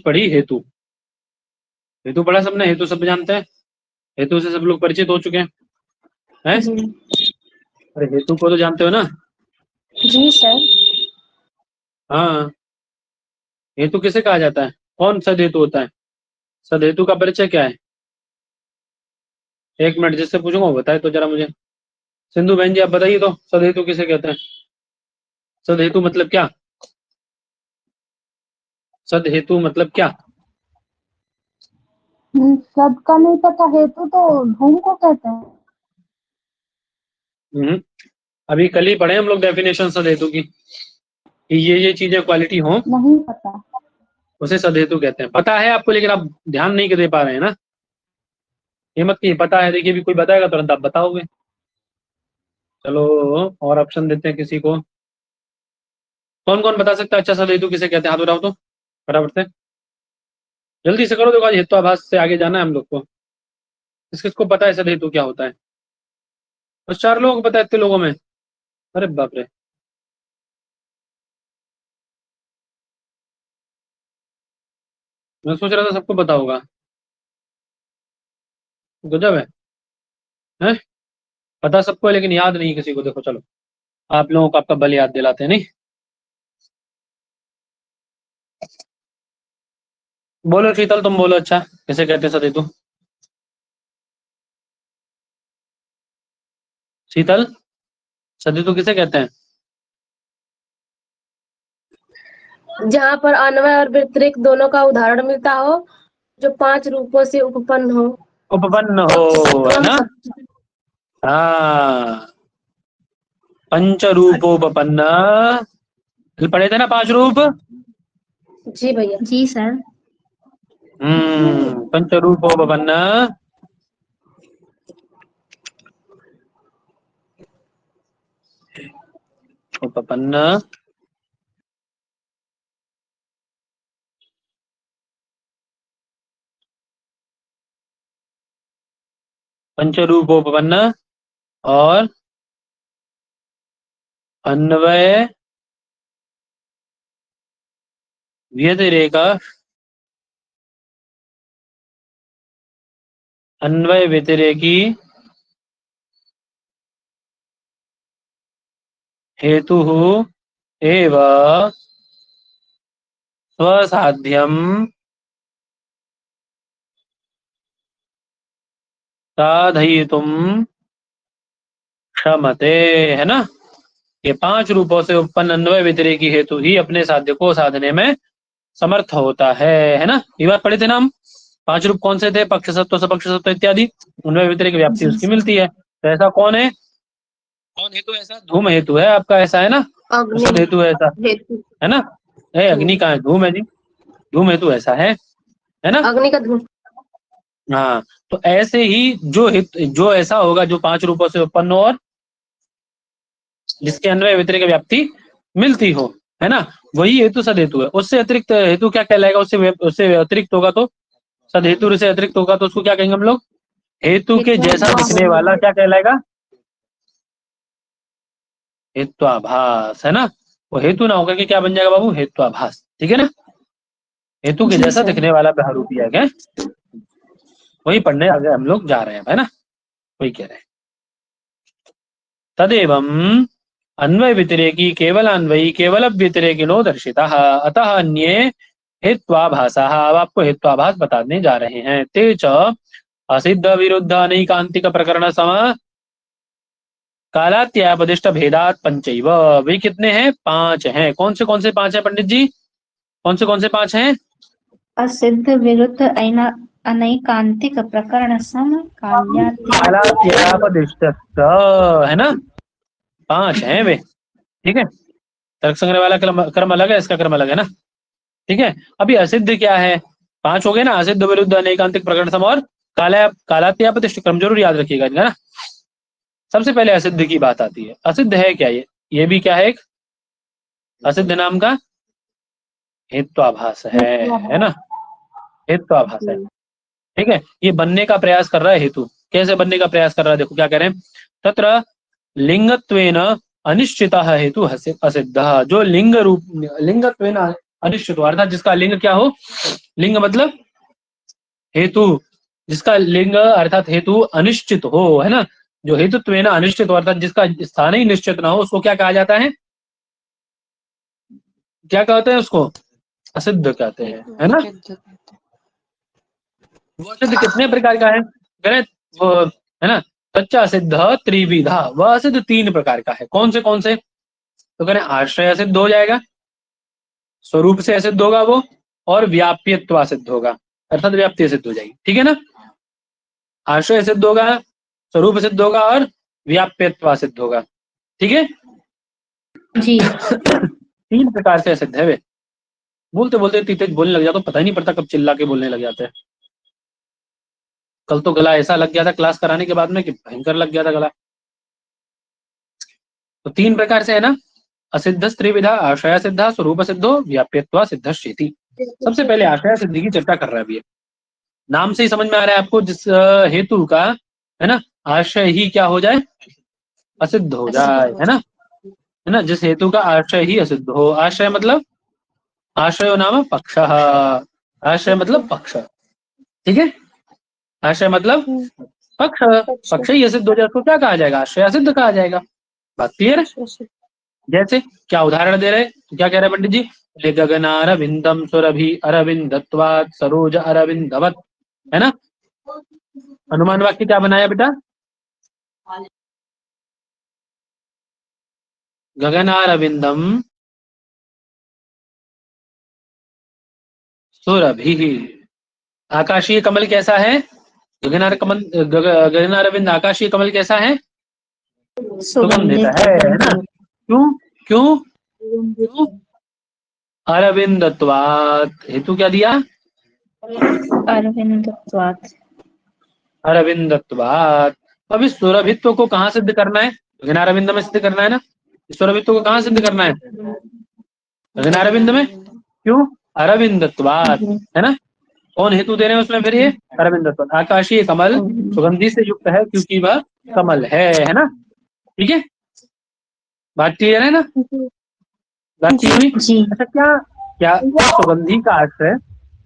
पढ़ी हेतु। हेतु पढ़ा सबने, हेतु सब जानते हैं, हेतु से सब लोग परिचित हो चुके हैं। जी अरे हेतु को तो जानते हो ना? जी सर। हाँ, हेतु किसे कहा जाता है? कौन सदहेतु होता है? सदहेतु का परिचय क्या है? एक मिनट, जिससे पूछूंगा वो बताए तो जरा मुझे। सिंधु बहन जी आप बताइए तो, सदहेतु किसे कहते हैं? सदहेतु मतलब क्या? सदहेतु मतलब क्या? सबका नहीं पता, हेतु तो धूम को कहते हैं। अभी कल ही पढ़े हम लोग डेफिनेशन सदहेतु की, कि ये चीजें क्वालिटी हो, नहीं पता। उसे सदहेतु कहते हैं। पता है आपको, लेकिन आप ध्यान नहीं दे पा रहे हैं ना। ये मत कि पता है, देखिए अभी कोई बताएगा तुरंत आप बताओगे। चलो और ऑप्शन देते हैं किसी को। कौन कौन बता सकता है अच्छा सदहेतु किसे कहते हैं? हाथ उठाओ तो फटाफट से, जल्दी से करो, देखो आज हेत्वाभास से आगे जाना है हम लोग को। किसको पता है सदहेतु क्या होता है? बस 4 लोगों को पता है इतने लोगों में? अरे बाप रे, मैं सोच रहा था सबको पता होगा। गजब है? पता सबको है लेकिन याद नहीं किसी को। देखो चलो, आप लोगों को आपका बल याद दिलाते हैं, नहीं? बोलो शीतल, तुम बोलो अच्छा, किसे कहते हैं सदहेतु? शीतल, सदहेतु किसे कहते हैं? जहाँ पर अन्वय और व्यतिरिक्त दोनों का उदाहरण मिलता हो, जो 5 रूपों से उपपन्न हो। उपपन्न हो, है ना? हाँ, पंचरूपोपपन्न। पढ़े थे ना 5 रूप? जी भैया। जी सर। पंचरूपोपपन्न, उपपन्न, पंचरूपोपपन्न और अन्वय व्यतिरेक, अन्वय व्यतिरेकी हेतु एव स्वसाध्यम साधयितुम क्षमते, है ना? ये 5 रूपों से उत्पन्न अन्वय व्यतिरेकी हेतु ही अपने साध्य को साधने में समर्थ होता है ना? ये बात पढ़े थे ना हम। 5 रूप कौन से थे? पक्ष सत्व, सपक्ष सत्व इत्यादि। अन्वय व्यतिरेक व्याप्ति उसकी मिलती है। तो ऐसा कौन है? कौन हेतु? ऐसा धूम हेतु है आपका, ऐसा है ना? सद हेतु है ऐसा, हेतु है ना? अग्नि का है, धूम है जी, धूम हेतु ऐसा है ना? अग्नि का धूम। हाँ, तो ऐसे ही जो ऐसा होगा जो 5 रूपों से उत्पन्न हो और जिसके अन्वय व्यतिरेक व्याप्ति मिलती हो, है ना, वही हेतु सदहेतु है। उससे अतिरिक्त हेतु क्या कहलाएगा? उससे अतिरिक्त होगा तो, सदहेतु से अतिरिक्त होगा तो उसको क्या कहेंगे हम लोग? हेतु के जैसा दिखने वाला क्या कहलाएगा? हेत्वाभास, है ना? वो हेतु ना होकर के क्या बन जाएगा बाबू? हेत्वाभास, ठीक है ना? हेतु के जैसा दिखने वाला बहरूपी है क्या? वही पढ़ने आगे हम लोग जा रहे हैं, है ना? वही कह रहे हैं। तदेवं अन्वय व्यतिरेकी केवल अन्वयी केवल व्यतिरेकिनो दर्शिता, अतः अन्ये हेत्वाभासा। अब आपको हेत्वाभास बताने जा रहे हैं। ते च असिद्ध विरुद्ध अनैकांतिक प्रकरण सम कालात्यापदिष्ट भेदात पंचैव। वे कितने हैं? 5 हैं। कौन से 5 हैं पंडित जी? कौन से 5 हैं? असिद्ध विरुद्ध अनैकांतिक प्रकरण सम कालात्यापदिष्ट, है ना? 5 हैं वे, ठीक है? तर्क संग्रह वाला क्रम अलग है, इसका क्रम अलग है ना, ठीक है? अभी असिद्ध क्या है? 5 हो गए ना, असिद्ध विरुद्ध अनैकांतिक प्रकरण सम और कालात्यापदिष्ट, क्रम जरूर याद रखिएगा ना। सबसे पहले असिद्ध की बात आती है। असिद्ध है क्या? ये भी क्या है? एक असिद्ध नाम का हेत्वाभास है ना? हेत्वाभास है, ठीक है? ये बनने का प्रयास कर रहा है हेतु। कैसे बनने का प्रयास कर रहा है? देखो क्या कह रहे हैं, तत्र लिंगत्वेन अनिश्चितः हेतु असिद्ध। जो लिंगत्वेन अनिश्चित, अर्थात जिसका लिंग क्या हो? लिंग मतलब हेतु, जिसका लिंग अर्थात हेतु अनिश्चित हो, है ना, जो हेतुत्व है ना अनिश्चित हो, अर्थात जिसका स्थान ही निश्चित ना हो, उसको क्या कहा जाता है, क्या कहते हैं उसको, असिद्ध कहते हैं, है ना। वो असिद्ध कितने प्रकार का है, कह वो, है ना, सच्चा सिद्ध त्रिविधा, वह असिद्ध 3 प्रकार का है। कौन से, तो कह रहे हैं आश्रय सिद्ध हो जाएगा, स्वरूप से असिद्ध होगा वो, और व्याप्यत्व सिद्ध होगा, अर्थात व्याप्ति सिद्ध हो जाएगी, ठीक है ना। आश्रय सिद्ध होगा, स्वरूप सिद्ध होगा, और व्याप्यत्व सिद्ध होगा, ठीक है। जी 3 प्रकार से सिद्ध है वे। बोलते बोलते इतनी तेज बोलने लग जाता, तो पता ही नहीं पड़ता कब चिल्ला के बोलने लग जाते हैं। कल तो गला ऐसा लग गया था क्लास कराने के बाद में कि भयंकर लग गया था गला। तो 3 प्रकार से है ना, असिद्ध त्रिविधा, आश्रय सिद्धा, स्वरूप सिद्धो, व्याप्यत्वा सिद्ध शेति। सबसे पहले आश्रय सिद्धि की चर्चा कर रहा है अभी। नाम से ही समझ में आ रहा है आपको, जिस हेतु का, है ना, आश्रय ही क्या हो जाए, असिद्ध हो जाए, है ना, जिस हेतु का आश्रय ही असिद्ध हो। आश्रय मतलब आश्रय नाम पक्ष, आश्रय मतलब पक्ष, ठीक है, आश्रय मतलब पक्ष, पक्ष ही असिद्ध हो जाए, उसको क्या कहा जाएगा, आश्रय असिद्ध कहा जाएगा। बात क्लियर है। जैसे क्या उदाहरण दे रहे, तो क्या कह रहे हैं पंडित जी, ले गगनारविंदम सुरभि अरविंदत्वात् सरोज अरविंदवत, है ना। अनुमान वाक्य क्या बनाया बेटा, गगनारविंदम सुरभि, आकाशीय कमल कैसा है, गगनारविंद आकाशीय कमल कैसा है, सुगंधित है ना। क्यों क्यों क्यों, अरविंदत्वात्, हेतु क्या दिया, अरविंदत्वात्, अरविंदत्वात्। अब इस सुरभित्व को कहाँ सिद्ध करना है, गगनारविंद में सिद्ध करना है ना। इस सुरभित्व को कहाँ सिद्ध करना है, गगनारविंद में। क्यों, अरविंदत्वात्, है ना। कौन हेतु दे रहे हैं उसमें फिर, ये अरविंदत्वात्, आकाशीय कमल सुगंधि से युक्त है क्योंकि वह कमल है ना, ठीक है। बात क्लियर है ना, बात क्लियर हुई। अच्छा, क्या क्या सुगंधि का आश्रय,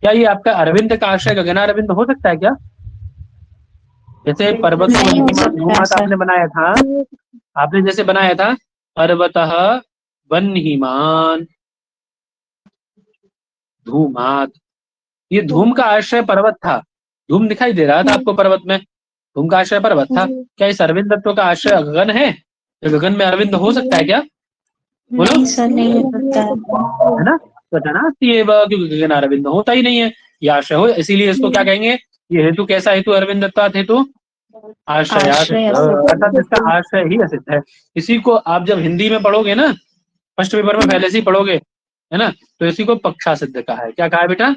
क्या ये आपका अरविंद का आश्रय गगनारविंद हो सकता है क्या, जैसे पर्वत धूमात आपने बनाया था, आपने जैसे बनाया था पर्वतः वह्निमान् धूमात, ये धूम का आश्रय पर्वत था, धूम दिखाई दे रहा था आपको पर्वत में, धूम का आश्रय पर्वत था। क्या इस अरविंद तत्व का आश्रय गगन है, गगन में अरविंद हो सकता है क्या, बोलो, नहीं हो सकता है ना। क्योंकि गगन अरविंद होता ही नहीं है, ये आश्रय हो, इसीलिए इसको क्या कहेंगे, ये हेतु कैसा हेतु, अरविंदत्वात् हेतु आश्रय, अर्थात जिसका आश्रय ही असिद्ध है। इसी को आप जब हिंदी में पढ़ोगे ना, फर्स्ट पेपर में पहले से ही पढ़ोगे, है ना, तो इसी को पक्षा सिद्ध कहा है। क्या कहा है बेटा,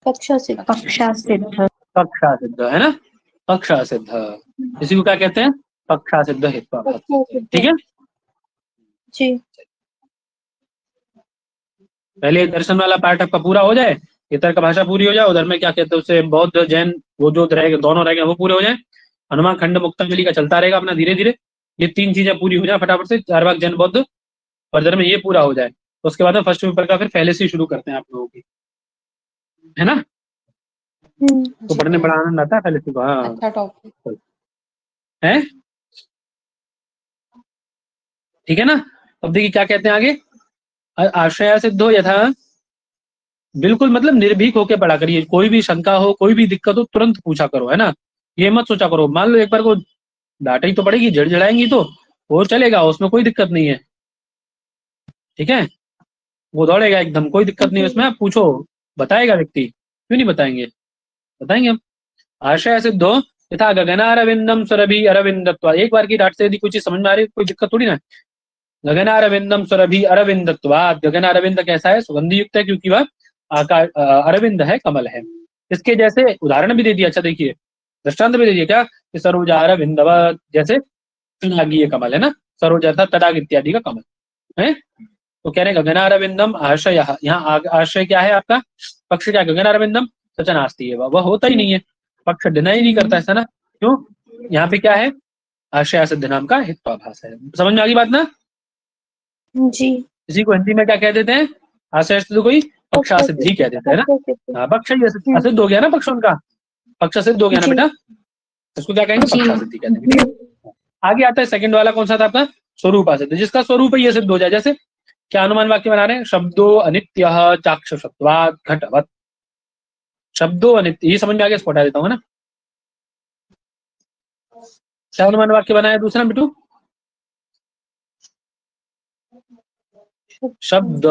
पक्षा सिद्ध, पक्षा सिद्ध, है ना, पक्षा सिद्ध, इसी को क्या कहते हैं, पक्षा सिद्ध हेतु, ठीक है जी। पहले दर्शन वाला पार्ट आपका पूरा हो जाए, ये तर्क भाषा पूरी हो जाए, उधर में क्या कहते हैं उससे बौद्ध जैन वो जो रहेगा, दोनों रहेंगे वो पूरे हो जाए, अनुमान खंड मुक्तावली का चलता रहेगा अपना धीरे धीरे, ये 3 चीजें पूरी हो जाए फटाफट से, चारवाक जैन बौद्ध, और इधर में ये पूरा हो जाए, तो उसके बाद में फर्स्ट पेपर का फिर पहले से ही शुरू करते हैं आप लोगों की, है ना। तो पढ़ने बड़ा आनंद आता है पहले से, हाँ अच्छा टॉपिक है, ठीक है ना। अब देखिए क्या कहते हैं आगे, आश्रय सिद्धो यथा, बिल्कुल मतलब निर्भीक होके पढ़ा करिए, कोई भी शंका हो, कोई भी दिक्कत हो, तुरंत पूछा करो, है ना। ये मत सोचा करो, मान लो एक बार को डांट ही तो पड़ेगी, झड़झड़ाएंगी तो वो चलेगा, उसमें कोई दिक्कत नहीं है, ठीक है, वो दौड़ेगा एकदम, कोई दिक्कत नहीं है उसमें, आप पूछो, बताएगा व्यक्ति, क्यों नहीं बताएंगे, बताएंगे हम। आशय सिद्धो यथा गगनारविंदम सुरभि अरविंदत्व, एक बार की डांट से यदि कोई चीज समझ में आ रही है कोई दिक्कत थोड़ी ना। गगनारविंदम सुरभि अरविंदत्वात्, गगनारविंद कैसा है, सुगंधि युक्त है क्योंकि वह आकार अरविंद है, कमल है। इसके जैसे उदाहरण भी दे दिया, अच्छा देखिए दृष्टांत भी दे दिया, क्या, सरोजा अरविंदव, जैसे तड़ागीय कमल है ना, सरोज अर्थात तड़ाग इत्यादि का कमल है। तो कह रहे हैं गगनारविंदम आश्रय, यहाँ आश्रय क्या है आपका, पक्ष क्या, गगनारविंदम सचनास्ती है, वह होता ही नहीं है, पक्ष डिनाई नहीं करता है ना, क्यों, यहाँ पे क्या है, आश्रय सिद्ध नाम का हित्वाभास है। समझ में आ गई बात ना जी। इसी को हिंदी में क्या कह देते हैं, आश्रय सिद्ध कोई पक्ष असिद्धि कह देते हैं ना। हाँ, पक्ष ही असिद्ध हो गया ना, पक्ष उनका पक्ष सिद्ध हो गया ना बेटा, इसको क्या कहेंगे, पक्षासिद्धि कहते हैं। ठीक है, आगे आता है सेकंड वाला, कौन सा था आपका, स्वरूपासिद्ध, जिसका स्वरूप ही ये सिद्ध हो जाए। जैसे क्या अनुमान वाक्य बना रहे हैं, शब्दो अनित्यः चाक्षुषत्वात् घटवत्। शब्दो अनित्य, ये समझ में आ गया, इसको हटा देता हूँ ना। क्या अनुमान वाक्य बनाया दूसरा बिटू, शब्द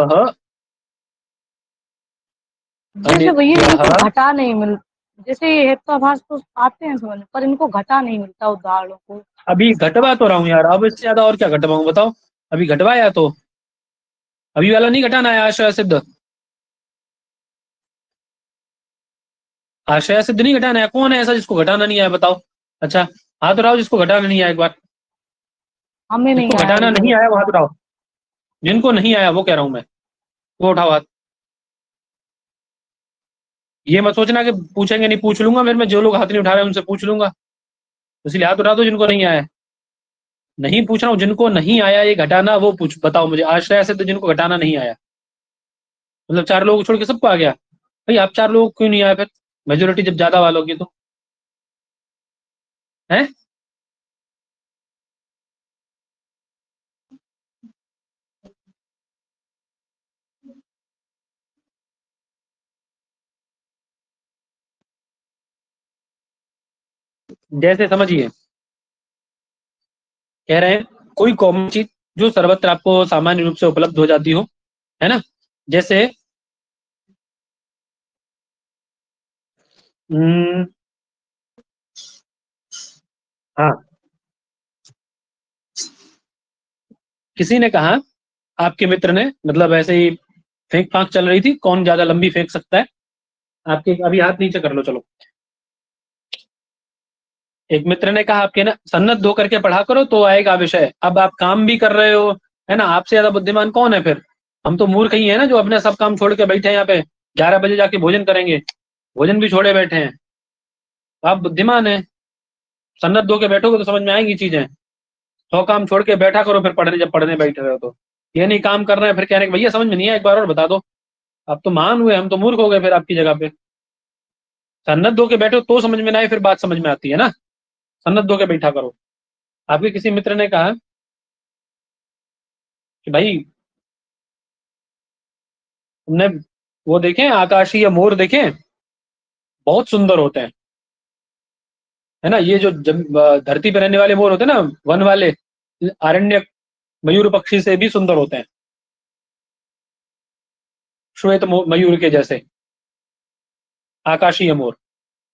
जैसे भैया इनको घटा नहीं मिल, जैसे ये हेत्वाभास तो आते हैं समझ में, पर इनको घटा नहीं मिलता उदाहरणों को। अभी घटवा तो रहा हूँ यार, अब इससे ज्यादा और क्या घटवाऊं बताओ, अभी घटवाया तो, अभी वाला नहीं घटाना है, आश्रय सिद्ध, आश्रय सिद्ध नहीं घटाना है। कौन है ऐसा जिसको घटाना नहीं आया बताओ, अच्छा हाथ उठाओ जिसको घटाना नहीं आया, एक बार हमें नहीं जिसको घटाना नहीं आया वो हाथ उठाओ, जिनको नहीं आया वो कह रहा हूं मैं, वो उठाओ हाथ। ये मत सोचना कि पूछेंगे नहीं, पूछ लूंगा फिर मैं, जो लोग हाथ नहीं उठा रहे हैं उनसे पूछ लूंगा, इसलिए हाथ उठा दो जिनको नहीं आया। नहीं पूछ रहा हूँ, जिनको नहीं आया ये घटाना, वो पूछ बताओ मुझे, आश्रय सिद्ध जिनको घटाना नहीं आया, मतलब 4 लोग छोड़ के सबको आ गया। भाई आप 4 लोग क्यों नहीं आए फिर, मेजोरिटी जब ज्यादा वालों की तो है। जैसे समझिए, कह रहे हैं कोई कॉमन चीज जो सर्वत्र आपको सामान्य रूप से उपलब्ध हो जाती हो, है ना। जैसे हाँ, किसी ने कहा, आपके मित्र ने, मतलब ऐसे ही फेंक फांक चल रही थी, कौन ज्यादा लंबी फेंक सकता है, आपके अभी हाथ नीचे कर लो चलो। एक मित्र ने कहा आपके ना, सन्नत धो करके पढ़ा करो तो आएगा विषय। अब आप काम भी कर रहे हो, है ना, आपसे ज्यादा बुद्धिमान कौन है फिर, हम तो मूर्ख ही है ना, जो अपने सब काम छोड़ के बैठे हैं यहाँ पे, 11 बजे जाके भोजन करेंगे, भोजन भी छोड़े बैठे हैं। आप बुद्धिमान है, सन्नत धो के बैठोगे तो समझ में आएंगी चीजें। 100 काम छोड़ के बैठा करो फिर पढ़ने, जब पढ़ने बैठ रहे हो तो ये नहीं काम करना है फिर कहने के भैया समझ में नहीं है, एक बार और बता दो। अब तो महान हुए, हम तो मूर्ख हो गए फिर आपकी जगह पे। सन्नत धो के बैठो तो समझ में ना आए, फिर बात समझ में आती है ना, सन्नत धो के बैठा करो। आपके किसी मित्र ने कहा कि भाई तुमने वो देखे आकाशीय मोर, देखे बहुत सुंदर होते हैं, है ना, ये जो धरती पर रहने वाले मोर होते हैं ना, वन वाले, आरण्य मयूर पक्षी से भी सुंदर होते हैं, श्वेत मयूर के जैसे। आकाशीय मोर,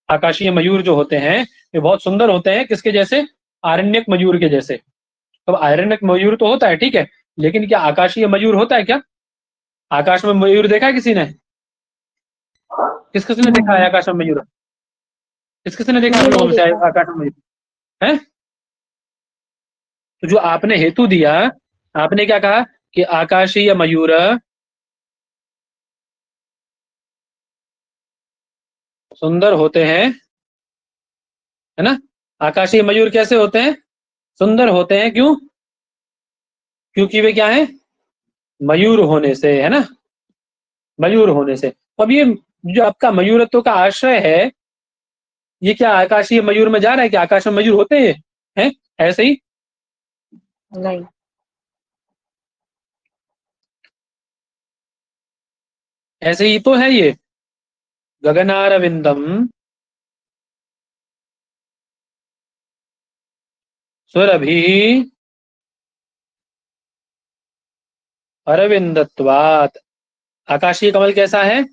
आकाशीय मयूर जो होते हैं ये बहुत सुंदर होते हैं, किसके जैसे, आरण्यक मयूर के जैसे। तो आरण्यक मयूर तो होता है ठीक है, लेकिन क्या आकाशीय मयूर होता है क्या, आकाश में मयूर देखा है किसी ने, किस किसी ने देखा है आकाश में मयूर, किस किसी ने देखा है लोगों में से आकाश में मयूर है। तो जो आपने हेतु दिया, आपने क्या कहा कि आकाशीय मयूर सुंदर होते हैं, है ना, आकाशीय मयूर कैसे होते हैं, सुंदर होते हैं, क्यों, क्योंकि वे क्या है, मयूर होने से, है ना, मयूर होने से। अब ये जो आपका मयूरत्व का आश्रय है, ये क्या आकाशीय मयूर में जा रहा है, कि आकाश में मयूर होते हैं ऐसे ही नहीं, ऐसे ही तो है ये, गगनारविंदम सुरभि अरविंदत्वात्। आकाशीय कमल कैसा है,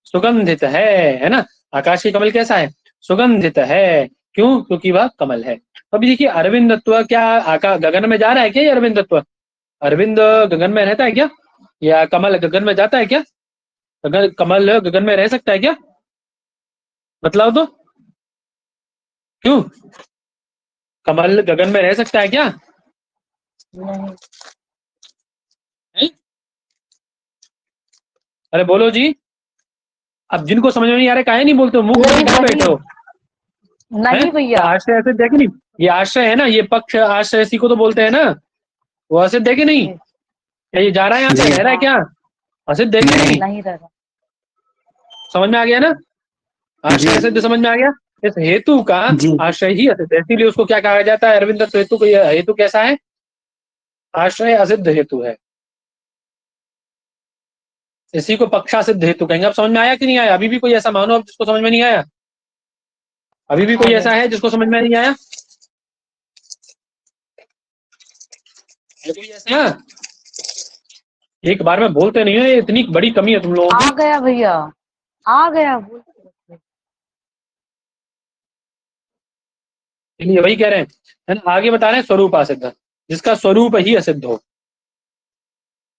सुगंधित है ना, आकाशीय कमल कैसा है, सुगंधित है, क्यों, क्योंकि वह कमल है। अभी देखिए अरविंदत्व क्या गगन में जा रहा है क्या, ये अरविंदत्व, अरविंद गगन में रहता है क्या, या कमल गगन में जाता है क्या, अगर कमल गगन में रह सकता है क्या, बतलाओ तो, क्यों, कमल गगन में रह सकता है क्या, नहीं, है? अरे बोलो जी, अब जिनको समझ में नहीं आ रहा काहे नहीं बोलते हो, मुंह खोल के बैठे हो, नहीं भैया, आश्रय ऐसे देखे नहीं, ये आश्रय है ना, ये पक्ष आश्रय इसी को तो बोलते हैं ना, वो ऐसे देखे नहीं, क्या ये जा रहा है यहाँ पे, रह रहा है क्या, असिद्ध है कि नहीं? नहीं रह रहा। समझ में आ गया ना? आश्रय असिद्ध समझ में आ गया। इस हेतु का जी आश्रय ही असिद्ध है, इसीलिए उसको क्या कहा जाता है अरविंद दत्त हेतु को? यह हेतु कैसा है? आश्रय असिद्ध हेतु है, इसी को पक्षासिद्ध हेतु कहेंगे। अब समझ में आया कि नहीं आया? अभी भी कोई ऐसा मानो अब जिसको समझ में नहीं आया? अभी भी कोई ऐसा है जिसको समझ में नहीं आया? है कोई ऐसा? एक बार में बोलते नहीं हो, ये इतनी बड़ी कमी है तुम लोगों आ की। गया भैया, आ गया। इसलिए वही कह रहे हैं, है ना? आगे बता रहे हैं स्वरूप असिद्ध, जिसका स्वरूप ही असिद्ध हो।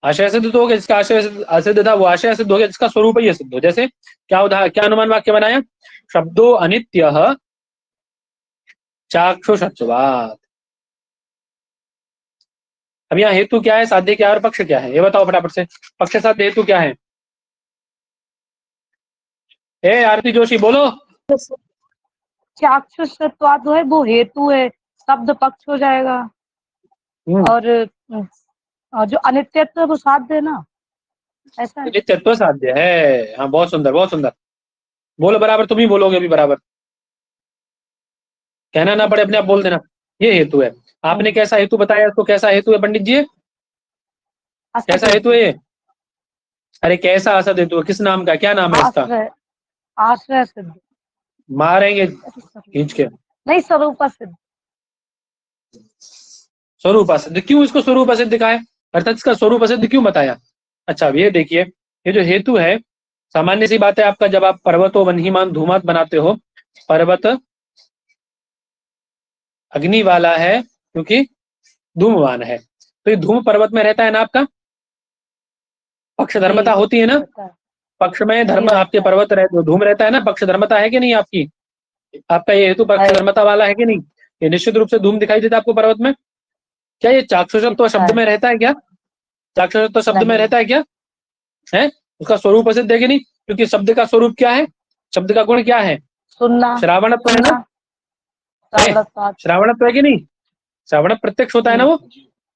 आशय सिद्ध तो हो गया, जिसका आशय असिद्ध था वो आशय सिद्ध हो गया, जिसका स्वरूप ही असिद्ध हो। जैसे क्या अनुमान वाक्य बनाया? शब्दो अनित्यः चाक्षुषत्वात्। अब यहाँ हेतु क्या है, साध्य क्या है और पक्ष क्या है, ये बताओ फटाफट से। पक्ष साध्य हेतु क्या है? ए आरती जोशी बोलो। चाक्षुषत्वाद है वो हेतु है, शब्द पक्ष हो जाएगा। और जो अनित्यत्व है वो साध्य है ना, ऐसा है। नित्यत्व साध्य है। हाँ बहुत सुंदर, बहुत सुंदर। बोलो बराबर, तुम ही बोलोगे अभी बराबर, कहना ना पड़े, अपने आप बोल देना। ये हेतु है। आपने कैसा हेतु बताया इसको? कैसा हेतु है पंडित जी? कैसा हेतु है ये? अरे कैसा असद हेतु है? किस नाम का, क्या नाम है इसका? आश्रय सिद्ध। मारेंगे खींच के। नहीं, स्वरूप सिद्ध। स्वरूप असिद्ध क्यों इसको स्वरूप असिद्ध कहा है, अर्थात इसका स्वरूप असिद्ध क्यों बताया? अच्छा अब ये देखिए, ये जो हेतु है, सामान्य सी बात है आपका, जब आप पर्वतो वन्हीमान धूमात बनाते हो, पर्वत अग्नि वाला है क्योंकि धूमवान है, तो ये धूम पर्वत में रहता है ना आपका, पक्ष धर्मता होती है ना, पक्ष में धर्म आपके पर्वत रहते, धूम रहता है ना, पक्ष धर्मता है कि नहीं आपकी? आपका ये हेतु पक्ष धर्मता वाला है कि नहीं? ये निश्चित रूप से धूम दिखाई देता है आपको पर्वत में। क्या ये चाक्षुषत्व शब्द में रहता है क्या? चाक्षुषत्व शब्द में रहता है क्या? है? उसका स्वरूप असिद्ध है कि नहीं? क्योंकि शब्द का स्वरूप क्या है, शब्द का गुण क्या है? सुनना, श्रावणत्व है ना? श्रावणत्व है कि नहीं? श्रावण प्रत्यक्ष होता है ना वो,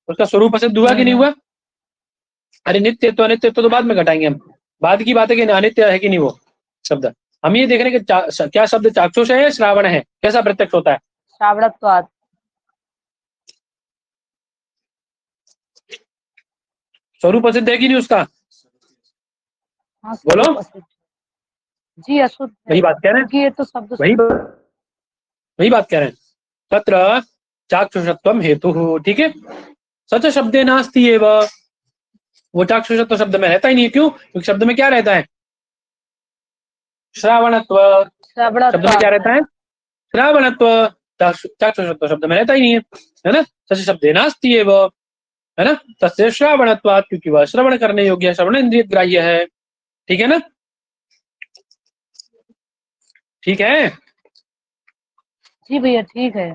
उसका स्वरूप असिद्ध हुआ कि नहीं हुआ? अरे नित्यत्व अनित्यत्व तो बाद में घटाएंगे हम, बाद की बात है कि अनित्य है कि नहीं वो शब्द। हम ये देख रहे हैं कि क्या शब्द चाक्षुष है या श्रावण है, कैसा प्रत्यक्ष होता है? श्रावणत्वात्। स्वरूप असिद्ध है कि नहीं उसका? बोलो। जी अशुद्ध है। वही बात कह रहे हैं, ये तो शब्द वही बात कह रहे हैं। तत्र चाक्षुषत्वम हेतु, ठीक है। सच शब्दे नास्ति एव, वो चाक्षुषत्व शब्द में रहता ही नहीं। क्यों? क्योंकि शब्द में क्या रहता है? श्रावणत्व। शब्द में क्या रहता है? श्रावणत्व। चाक्षुषत्व शब्द में रहता ही नहीं है ना? सच शब्दे नास्ति एव, है ना? तस्य श्रावणत्वात्, क्योंकि वह श्रवण करने योग्य है, श्रवण इंद्रिय ग्राह्य है। ठीक है ना? ठीक है जी भैया, ठीक है।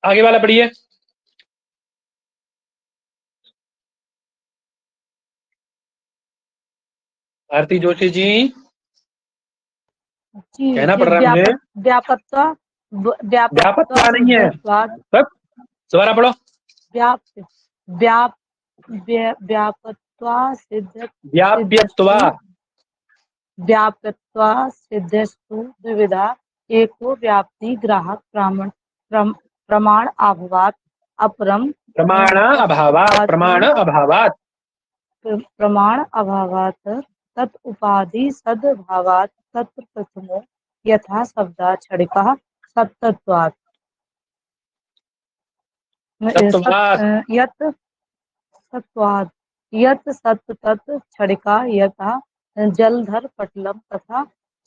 आगे वाला पढ़िए। आरती जोशी जी, कहना पड़ रहा है मुझे। व्यापत्वा नहीं है, दोबारा पढ़ो। व्याप्यत्वा सिद्धस्तु द्विविधा, एको व्याप्ति ग्राहक प्रमाण अभावात्, अपरम प्रमाण अभावात् तत् उपाधि सद्भावात् तत्र प्रथमो यथा शब्दा क्षणिकः सत्त्वात्। यत् सत्त्वात् यत् सत् तत् क्षणिका यथा जलधर पटलम तथा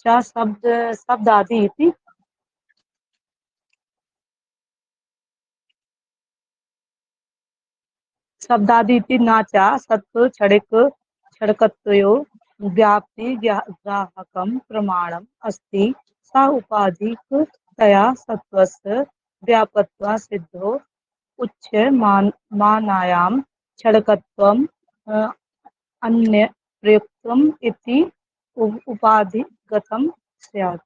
च शब्दादि इति। शब्दादि इति न च सत्त्व क्षणिकत्वयोः व्याप्ति ग्राहकं प्रमाणम् अस्ति, स उपाधिकतया सत्त्वस्य व्यापत्वा सिद्धो उच्यमानायां क्षणिकत्वम् अन्य प्रयुक्तम् इति उपाधिगतं स्यात्।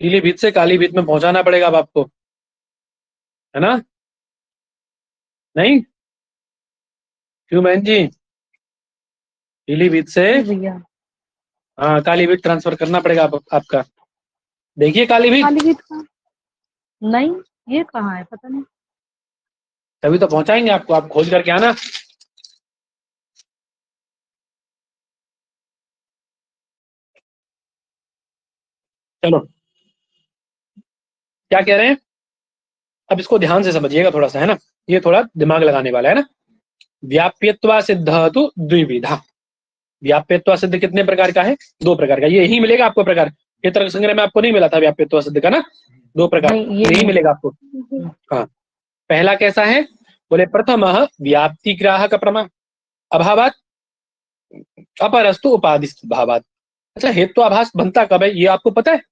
पीली भीत से काली भीत में पहुंचाना पड़ेगा अब आपको, है ना? नहीं क्यों बहन जी? पीली भीत से जी भैया। हाँ काली भीत ट्रांसफर करना पड़ेगा आपका। देखिए काली भीत, काली भीत कहाँ? नहीं, ये कहाँ है, पता नहीं। तभी तो पहुंचाएंगे आपको, आप खोज करके आना। चलो क्या कह रहे हैं, अब इसको ध्यान से समझिएगा थोड़ा सा, है ना? ये थोड़ा दिमाग लगाने वाला है ना। व्याप्यत्वा सिद्ध तो द्विविधा। व्याप्यत्वा सिद्ध कितने प्रकार का है? 2 प्रकार का। ये यही मिलेगा आपको प्रकार, ये तर्क संग्रह में आपको नहीं मिला था व्याप्यत्वा सिद्ध का ना, 2 प्रकार नहीं, ये यही नहीं। मिलेगा आपको। हाँ, पहला कैसा है? बोले प्रथम व्याप्ति ग्राहक प्रमा अभावात अपरस्तु उपाधि भावात। अच्छा, हेत्वाभास बनता कब है, ये आपको पता है?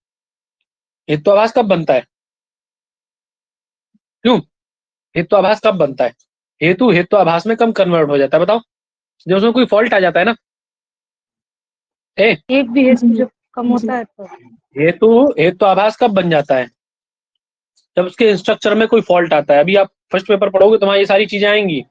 हेत्वाभास कब बनता है? क्यों हेत्वाभास कब बनता है? हेतु हेत्वाभास में कब कन्वर्ट हो जाता है बताओ? जब उसमें कोई फॉल्ट आ जाता है ना। एक भी हेतु जब कम होता है तो हेतु हेत्वाभास कब बन जाता है? जब उसके स्ट्रक्चर में कोई फॉल्ट आता है। अभी आप फर्स्ट पेपर पढ़ोगे तो वहां ये सारी चीजें आएंगी।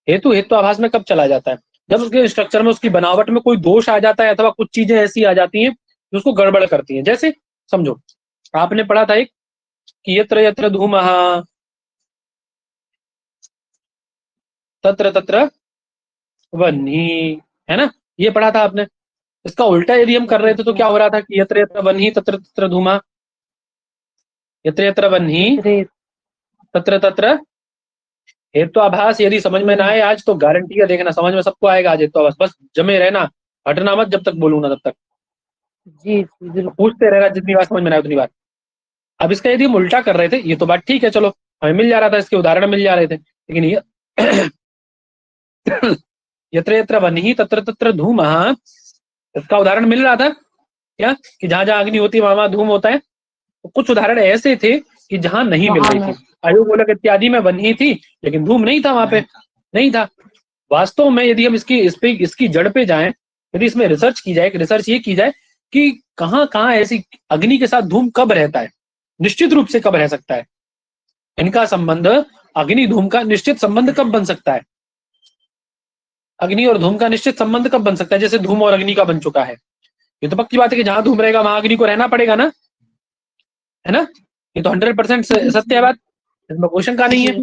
हेतु हेत्वाभास में कब चला जाता है? जब उसके स्ट्रक्चर में, उसकी बनावट में कोई दोष आ जाता है, अथवा कुछ चीजें ऐसी आ जाती हैं जो उसको गड़बड़ करती हैं। जैसे समझो, आपने पढ़ा था एक कि यत्र यत्र धूमः तत्र तत्र वह्नि, है ना? ये पढ़ा था आपने। इसका उल्टा यदि हम कर रहे थे तो क्या हो रहा था कि यत्र यत्र वह्नि तत्र तत्र धूमः, यत्र यत्र वह्नि तत्र तत्र हेत्वाभास। यदि समझ में ना आए आज तो गारंटी है, देखना समझ में सबको आएगा आज हेत्वाभास। बस जमे रहना, हटना मत जब तक बोलूँ ना तब तक। जी बिल्कुल। पूछते रहना जितनी बार समझ में ना आए उतनी बार। अब इसका यदि हम उल्टा कर रहे थे, ये तो बात ठीक है, चलो हमें मिल जा रहा था, इसके उदाहरण मिल जा रहे थे। लेकिन ये यत्र यत्र वह्नि तत्र तत्र धूमः, इसका उदाहरण मिल रहा था क्या कि जहां जहां अग्नि होती है वहां वहां धूम होता है? तो कुछ उदाहरण ऐसे थे कि जहां नहीं मिल रही थी। आयुगोलक इत्यादि में वह्नि थी लेकिन धूम नहीं था, वहां पे नहीं था। वास्तव में यदि हम इसकी जड़ पे जाएं, यदि इसमें रिसर्च की जाए, रिसर्च ये की जाए कि कहाँ कहाँ ऐसी अग्नि के साथ धूम कब रहता है, निश्चित रूप से कब रह सकता है, इनका संबंध, अग्नि धूम का निश्चित संबंध कब बन सकता है, अग्नि और धूम का निश्चित संबंध कब बन सकता है, जैसे धूम और अग्नि का बन चुका है। ये तो पक्की बात है कि जहां धूम रहेगा वहां अग्नि को रहना पड़ेगा ना, है ना? ये तो 100% सत्य है बात, इसमें क्वेश्चन का नहीं है।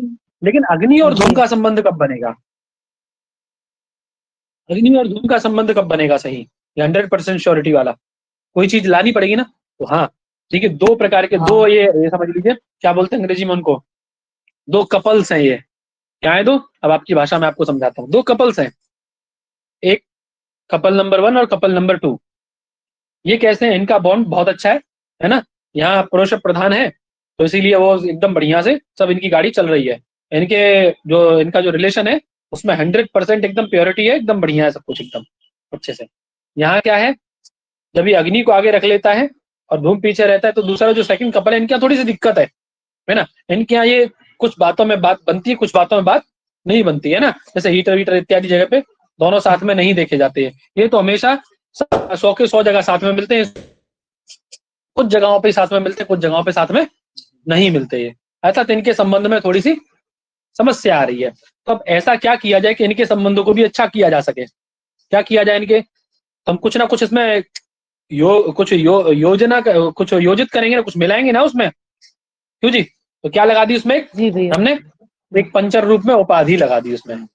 लेकिन अग्नि और धूम का संबंध कब बनेगा, अग्नि और धूम का संबंध कब बनेगा सही, ये 100% श्योरिटी वाला कोई चीज लानी पड़ेगी ना। तो हाँ ठीक है, 2 प्रकार के, 2 ये समझ लीजिए, क्या बोलते हैं अंग्रेजी में उनको, 2 कपल्स हैं ये। क्या है 2? अब आपकी भाषा में आपको समझाता हूँ। 2 कपल्स हैं, एक कपल नंबर 1 और कपल नंबर 2। ये कैसे हैं? इनका बॉन्ड बहुत अच्छा है ना? यहाँ पुरुष प्रधान है तो इसीलिए वो एकदम बढ़िया से सब इनकी गाड़ी चल रही है। इनका जो रिलेशन है उसमें 100% एकदम प्योरिटी है, एकदम बढ़िया है सब कुछ एकदम अच्छे से। यहाँ क्या है, जब ये अग्नि को आगे रख लेता है और धूम पीछे रहता है तो दूसरा जो सेकंड कपल है, इनके यहाँ थोड़ी सी दिक्कत है ना? इनके यहाँ ये कुछ बातों में बात बनती है, कुछ बातों में बात नहीं बनती है ना। जैसे हीटर वीटर इत्यादि जगह पे दोनों साथ में नहीं देखे जाते हैं। ये तो हमेशा 100 के 100 जगह साथ में मिलते हैं, कुछ जगहों पे साथ में मिलते हैं, कुछ जगहों पे साथ में नहीं मिलते हैं। ऐसा तो इनके संबंध में थोड़ी सी समस्या आ रही है। तो अब ऐसा क्या किया जाए कि इनके संबंधों को भी अच्छा किया जा सके? क्या किया जाए इनके? तो हम कुछ ना कुछ इसमें योजना कुछ योजित करेंगे ना, कुछ मिलाएंगे ना उसमें, क्यों जी? तो क्या लगा दी उसमें हमने एक पंचर रूप में उपाधि लगा दी उसमें।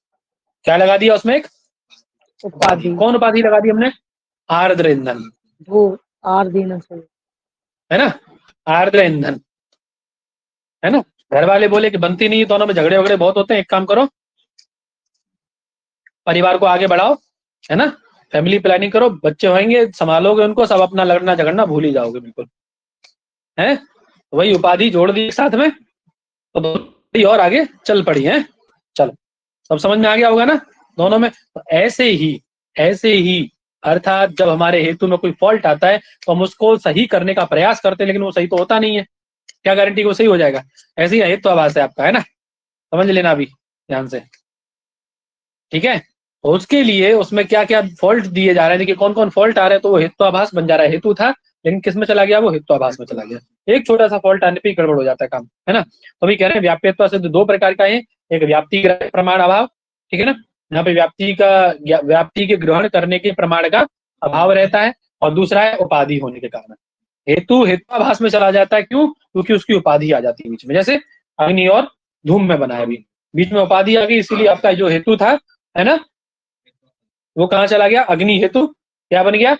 क्या लगा दिया उसमें? एक उपाधि। कौन उपाधि लगा दी हमने? आर्द्र ईंधन, वो आर्द्र है ना? आर्द्र ईंधन, है ना? घर वाले बोले कि बनती नहीं, दोनों में झगड़े वगड़े बहुत होते हैं, एक काम करो परिवार को आगे बढ़ाओ, है ना? फैमिली प्लानिंग करो, बच्चे होंगे संभालोगे उनको, सब अपना लड़ना झगड़ना भूल ही जाओगे बिल्कुल, है? तो वही उपाधि जोड़ दी साथ में तो और आगे चल पड़ी है। चलो सब समझ में आ गया होगा ना दोनों में? तो ऐसे ही अर्थात जब हमारे हेतु में कोई फॉल्ट आता है तो हम उसको सही करने का प्रयास करते हैं, लेकिन वो सही तो होता नहीं है। क्या गारंटी वो सही हो जाएगा? ऐसे ही हेतुआभास है आपका, है ना? समझ लेना अभी ध्यान से, ठीक है? तो उसके लिए उसमें क्या क्या फॉल्ट दिए जा रहे हैं, देखिए कौन कौन फॉल्ट आ रहे हैं। तो वो हेतुआभास बन जा रहा है, हेतु था लेकिन किस में चला गया, वो हेत्वाभास में चला गया। एक छोटा सा फॉल्ट आने पे गड़बड़ हो जाता है काम, है ना। तो अभी कह रहे हैं व्याप्यत्व सिद्ध दो प्रकार का है, एक व्याप्ति ग्रहण प्रमाण अभाव, ठीक है ना, यहाँ पे व्याप्ति के ग्रहण करने के प्रमाण का अभाव रहता है, और दूसरा है उपाधि होने के कारण। हेतु हेत्वाभास में चला जाता है, क्यों, क्योंकि उसकी उपाधि आ जाती है बीच में, जैसे अग्नि और धूम में बना है, अभी बीच में उपाधि आ गई, इसीलिए आपका जो हेतु था, है ना, वो कहाँ चला गया, अग्नि हेतु क्या बन गया,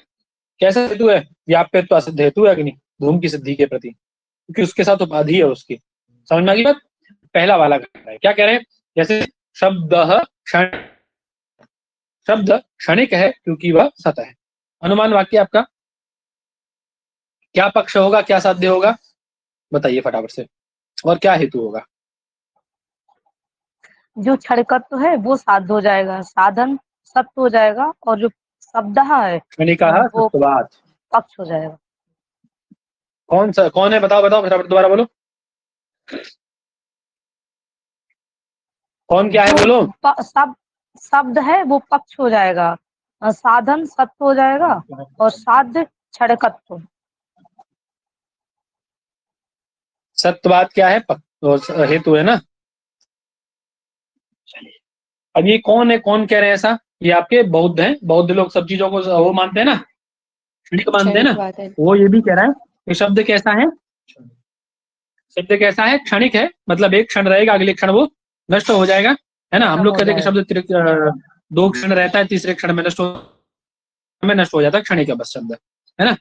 कैसा हेतु है, व्याप्यत्व सिद्ध हेतु है अग्नि, धूम की सिद्धि के प्रति, क्योंकि उसके साथ उपाधि है उसकी। समझ में आ गई बात। पहला वाला कह रहा है, क्या कह रहे हैं, जैसे शब्द शब्द क्षणिक है क्योंकि वह सत है। अनुमान वाक्य आपका क्या पक्ष होगा, क्या साध्य होगा, बताइए फटाफट से, और क्या हेतु होगा। जो क्षणिकत्व है वो साध्य हो जाएगा, साधन सत्य हो जाएगा, और जो शब्द है क्षणिका वो सत्यवाद, पक्ष हो जाएगा। कौन है, बताओ फटाफट दोबारा बोलो, कौन क्या है बोलो। शब्द है वो पक्ष हो जाएगा, साधन सत्य हो जाएगा, और साध्य क्षणिकत्व। सत्यवाद क्या है, और हेतु है ना। अब ये कौन है, कौन कह रहे हैं ऐसा, ये आपके बौद्ध हैं, बौद्ध लोग सब चीजों को वो मानते हैं ना, क्षणिक मानते हैं ना, वो ये भी कह रहा है कि शब्द कैसा है, शब्द कैसा है, क्षणिक है, मतलब एक क्षण रहेगा, अगले क्षण वो नष्ट हो जाएगा, है ना। हम लोग कहते हैं कि शब्द दो क्षण रहता है, तीसरे क्षण में नष्ट हो जाता है, क्षणिक है बस शब्द, है ना।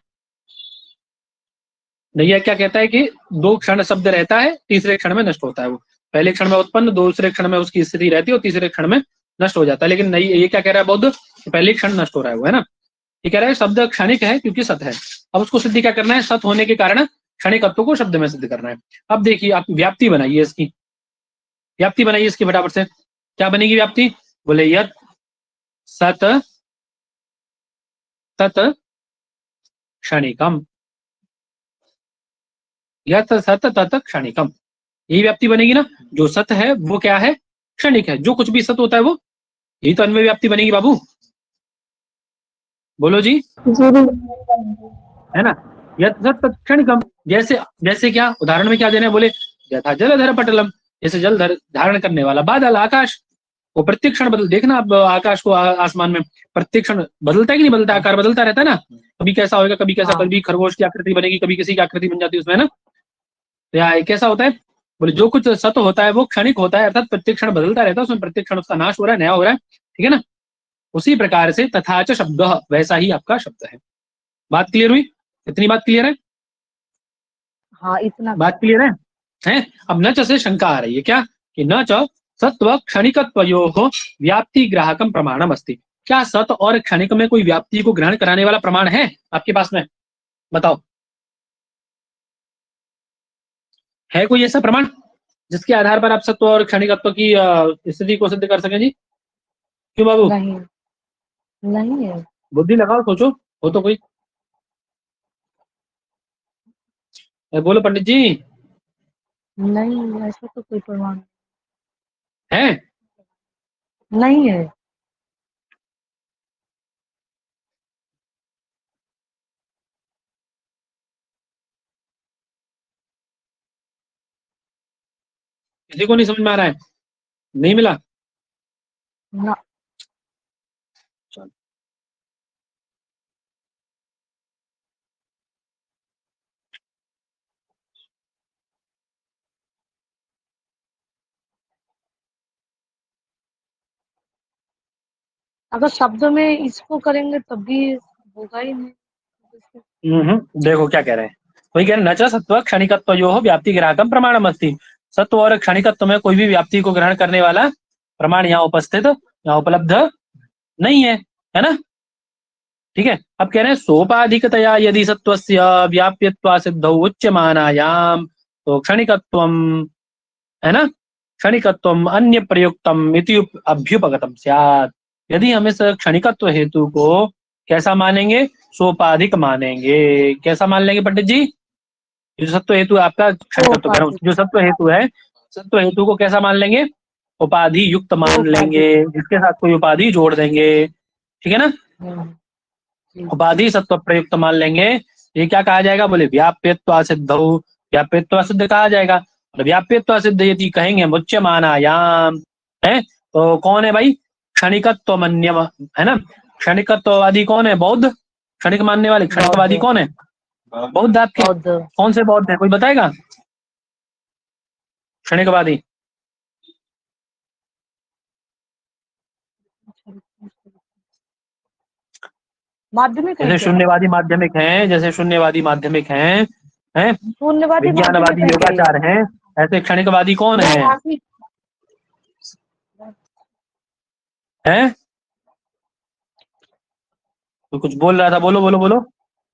नैया क्या कहता है कि दो क्षण शब्द रहता है, तीसरे क्षण में नष्ट होता है, वो पहले क्षण में उत्पन्न, दूसरे क्षण में उसकी स्थिति रहती है, और तीसरे क्षण में नष्ट हो जाता है। लेकिन नहीं, ये क्या कह रहा है बौद्ध, पहले क्षण नष्ट हो रहा है वो, है ना। ये कह रहा है शब्द क्षणिक है क्योंकि सत है। अब उसको सिद्धि क्या करना है, सत होने के कारण क्षणिकत्व को शब्द में सिद्ध करना है। अब देखिए आप व्याप्ति बनाइए इसकी, व्याप्ति बनाइए इसकी फटाफट से, क्या बनेगी व्याप्ति, बोले यत सत तत क्षणिकम, यत सत तत क्षणिकम, यही व्याप्ति बनेगी ना। जो सत है वो क्या है, क्षणिक है, जो कुछ भी सत होता है वो, यही तो अन्वय व्याप्ति बनेगी बाबू, बोलो जी, है ना। यत सत तत क्षणिकम, जैसे जैसे क्या उदाहरण में क्या देना है, बोले यथा जलधर पटलम, जैसे जल धारण करने वाला बादल, आकाश, वो प्रत्येक क्षण बदल, देखना आप आकाश को, आसमान में प्रत्येक क्षण बदलता है कि नहीं बदलता, आकार बदलता रहता है ना, कभी कैसा होगा, कभी कैसा, कभी खरगोश की आकृति बनेगी, कभी किसी की आकृति बन जाती है उसमें, ना। या कैसा होता है, बोले जो कुछ सत होता है वो क्षणिक होता है, अर्थात प्रत्येक क्षण बदलता रहता है, उसमें प्रत्येक क्षण उसका नाश हो रहा है, नया हो रहा है, ठीक है ना। उसी प्रकार से तथाच शब्द, वैसा ही आपका शब्द है। बात क्लियर हुई, इतनी बात क्लियर है, हाँ इतना बात क्लियर है। अब न च से शंका आ रही है, क्या कि न च सत्व क्षणिकत्वयोः व्याप्ति ग्राहकम प्रमाणम अस्ति, क्या सत और क्षणिक में कोई व्याप्ति को ग्रहण कराने वाला प्रमाण है आपके पास में, बताओ, है कोई ऐसा प्रमाण जिसके आधार पर आप सत्व और क्षणिकत्व की स्थिति को सिद्ध कर सकें जी, क्यों बाबू, नहीं, नहीं है, बुद्धि लगाओ, सोचो, हो तो कोई, बोलो पंडित जी, नहीं ऐसा तो कोई प्रमाण है, नहीं है। किसी को नहीं समझ में आ रहा है, नहीं मिला, ना, अगर शब्दों में इसको करेंगे तब भी होगा ही नहीं। देखो क्या कह रहे हैं, वही कह रहे हैं, न च सत्व क्षणिकत्वयोः व्याप्ति ग्राहकम प्रमाणम अस्ति, सत्व और क्षणिकत्व में कोई भी व्याप्ति को ग्रहण करने वाला प्रमाण यहाँ उपस्थित, यहाँ उपलब्ध नहीं है ना, ठीक है। अब कह रहे हैं सोपाधिकतया यदि सत्वस्य व्याप्यत्वा सिद्धौ उच्यमानायाम, तो क्षणिकत्वम, है ना, क्षणिकत्वम अन्य प्रयुक्तम इति अभ्युपगतम स्यात्, यदि हम इस क्षणिकत्व हेतु को कैसा मानेंगे, सोपाधिक मानेंगे, कैसा मान लेंगे पंडित जी, जो सत्व हेतु आपका क्षणिकत्व, जो सत्व हेतु है, सत्व हेतु को कैसा मान लेंगे, उपाधि युक्त मान लेंगे, जिसके साथ कोई उपाधि जोड़ देंगे, ठीक है ना, उपाधि सत्व प्रयुक्त मान लेंगे, ये क्या कहा जाएगा, बोले व्याप्यत्व असिद्धौ, व्याप्यत्व असिद्ध कहा जाएगा। और व्याप्यत्व असिद्ध यदि कहेंगे मुच्यमानायाम, है तो कौन है भाई, क्षणिकत्व मन्यम, है ना। क्षणिकत्ववादी कौन है, बौद्ध। क्षणिक मानने वाले क्षणिकवादी कौन है, बौद्ध। आपके बौद्ध। कौन से बौद्ध है, कोई बताएगा। क्षणिकवादी माध्यमिक है जैसे क्या? शून्यवादी माध्यमिक हैं, जैसे शून्यवादी माध्यमिक हैं, शून्यवादी विज्ञानवादी माध्यमिक है क्या ये? योगाचार हैं, ऐसे क्षणिकवादी कौन है, हैं। तो कुछ बोल रहा था, बोलो बोलो बोलो।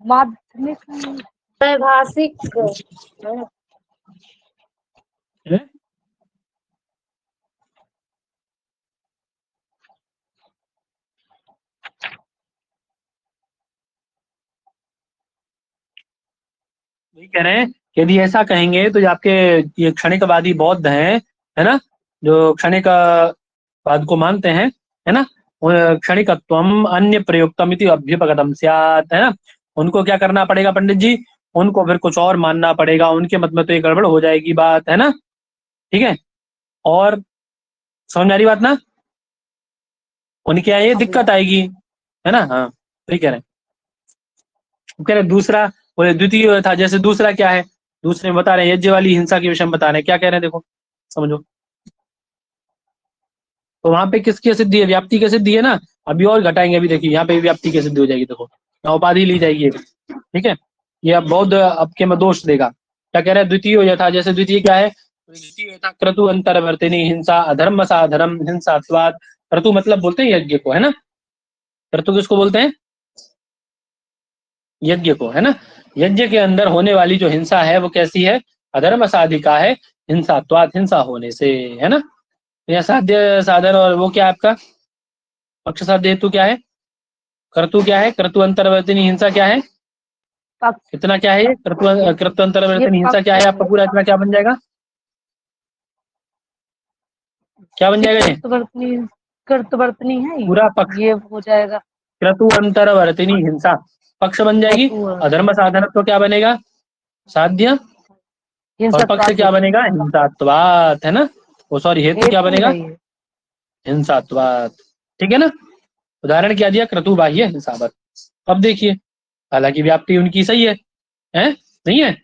माध्यमिक वैभाषिक हैं? वही कह रहे हैं कि यदि ऐसा कहेंगे तो ये आपके ये क्षणिकवादी बौद्ध हैं, है ना, जो क्षणिकवाद को मानते हैं, है ना। क्षणिकत्वम अन्य प्रयुक्तम इति अभ्युपगतम स्यात्, है ना। उनको क्या करना पड़ेगा पंडित जी, उनको फिर कुछ और मानना पड़ेगा, उनके मत में तो ये गड़बड़ हो जाएगी बात, है ना। ठीक है, और समझ में आ रही बात ना, उनके यहाँ ये दिक्कत आएगी, है ना। हाँ वही कह रहे हैं। कह रहे दूसरा, बोले द्वितीय था, जैसे दूसरा क्या है, दूसरे में बता रहे हैं यज्ञ वाली हिंसा के विषय में बता रहे हैं, क्या कह रहे हैं देखो समझो। तो वहां पे किसकी सिद्धि है, व्याप्ति की सिद्धि है ना। अभी और घटाएंगे, अभी देखिए यहाँ पे भी व्याप्ति की सिद्धि हो जाएगी, देखो यहाँ उपाधि ली जाएगी, ठीक है। ये अब बौद्ध आपके में दोष देगा। क्या कह रहा है, द्वितीय यथा, जैसे द्वितीय क्या है, द्वितीय यथा क्रतु अंतरवर्तिनी हिंसा अधर्म साधर्म हिंसात्वाद। क्रतु मतलब बोलते हैं यज्ञ को, है ना। क्रतु किसको बोलते हैं, यज्ञ को, है ना। यज्ञ के अंदर होने वाली जो हिंसा है वो कैसी है, अधर्म साधिका है, हिंसात्वाद, हिंसा होने से, है ना। यह साध्य साधन, और वो क्या है आपका पक्ष साध्य हेतु क्या है, कर्तु क्या है, कर्तु अंतर्वर्तिनी हिंसा क्या है, पक्ष। इतना क्या है ये कर्तु अंतर्वर्तिनी हिंसा क्या है आपका पूरा, इतना क्या बन जाएगा, क्या बन जाएगा ये कर्तवर्तनी है पूरा पक्ष, ये हो जाएगा। क्रतु अंतर्वर्तिनी हिंसा पक्ष बन जाएगी। अधर्म साधन तो क्या बनेगा, साध्य, और पक्ष क्या बनेगा, हिंसात्वात, है ना। वो सॉरी हेतु क्या बनेगा, हिंसात्वात, ठीक है ना। उदाहरण क्या दिया, क्रतु बाह्य हिंसावत। अब देखिए, हालांकि व्याप्ति उनकी सही है, हैं नहीं है।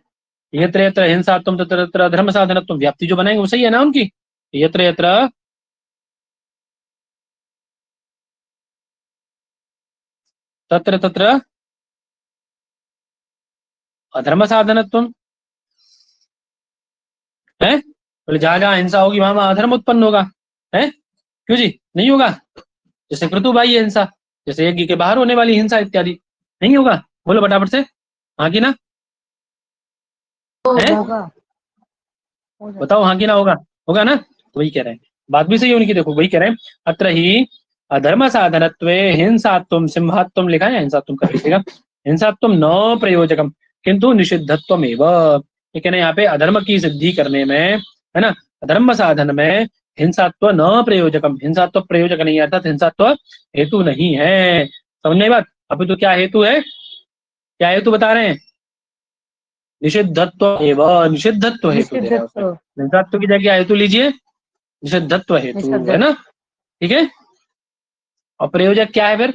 यत्र यत्र हिंसात्वम तत्र तत्र धर्म साधनत्वम, व्याप्ति जो बनाएंगे वो सही है ना उनकी। यत्र यत्र तत्र तत्र अधर्म साधनत्वम है, बोले जहां जहां हिंसा होगी वहां वहां अधर्म उत्पन्न होगा, है क्यों जी, नहीं होगा। जैसे क्रतु बाह्य हिंसा, जैसे यज्ञ के बाहर होने वाली हिंसा इत्यादि, नहीं होगा। बोलो फटाफट से, हाँ की ना, है बताओ, हाँ की ना, होगा, होगा ना। तो वही कह रहे हैं, बात भी सही है उनकी, देखो वही कह रहे हैं, अत्र ही अधर्म साधनत्वे हिंसात्वम सिंहात्वम लिखा है, हिंसात्वम कर लीजिएगा, हिंसात्वम न प्रयोजकम किंतु निषिद्धत्वम एव। ये कहना यहाँ पे अधर्म की सिद्धि करने में, है ना, अधर्म साधन में हिंसात्व न प्रयोजकम, हिंसात्व प्रयोजक नहीं, अर्थात हिंसात्व हेतु नहीं है। समझने बात, अभी तो क्या हेतु है, क्या हेतु बता रहे हैं, निषिद्धत्व एवं, निषिद्धत्व हेतु दे रहा है उसमें। निषिद्धत्व की जगह हेतु लीजिए, निषिद्धत्व हेतु, है ना, ठीक है। और प्रयोजक क्या है फिर,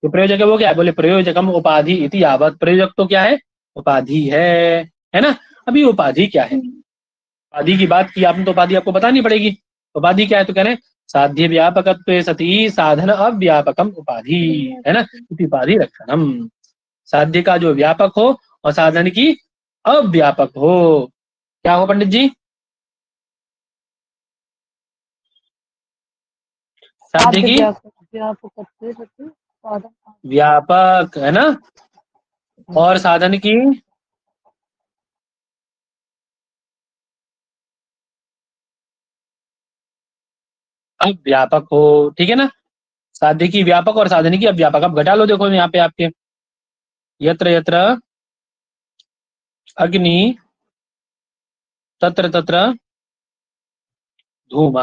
तो प्रयोजक है वो क्या है, बोले प्रयोजकम उपाधि इति यावत, प्रयोजक तो क्या है, उपाधि है ना। अभी उपाधि क्या है, उपाधि की बात की आपने तो उपाधि आपको बतानी पड़ेगी। उपाधि क्या है, तो कह रहे हैं साध्य व्यापकत्वे सती साधन अव्यापकम उपाधि, है ना, इति उपाधि लक्षणम। साध्य का जो व्यापक हो और साधन की अव्यापक हो, क्या हो पंडित जी, साध्य की व्यापक, है ना, और साधन की अव्यापक हो, ठीक है ना। साध्य की व्यापक और साधन की अव्यापक, अब घटा लो, देखो यहाँ पे आपके यत्र यत्र अग्नि तत्र तत्र धूम,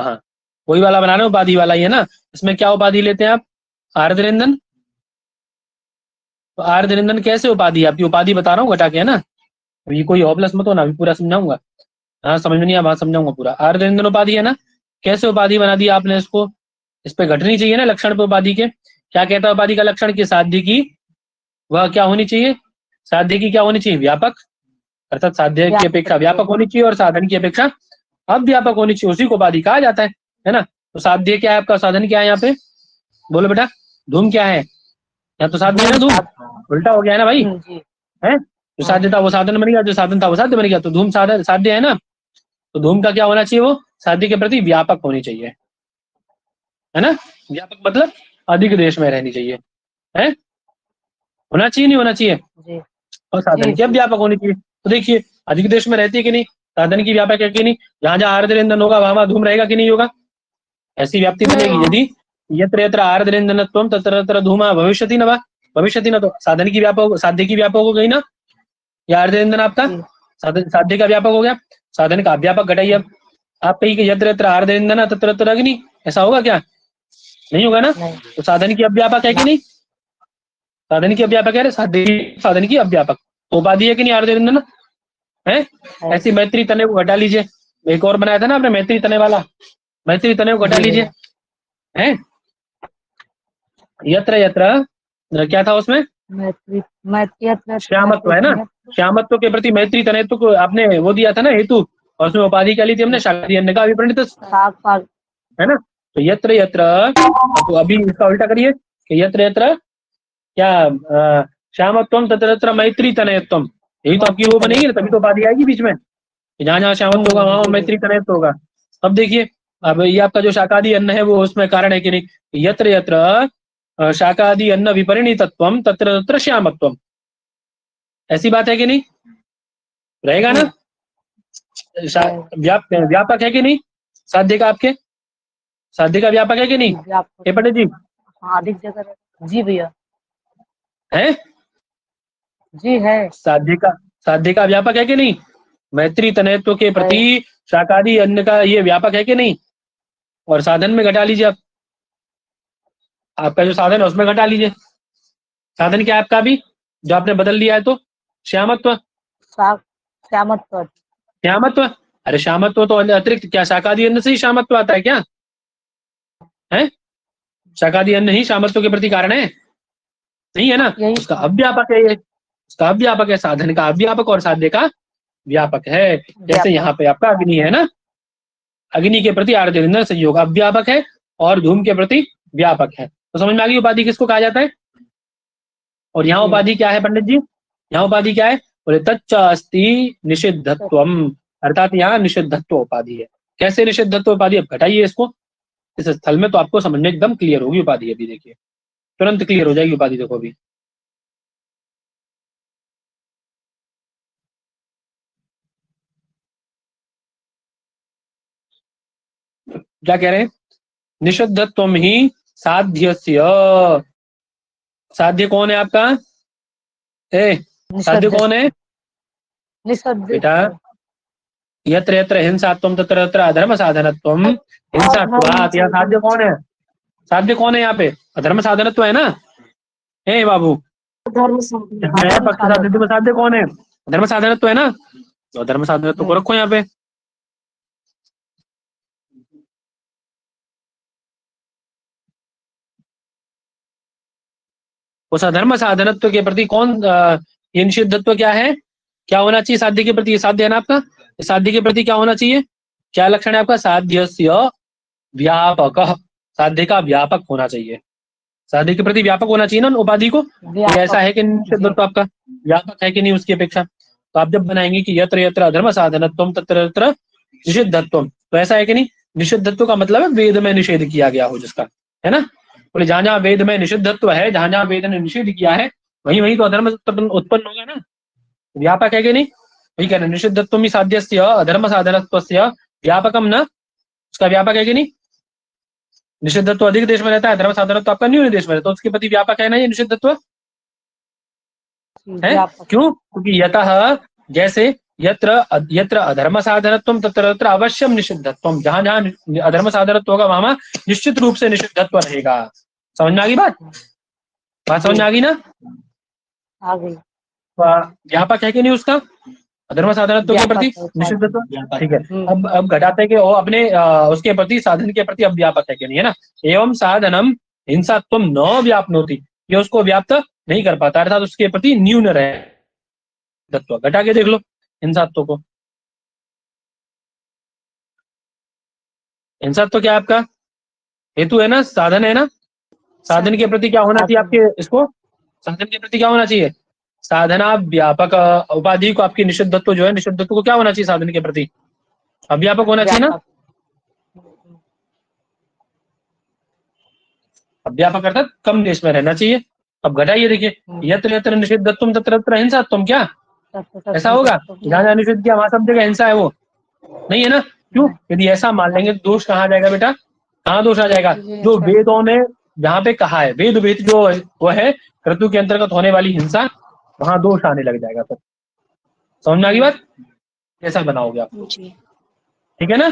वही वाला बना रहे उपाधि वाला ही है ना। इसमें क्या उपाधि लेते हैं आप, आर्द्र ईंधन, तो आर्द्र ईंधन कैसे उपाधि है आपकी? उपाधि बता रहा हूँ घटा के, है ना। अभी कोई होपलेस मत हो ना, अभी पूरा समझाऊंगा। हाँ समझ में नहीं आया, बात समझाऊंगा पूरा। आर्द्र ईंधन उपाधि है ना, कैसे उपाधि बना दी आपने इसको? इस पे घटनी चाहिए ना लक्षण पे उपाधि के। क्या कहता है उपाधि का लक्षण? की साध्य की वह क्या होनी चाहिए? साध्य की क्या होनी चाहिए? व्यापक, अर्थात साध्य की अपेक्षा व्यापक होनी चाहिए और साधन की अपेक्षा अव्यापक होनी चाहिए, उसी को उपाधि कहा जाता है ना। तो साध्य क्या है आपका? साधन क्या है यहाँ पे? बोलो बेटा, धूम क्या है? यहाँ तो साध्य है ना, धूम उल्टा हो गया है ना भाई, है। जो साध्य था वो साधन बन गया, जो साधन था वो साध्य बन गया, तो धूम साधन साध्य है ना। तो धूम का क्या होना चाहिए? वो साध्य के प्रति व्यापक होनी चाहिए, है ना। व्यापक मतलब अधिक देश में रहनी चाहिए, है। होना चाहिए नहीं होना चाहिए? और साधन की व्यापक होनी चाहिए। तो देखिए अधिक देश में रहती है कि नहीं, साधन की व्यापक है कि नहीं, जहां जहां आर्द्र ईंधन होगा वहां धूम रहेगा कि नहीं होगा? ऐसी व्याप्ति बनेगी यदि यत्र यत्र आर्द्र ईंधनत्वं तत्र तत्र धूमा भविष्यति न वा, भविष्यति न। तो साधन की व्यापक, साध्य की व्यापक हो गई ना, या आर्द्र ईंधन आपका साधन, साध्य का व्यापक हो गया, साधन का व्यापक घटाइए। अब आप कहीं कि यत्र यत्र आर्द्र ईंधन तत्र तत्र अग्नि, ऐसा होगा क्या? नहीं होगा ना। तो साधन की अव्यापक है कि नहीं? साधन की अव्यापक है, साधन की अव्यापक उपाधि है कि नहीं आर्द्र ईंधन, है। ऐसी मैत्री तने को घटा लीजिए। एक और बनाया था ना आपने मैत्री तने वाला, मैत्री तने को घटा लीजिए, है। यत्र यत्र क्या था उसमें? श्यामत्व, है ना। श्यामत्व के प्रति मैत्री तनयत्व को आपने वो दिया था ना हेतु, और उसमें उपाधि क्या ली थी हमने? शाकादि अन्न का विपरीत, है ना। तो यत्र यत्र, तो अभी इसका उल्टा करिए कि यत्र यत्र क्या श्यामत्वम तत्र तत्र मैत्री तनयत्वम, यही तो आपकी वो बनेगी ना, तभी तो उपाधि आएगी बीच में। जहां जहां श्यामत्व होगा वहां मैत्री तनयत्व होगा। अब देखिए, अब ये आपका जो शाकादि अन्न है वो उसमें कारण है कि नहीं? यत्र यत्र शाकादि अन्न विपरिणीतत्वम तत्र तत्र श्यामत्वम, ऐसी बात है कि नहीं? रहेगा ना। व्यापक है कि नहीं साध्य का? आपके साध्य का व्यापक है कि नहीं ये पंडित जी? अधिक जगह जी भैया, है जी है। साध्य का व्यापक है कि नहीं? मैत्री तनयत्व के प्रति शाकादि अन्न का ये व्यापक है कि नहीं? और साधन में घटा लीजिए आप, आपका जो साधन है उसमें घटा लीजिए। साधन क्या है आपका अभी जो आपने बदल दिया है? तो श्यामत्व, श्यामत्व, श्यामत्व। अरे श्यामत्व तो अतिरिक्त क्या शाकादि अन्न से ही श्यामत्व आता है क्या? है शाकादि अन्न ही श्यामत्व के प्रति कारण है? नहीं है ना। उसका अव्यापक है, ये उसका अव्यापक है, साधन का अव्यापक और साध्य का व्यापक है। जैसे यहाँ पे आपका अग्नि है ना, अग्नि के प्रति आर्द्र ईंधन संयोग अव्यापक है और धूम के प्रति व्यापक है। तो समझ में आ गई उपाधि किसको कहा जाता है? और यहाँ उपाधि क्या है पंडित जी? यहाँ उपाधि क्या है? बोले तच्च अस्ति निषिद्धत्वम, अर्थात यहाँ निषिद्धत्व उपाधि है। कैसे निषिद्धत्व उपाधि? अब घटाइए इसको इस स्थल में तो आपको समझ में एकदम क्लियर होगी उपाधि। अभी देखिए तुरंत क्लियर हो जाएगी उपाधि। देखो अभी क्या कह रहे हैं? निषिद्धत्वम ही साध्यस्य, साध्य कौन है आपका? साध्य कौन है बेटा? यत्र यत्र हिंसात्वम तत्र तत्र अधर्म साधनत्वम, हिंसात्वात्। या साध्य कौन है? साध्य कौन है यहाँ पे? अधर्म साधनत्व है ना, हे बाबू। साध्य कौन है? धर्म साधनत्व है ना। तो धर्म साधनत्व को रखो यहाँ पे। उस अधर्म साधनत्व के प्रति कौन ये निषिद्धत्व क्या है? क्या होना चाहिए साध्य के प्रति? ये साध्य है ना आपका, साध्य के प्रति क्या होना चाहिए? क्या लक्षण है आपका? साध्यस्य व्यापक, साध्य का व्यापक होना चाहिए, साध्य के प्रति व्यापक होना चाहिए ना उपाधि को। तो ऐसा है कि निषिद्धत्व आपका व्यापक है कि नहीं उसकी अपेक्षा? तो आप जब बनाएंगे कि यत्र यत्र अधर्म साधनत्वम तत्र तत्र निषिद्धत्वम, तो ऐसा है कि नहीं? निषिद्धत्व का मतलब है वेद में निषेध किया गया हो जिसका, है ना। बोले जहां जहां वेद में निषिद्धत्व है, जहां जहां वेद ने निषेध किया है, वहीं वहीं तो अधर्म उत्पन्न होगा ना। व्यापक है कि नहीं? वही कह रहे निषिद्धत्व ही साध्यस्य अधर्म साधनत्वस्य व्यापकम न, उसका व्यापक है कि नहीं? निषिद्धत्व अधिक देश में रहता है, धर्म साधनत्व आपका न्यून देश में रहता है, उसके प्रति व्यापक है ना ये निषिद्धत्व, है। क्यों? क्योंकि यतः जैसे यत्र यत्र अधर्म साधनत्वम तत्र तत्र अवश्यम निषिद्धत्वम, जहां जहां अधर्म साधनत्व होगा वहां निश्चित रूप से निषिद्धत्व रहेगा। समझ में आ गई बात? बात समझ में आ गई ना? आ गई। व्यापक है कि नहीं उसका अधर्म साधनत्व के प्रति निषिद्धत्व, ठीक है। अब घटाते हैं कि वो अपने उसके प्रति साधन के प्रति अब व्यापक है कि नहीं, है ना। एवं साधनम हिंसात्व न व्याप्नोति, ये उसको व्याप्त नहीं कर पाता, अर्थात उसके प्रति न्यून रहे तत्व। घटा के देख लो हिंसात्व को। हिंसात्व क्या आपका हेतु है ना, साधन है ना। साधन के प्रति क्या होना चाहिए आपके, इसको साधन के प्रति क्या होना चाहिए, साधना व्यापक उपाधि को आपकी निषिद्धत्व जो है, निषिद्धत्व को क्या होना चाहिए साधन के प्रति, अव्यापक होना चाहिए ना। अव्यापक अर्थात कम देश में रहना चाहिए। अब घटाइए देखिए, यत्र यत्र निषिद्धत्वम तत्र तत्र हिंसात्वम, क्या ऐसा होगा जहां जहां निषिद्ध किया वहां सब जगह हिंसा है, वो नहीं है ना। क्यों, यदि ऐसा मान लेंगे तो दोष कहाँ आ जाएगा बेटा, कहाँ दोष आ जाएगा, जो वेदों ने जहाँ पे कहा है, वेद वेद जो वो है क्रतु के अंतर्गत होने वाली हिंसा, वहां दोष आने लग जाएगा। फिर समझ में आ गई बात, कैसा बनाओगे आप, ठीक है ना।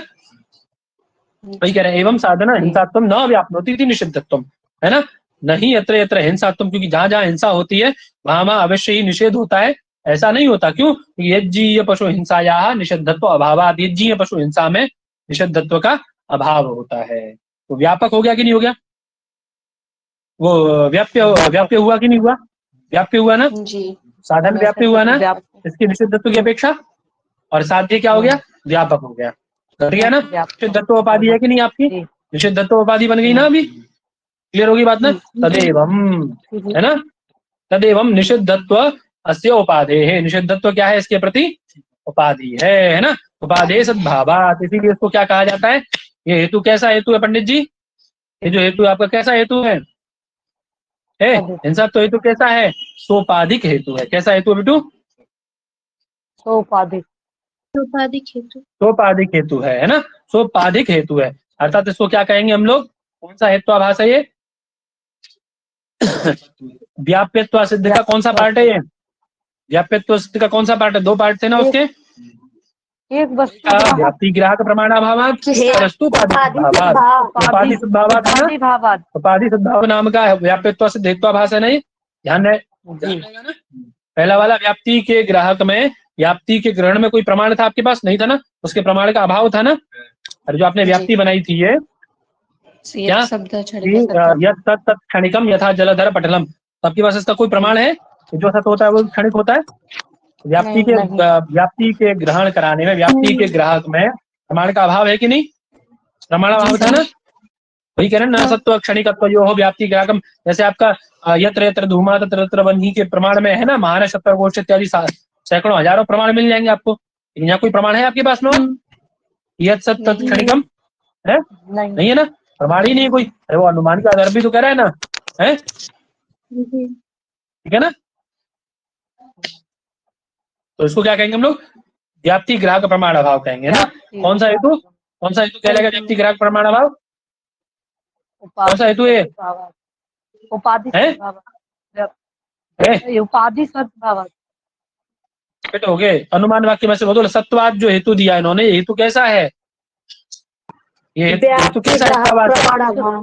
वही कह रहे हैं, एवं साधना हिंसात्वम न व्याप्नोति इति निषिद्धत्वम, है ना। नहीं यत्र यत्र हिंसात्वम, क्योंकि जहां जहां हिंसा होती है वहां वहां अवश्य ही निषेध होता है, ऐसा नहीं होता। क्यों, यज्जीय पशु हिंसाया निषिद्धत्व अभावात, यज्जीय पशु हिंसा में निषिद्धत्व का अभाव होता है। तो व्यापक हो गया कि नहीं हो गया, वो व्याप्य हुआ कि नहीं हुआ, व्याप्य हुआ ना जी, साधन व्याप्य हुआ ना इसके निषिद्धत्व की अपेक्षा, और साध्य क्या हो गया, व्यापक हो गया, घट गया ना। निषिद्धत्व उपाधि है कि नहीं आपकी, निषिद्धत्व उपाधि बन गई ना, अभी क्लियर होगी बात ना। तदेवम, है ना, तदेवम निषिद्धत्व अस्य उपाधे है, निषिद्धत्व क्या है इसके प्रति, उपाधि है ना। उपाधे सद्भावात, इसीलिए इसको क्या कहा जाता है, ये हेतु कैसा हेतु है पंडित जी, ये जो हेतु आपका कैसा हेतु है, हिंसा तो हेतु कैसा है, सोपाधिक हेतु है। कैसा हेतु है बेटू, सोपाधिक, सोपाधिक हेतु, सोपाधिक हेतु है ना, सोपाधिक हेतु है। अर्थात इसको क्या कहेंगे हम लोग, कौन सा हेत्वाभास है ये, व्याप्यत्व सिद्ध का कौन सा पार्ट है ये, व्याप्यत्व सिद्ध का कौन सा पार्ट है, दो पार्ट थे ना उसके, एक वस्तु व्याप्ति ग्राहक प्रमाणाभावात्, वस्तु उपाधि सद्भावात्, उपाधि सद्भाव नाम का व्याप्यत्व सिद्ध हेत्वाभास है नहीं, ध्यान है ना। पहला वाला व्याप्ति के ग्राहक में, व्याप्ति के ग्रहण में कोई प्रमाण था आपके पास, नहीं था ना, उसके प्रमाण का अभाव था ना। और जो आपने व्याप्ति बनाई थी ये क्या, यत् तत् तत् क्षणिकम यथा जलधर पटलम, आपके पास इसका कोई प्रमाण है, जो सत्य होता है वो क्षणिक होता है। व्याप्ति के ग्रहण कराने में, व्याप्ति के ग्राहक में प्रमाण का अभाव है कि नहीं, प्रमाण अभाव था ना। वही कह रहे हैं, न सत्व क्षणिकत्व यो हो व्याप्ति ग्राहकम, जैसे आपका यत्र यत्र धूमा तत्र तत्र वह्नि के प्रमाण में है ना, महान शत्र गोष्ठ इत्यादि सैकड़ों हजारों प्रमाण मिल जाएंगे आपको। यहाँ कोई प्रमाण है आपके पास में, यत् सत तत् क्षणिकम है, नहीं है ना, प्रमाण ही नहीं कोई, अरे वो अनुमान का आधार भी तो कह रहा है ना, है ठीक है ना। तो इसको क्या कहेंगे हम लोग, व्याप्ति ग्राहक प्रमाण अभाव कहेंगे ना। कौन सा हेतु, कौन सा हेतु कहलाएगा व्याप्ति ग्राहक प्रमाण अभाव, कौन सा हेतु है, उपाधि उपाधि सद्भाव बेटा हो गए। अनुमान वाक्य में से बोलो, सत्वाद जो हेतु दिया इन्होंने, हेतु कैसा है, ये हेतु कैसा है,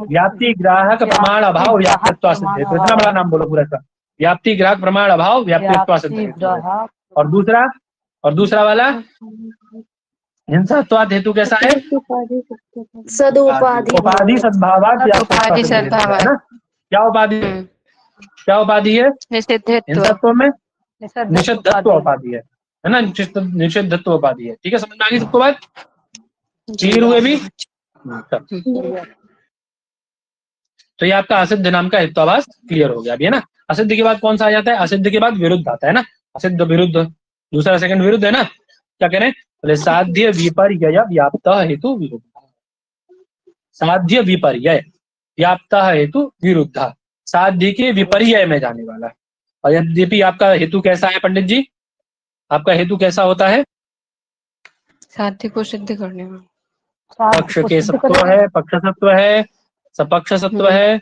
व्याप्ति ग्राहक प्रमाण अभाव व्याप्यत्व सिद्ध हेतु, इतना बड़ा नाम बोलो पूरा का, व्याप्ति ग्राहक प्रमाण अभाव व्याप्यत्व सिद्ध हेतु। और दूसरा वाला हिंसात्वाद हेतु कैसा है, उपाधि सद्भावात, क्या उपाधि, क्या उपाधि है, हिंसात्व में निषिद्धत्व उपाधि है ना, निषिद्धत्व उपाधि है। ठीक है, समझ में आ गई सबको बात, क्लियर हुए भी। तो ये आपका असिद्ध नाम का हेत्वाभास क्लियर हो गया अभी, है ना। असिद्ध के बाद कौन सा आ जाता है, असिद्ध के बाद विरुद्ध आता है ना, असिद्ध विरुद्ध, दूसरा सेकंड विरुद्ध है ना। क्या कह रहे हैं, बोले साध्य विपर्यय व्याप्त हेतु विरुद्ध, साध्य विपर्यय व्याप्त हेतु विरुद्ध, साध्य के विपर्यय में जाने वाला। और यद्यपि आपका हेतु कैसा है पंडित जी, आपका हेतु कैसा होता है, साध्य को सिद्ध करने में, पक्ष के सत्व है, पक्ष सत्व है, सपक्ष सत्व है,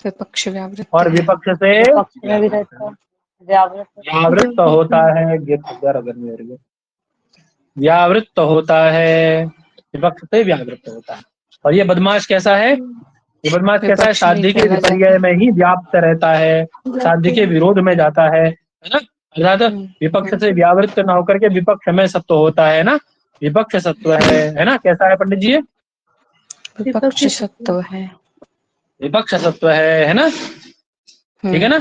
विपक्ष व्यावृत्त, और विपक्ष से व्यावृत्त होता है, व्यावृत्त होता है, विपक्ष से व्यावृत्त होता है। और ये बदमाश कैसा है, ये बदमाश कैसा है? विपक्ष में साध्य के खेला विपर्य में ही व्याप्त रहता है, साध्य के विरोध में जाता है ना। अर्थात विपक्ष से व्यावृत्त न होकर के विपक्ष में सत्व होता है ना, विपक्ष सत्व है ना। कैसा है पंडित जी ये? विपक्ष सत्व है। विपक्ष सत्व है ना, ठीक है ना।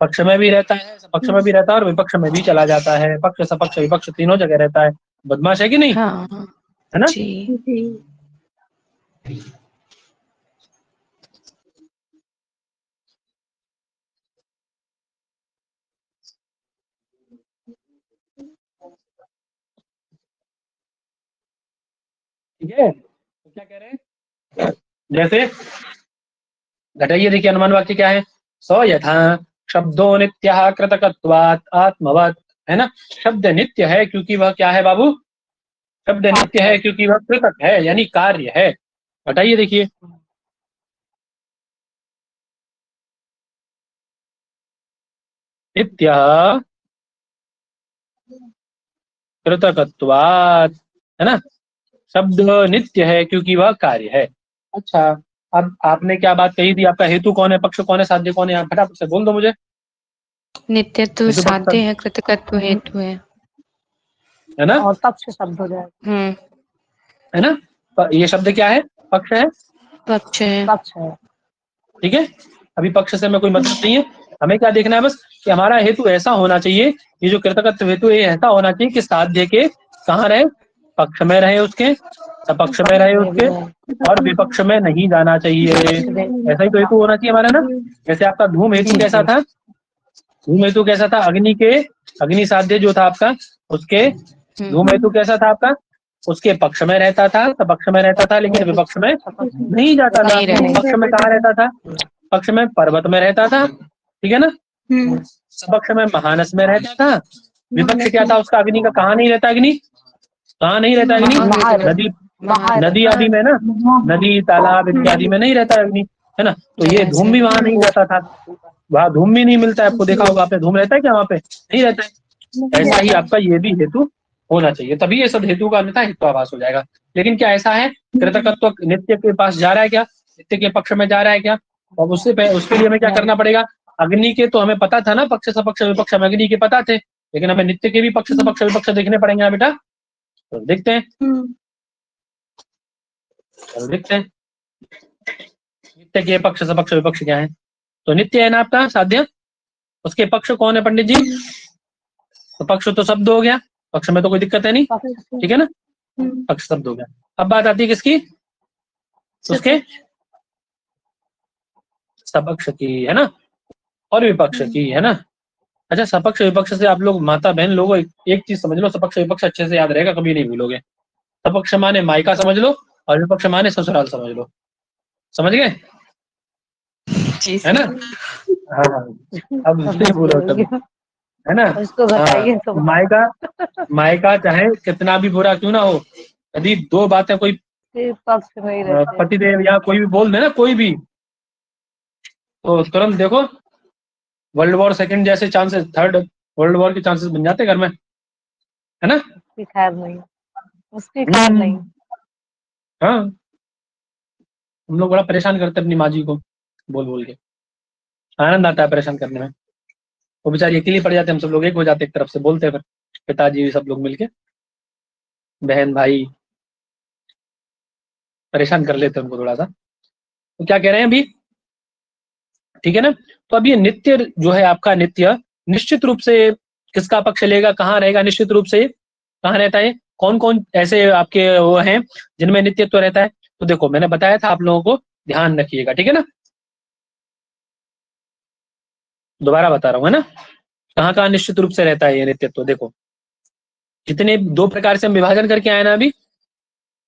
पक्ष में भी रहता है, सपक्ष में भी रहता है और विपक्ष में भी चला जाता है, पक्ष सपक्ष विपक्ष तीनों जगह रहता है। बदमाश है कि नहीं? हाँ है ना। जी। ठीक है, तो क्या कह रहे हैं? जैसे घटाइए, देखिए अनुमान वाक्य क्या है? स यथा शब्दो नित्यः कृतकत्वात् आत्मवत्, है ना। शब्द नित्य है क्योंकि वह क्या है बाबू? शब्द नित्य है क्योंकि वह कृतक है, यानी कार्य है। घटाइए देखिए, नित्यः कृतकत्वात्, है ना। शब्द नित्य है क्योंकि वह कार्य है। अच्छा, अब आपने क्या बात कही थी? आपका हेतु कौन है, पक्ष कौन है, साध्य कौन है? आप फटाफट से बोल दो मुझे। नित्यत्व हेतु पक्ष साध्य है, कृतकत्व हेतु है ना, और पक्ष शब्द हो जाएगा, है ना। ये शब्द क्या है? पक्ष है, पक्ष है। पक्ष है। ठीक है। अभी पक्ष से हमें कोई मतलब नहीं है, हमें क्या देखना है बस कि हमारा हेतु ऐसा होना चाहिए, ये जो कृतकत्व हेतु ये ऐसा होना चाहिए कि साध्य के कहाँ रहे? पक्ष में रहे, उसके सपक्ष में रहे उसके, और विपक्ष में नहीं जाना चाहिए। ऐसा ही तो हेतु होना चाहिए हमारा ना। जैसे आपका धूम हेतु जी कैसा था? धूम हेतु कैसा था? अग्नि साध्य जो था आपका, उसके धूम हेतु कैसा था आपका? उसके पक्ष में रहता था, सपक्ष में रहता था, लेकिन विपक्ष में नहीं जाता था। नहीं रहता। पक्ष में कहाँ रहता था? पक्ष में पर्वत में रहता था, ठीक है ना। सपक्ष में महानस में रहता था। विपक्ष क्या था उसका? अग्नि का। कहाँ नहीं रहता अग्नि? कहाँ नहीं रहता अग्नि? नदी, नदी आदि में ना, नदी तालाब इत्यादि में नहीं रहता अग्नि, है ना। तो ये धूम भी वहां नहीं जाता था, वहां धूम भी नहीं मिलता है। आपको देखा होगा आपने, धूम रहता है क्या वहां पे? नहीं रहता है। ऐसा ही आपका ये भी हेतु होना चाहिए, तभी ये सब हेतु का अन्यथा हेतुआभास हो जाएगा। लेकिन क्या ऐसा है? कृतकत्व नित्य के पास जा रहा है क्या? नित्य के पक्ष में जा रहा है क्या? और उसके लिए हमें क्या करना पड़ेगा? अग्नि के तो हमें पता था ना, पक्ष सपक्ष विपक्ष हमें अग्नि के पता थे, लेकिन हमें नित्य के भी पक्ष सपक्ष विपक्ष देखने पड़ेंगे ना बेटा। तो देखते हैं, देखते हैं नित्य के पक्ष सपक्ष विपक्ष क्या है। तो नित्य है ना आपका साध्य, उसके पक्ष कौन है पंडित जी? तो पक्ष तो शब्द हो गया, पक्ष में तो कोई दिक्कत है नहीं, ठीक है ना। पक्ष शब्द हो गया। अब बात आती है किसकी? उसके सपक्ष की, है ना, और विपक्ष की, है ना। अच्छा, सपक्ष विपक्ष से आप लोग माता बहन लोगों एक चीज समझ लो, सपक्ष विपक्ष अच्छे से याद रहेगा, कभी नहीं भूलोगे। सपक्ष माने मायका समझ लो, और विपक्ष माने ससुराल समझ लो। समझ गए? है ना। हाँ, अब नहीं भूलो कभी, है ना। उसको बताइए तो मायका, मायका चाहे कितना भी बुरा क्यों ना हो, यदि दो बातें कोई पक्ष में ही रहते हैं। पतिदेव या कोई भी बोल दे ना, कोई भी, तो तुरंत देखो वर्ल्ड वॉर सेकंड जैसे चांसेस, थर्ड वर्ल्ड वॉर के चांसेस बन जाते घर में, है ना। उसकी खैर नहीं, उसकी खैर नहीं। हाँ, हम लोग बड़ा परेशान करते हैं अपनी माँ जी को बोल बोल के, आनंद आता है परेशान करने में। वो बेचारी अकेली पड़ जाते, हम सब लोग एक हो जाते, एक तरफ से बोलते हैं, फिर पिताजी सब लोग मिलके, बहन भाई परेशान कर लेते हैं उनको थोड़ा सा। तो क्या कह रहे हैं अभी? ठीक है ना। तो अब ये नित्य जो है आपका, नित्य निश्चित रूप से किसका पक्ष लेगा, कहाँ रहेगा? निश्चित रूप से कहाँ रहता है? कौन कौन ऐसे आपके वो हैं जिनमें नित्यत्व रहता है? तो देखो मैंने बताया था आप लोगों को, ध्यान रखिएगा, ठीक है ना। दोबारा बता रहा हूँ, है ना, कहाँ कहाँ निश्चित रूप से रहता है ये नित्यत्व। देखो जितने दो प्रकार से हम विभाजन करके आए ना, अभी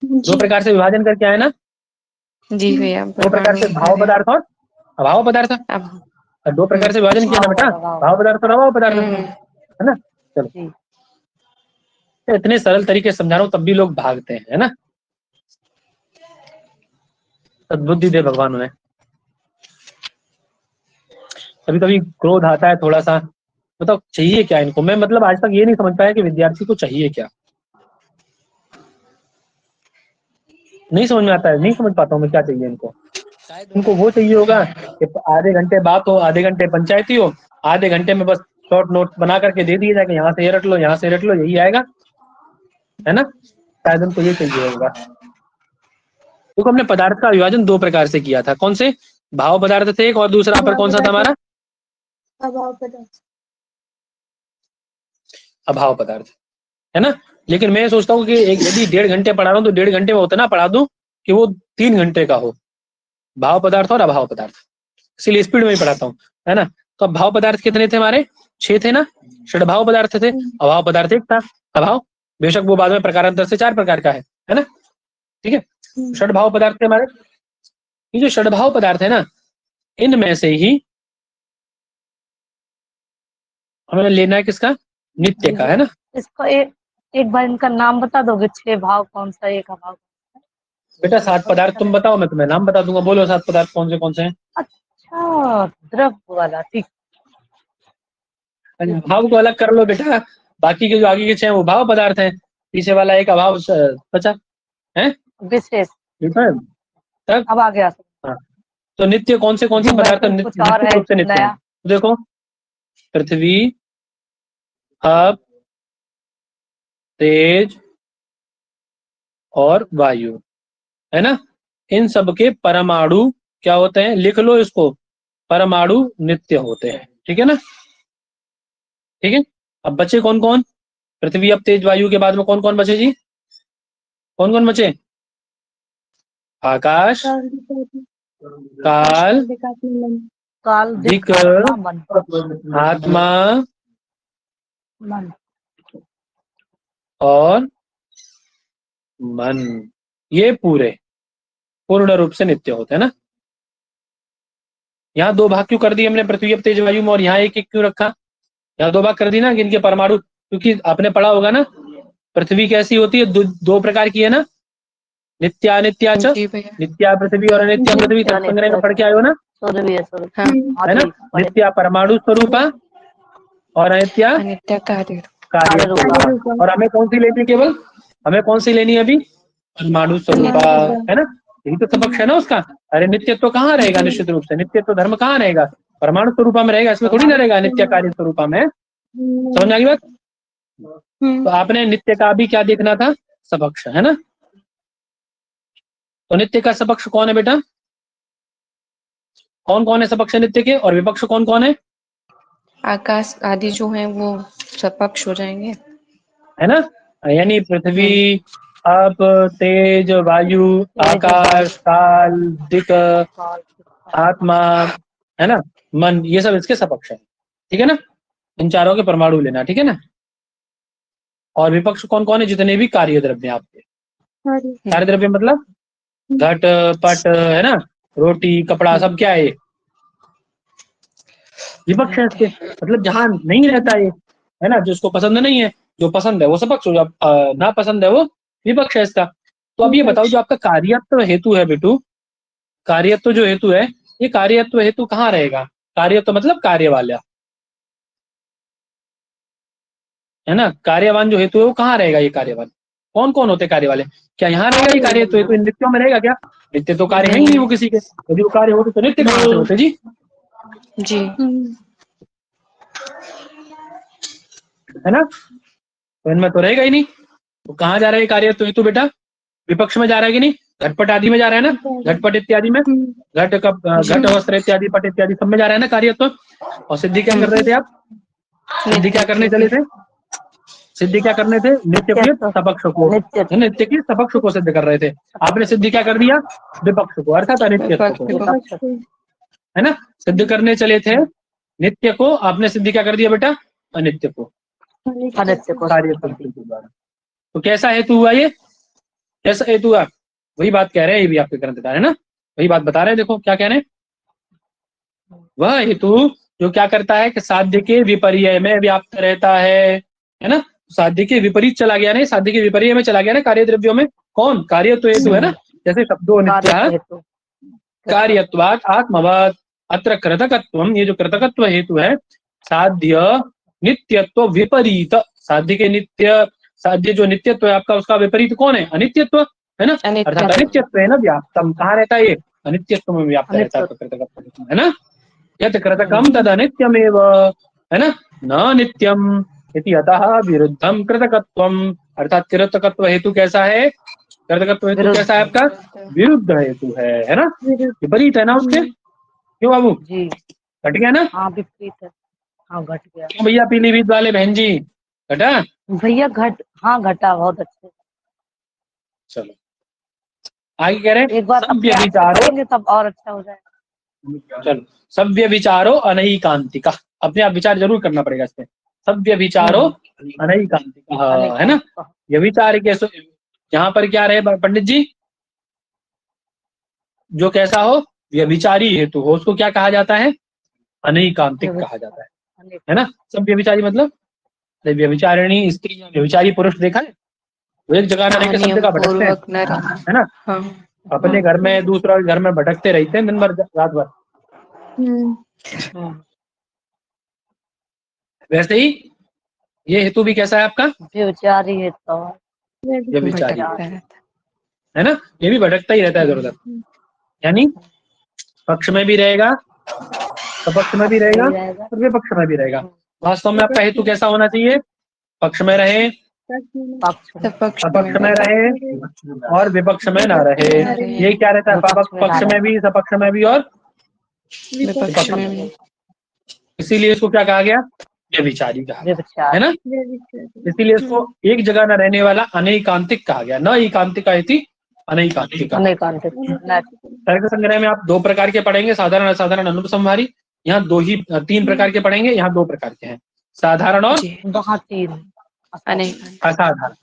दो प्रकार से विभाजन करके आए ना, जी भैया। दो प्रकार से भाव पदार्थ और अभाव पदार्थ, दो प्रकार से विभाजन किया ना बेटा, भाव पदार्थ और अभाव पदार्थ, है ना। चलो इतने सरल तरीके से समझा रहा हूँ तब भी लोग भागते हैं, है ना। सद्बुद्धि दे भगवान उन्हें। कभी कभी क्रोध आता है थोड़ा सा, बताओ चाहिए क्या इनको? मैं मतलब आज तक ये नहीं समझ पाया कि विद्यार्थी को चाहिए क्या, नहीं समझ में आता है, नहीं समझ पाता हूँ मैं क्या चाहिए इनको। शायद उनको वो चाहिए होगा कि आधे घंटे बात हो, आधे घंटे पंचायती हो, आधे घंटे में बस शॉर्ट नोट बना करके दे दिया जाए, यहाँ से ये रट लो, यहाँ से रट लो, यही आएगा, है ना। शायद उनको ये चाहिए होगा। देखो हमने पदार्थ का विभाजन दो प्रकार से किया था, कौन से? भाव पदार्थ थे एक, और दूसरा पर कौन सा था हमारा? अभाव पदार्थ, है ना। लेकिन मैं सोचता हूँ कि एक यदि 1.5 घंटे पढ़ा रहा हूँ तो 1.5 घंटे में उतना पढ़ा दूं कि वो 3 घंटे का हो, भाव पदार्थ और अभाव पदार्थ, इसीलिए स्पीड में ही पढ़ाता हूँ, है ना। तो अब भाव पदार्थ कितने थे हमारे? 6 थे ना। षड्भाव पदार्थ थे, अभाव पदार्थ एक था। अभाव बेशक वो बाद में प्रकारांतर से 4 प्रकार का है ना, ठीक है। षड्भाव पदार्थ थे हमारे। ये जो षड्भाव पदार्थ है ना, इनमें से ही हमें लेना है किसका? नित्य का, है ना। इसको एक बार इनका नाम बता दोगे, 6 भाव कौन सा, एक अभाव? बेटा 7 पदार्थ तुम बताओ, मैं तुम्हें नाम बता दूंगा। बोलो 7 पदार्थ कौन से हैं? अच्छा, द्रव्य वाला, ठीक। भाव को अलग कर लो बेटा, बाकी के जो आगे के 6 वो भाव पदार्थ हैं, पीछे वाला एक अभाव बचा है, विशेष। तब अब आ गया। हाँ। तो नित्य कौन से पदार्थ नित्य रूप से नित्य है? देखो पृथ्वी, आप, तेज और वायु, है ना। इन सब के परमाणु क्या होते हैं? लिख लो इसको, परमाणु नित्य होते हैं, ठीक है ना। ठीक है, अब बचे कौन कौन? पृथ्वी, अब, तेज, वायु के बाद में कौन कौन बचे जी? कौन कौन बचे? आकाश, काल, दिक्, आत्मा और मन। ये पूर्ण रूप से नित्य होते हैं ना। यहाँ 2 भाग क्यों कर दिए हमने पृथ्वी, अब, तेज, वायु में, और यहाँ एक एक क्यों रखा? यहाँ 2 भाग कर दी ना कि इनके परमाणु, क्योंकि आपने पढ़ा होगा ना पृथ्वी कैसी होती है, 2 प्रकार की है ना, नित्या अनित्या च, नित्या पृथ्वी और अनित्या पृथ्वी। तर्क संग्रह में पढ़ के आए हो ना, है ना। नित्या परमाणु स्वरूपा और अनित्या कार्य। और हमें कौन सी लेनी है? केवल हमें कौन सी लेनी है अभी? परमाणु स्वरूपा, है ना। यही तो सबक है ना उसका। अरे नित्यत्व तो कहाँ रहेगा? निश्चित रूप से नित्यत्व धर्म कहाँ रहेगा? परमाणु स्वरूपा में रहेगा, इसमें थोड़ी ना रहेगा नित्य कार्य स्वरूपा में। समझ आ गई बात? तो आपने नित्य का भी क्या देखना था? सबक्ष, है ना। तो नित्य का सबक्ष कौन है बेटा? कौन कौन है सबक्ष नित्य के, और विपक्ष कौन कौन है? आकाश आदि जो है वो सपक्ष हो जाएंगे, है ना। यानी पृथ्वी, आप, तेज, वायु, आकाश, काल, दिक्, आत्मा, है ना, मन, ये सब इसके सपक्ष है, ठीक है ना। इन चारों के परमाणु लेना, ठीक है ना। और विपक्ष कौन कौन है? जितने भी कार्य द्रव्य आपके, कार्य द्रव्य मतलब घट, पट, है ना, रोटी, कपड़ा, सब क्या है? विपक्ष है इसके। मतलब जहां नहीं रहता है ना, जिसको पसंद नहीं है, जो पसंद है वो सपक्ष हो, जब ना पसंद है वो विपक्ष है इसका। तो अब ये बताओ, जो आपका कार्यत्व हेतु है बेटू, कार्यत्व जो हेतु है, ये कार्यत्व हेतु कहाँ रहेगा? कार्यत्व मतलब कार्य वाला, है ना। कार्यवान जो हेतु है वो कहाँ रहेगा? ये कार्यवान कौन कौन होते कार्य वाले? क्या यहाँ रहेगा ये कार्य हेतु? नित्यों में रहेगा क्या? नित्य तो कार्य है ही नहीं वो किसी के। यदि वो कार्य होते तो नित्य कहाँ से होते जी? जी, है ना। तो इनमें तो रहेगा ही नहीं। तो कहाँ जा रहा है कार्य तो हेतु बेटा? विपक्ष में जा रहा है कि नहीं? घटपट आदि में जा रहा है ना, घटपट इत्यादि में, घट वस्त्र इत्यादि, पट इत्यादि सब में जा रहा है ना कार्य तो। और सिद्धि क्या कर रहे थे आप? सिद्धि क्या करने चले थे? सिद्धि क्या करने थे? नित्य के सपक्ष को, नित्य के सपक्ष को सिद्ध कर रहे थे। आपने सिद्धि क्या कर दिया? विपक्ष को, अर्थात अनित्य को, है ना। सिद्ध करने चले थे नित्य को, आपने सिद्धि क्या कर दिया बेटा? अनित्य को, कार्य द्वारा। तो कैसा हेतु हुआ ये? कैसा हेतु हुआ? वही बात कह रहे हैं ये भी आपके ग्रंथकार, है ना, वही बात बता रहे हैं। देखो क्या कह रहे हैं, वह हेतु जो क्या करता है कि साध्य के विपर्य में व्याप्त रहता है ना। साध्य के विपरीत चला गया ना, साध्य के विपर्य में चला गया ना कार्य द्रव्यों में। कौन? कार्य तो हेतु, है ना। जैसे शब्दों नित्य कार्यत्वात् आत्मवत् अत्र कृतकत्वम, ये जो कृतकत्व हेतु है, साध्य नित्यत्व विपरीत, साध्य के नित्य, साध्य जो नित्यत्व है आपका, उसका विपरीत कौन है? अनित्यत्व, है ना। अर्थात अनित्यत्व है ना व्याप्तम, कहाँ रहता है ये? अनित्यत्व में व्याप्त रहता है कृतकत्व, है ना। यत् कृतकम तद अनित्यमेव, है ना। न नित्यम इति अतः विरुद्धम कृतकत्वम, अर्थात कृतकत्व हेतु कैसा है, कृतकत्व हेतु कैसा है आपका, विरुद्ध हेतु है ना, विपरीत है ना उसके। क्यों बाबू, जी घट गया ना। हाँ विपरीत है, हाँ घट गया क्यों भैया पीलीभीत वाले बहन जी, घटा। भैया, हाँ घटा बहुत अच्छे। चलो आगे कह रहे हैं, एक बार सभ्य अपने आप से विचारो, पढ़ेंगे तब और अच्छा हो जाएगा। चलो सभ्य विचारो अनैकांतिका, अपने आप विचार जरूर करना पड़ेगा इसमें। सभ्य विचारो अनैकांतिका, है ना। ये विचार के यहाँ पर क्या रहे पंडित जी, जो कैसा हो, व्यभिचारी हेतु हो, उसको क्या कहा जाता है, अनैकांतिक कहा जाता है ना। सभ्य विचारी मतलब व्यभिचारिणी स्त्री या व्यभिचारी पुरुष देखा है, वो एक जगह न रह के सब जगह भटकते हैं, पूर्वक न रहना। है ना। हाँ। अपने घर में दूसरा घर में भटकते रहते हैं दिन भर रात भर। वैसे ही ये हेतु भी कैसा है आपका, व्यभिचारी है तो व्यभिचारी भटकता रहता है ना, ये भी भटकता ही रहता है इधर उधर, यानी पक्ष में भी रहेगा, सपक्ष में भी रहेगा और विपक्ष में भी रहेगा। वास्तव में आपका हेतु कैसा होना चाहिए, पक्ष में रहे, सपक्ष में रहे और विपक्ष में ना रहे। ये क्या रहता है, पक्ष में भी, सपक्ष में भी और विपक्ष में भी। इसीलिए इसको क्या कहा गया, व्यभिचारी कहा गया, है ना। इसीलिए इसको एक जगह न रहने वाला अनैकांतिक कहा गया, न एकांतिका इति अनैकांतिका। तर्क संग्रह में आप दो प्रकार के पढ़ेंगे, साधारण असाधारण अनुपसंहारी। यहाँ तीन प्रकार के पढ़ेंगे, यहाँ दो प्रकार के हैं, साधारण और असाधारण,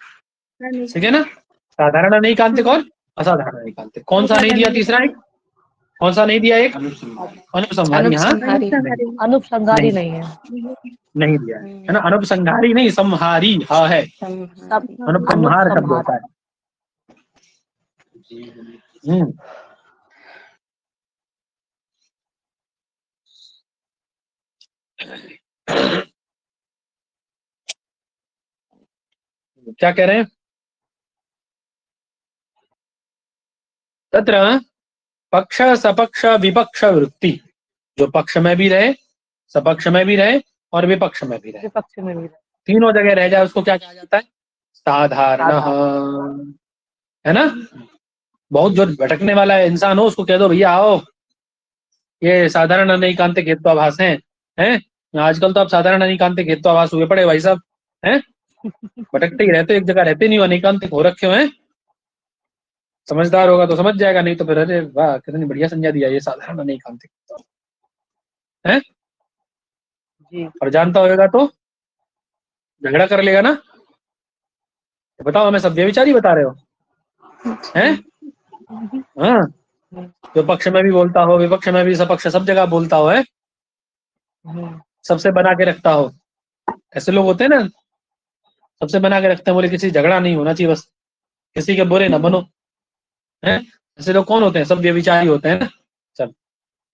ठीक है ना। साधारण अनैकांतिक और असाधारण अनैकांतिक। कौन सा नहीं दिया तीसरा, एक कौन सा नहीं दिया, एक अनुपसंहारी। यहाँ अनुपसंहारी नहीं है, नहीं दिया है ना, अनुपसंहारी नहीं, संहारी हाँ है, अनुपसंहार शब्द होता है। क्या कह रहे हैं, तत्र पक्ष सपक्ष विपक्ष वृत्ति, जो पक्ष में भी रहे, सपक्ष में भी रहे और विपक्ष में भी रहे, तीनों जगह रह जाए, उसको क्या कहा जाता है, साधारण, है ना। बहुत जो भटकने वाला इंसान हो उसको कह दो भैया आओ, ये साधारण अनैकांतिक हेत्वाभास हैं। आजकल तो आप साधारण अनैकांतिक हेत्वाभास हुए पड़े भाई साहब, हैं भटकते ही रहते, एक जगह रहते नहीं, अनैकांतिक हो रखे हैं। समझदार होगा तो समझ जाएगा, नहीं तो फिर अरे वाह कितनी बढ़िया संज्ञा दिया, ये साधारण अनैकांतिक है। और जानता होगा तो झगड़ा कर लेगा ना, तो बताओ हमें सभ्य विचारी बता रहे हो, हैं। हाँ, जो पक्ष में भी बोलता हो, विपक्ष में भी, सपक्ष सब जगह बोलता हो, है सबसे बना के रखता हो। ऐसे लोग होते हैं ना, सबसे बना के रखते हैं, बोले किसी झगड़ा नहीं होना चाहिए, बस किसी के बुरे ना बनो, है। ऐसे लोग कौन होते हैं, सब व्यभिचारी होते हैं ना। चल,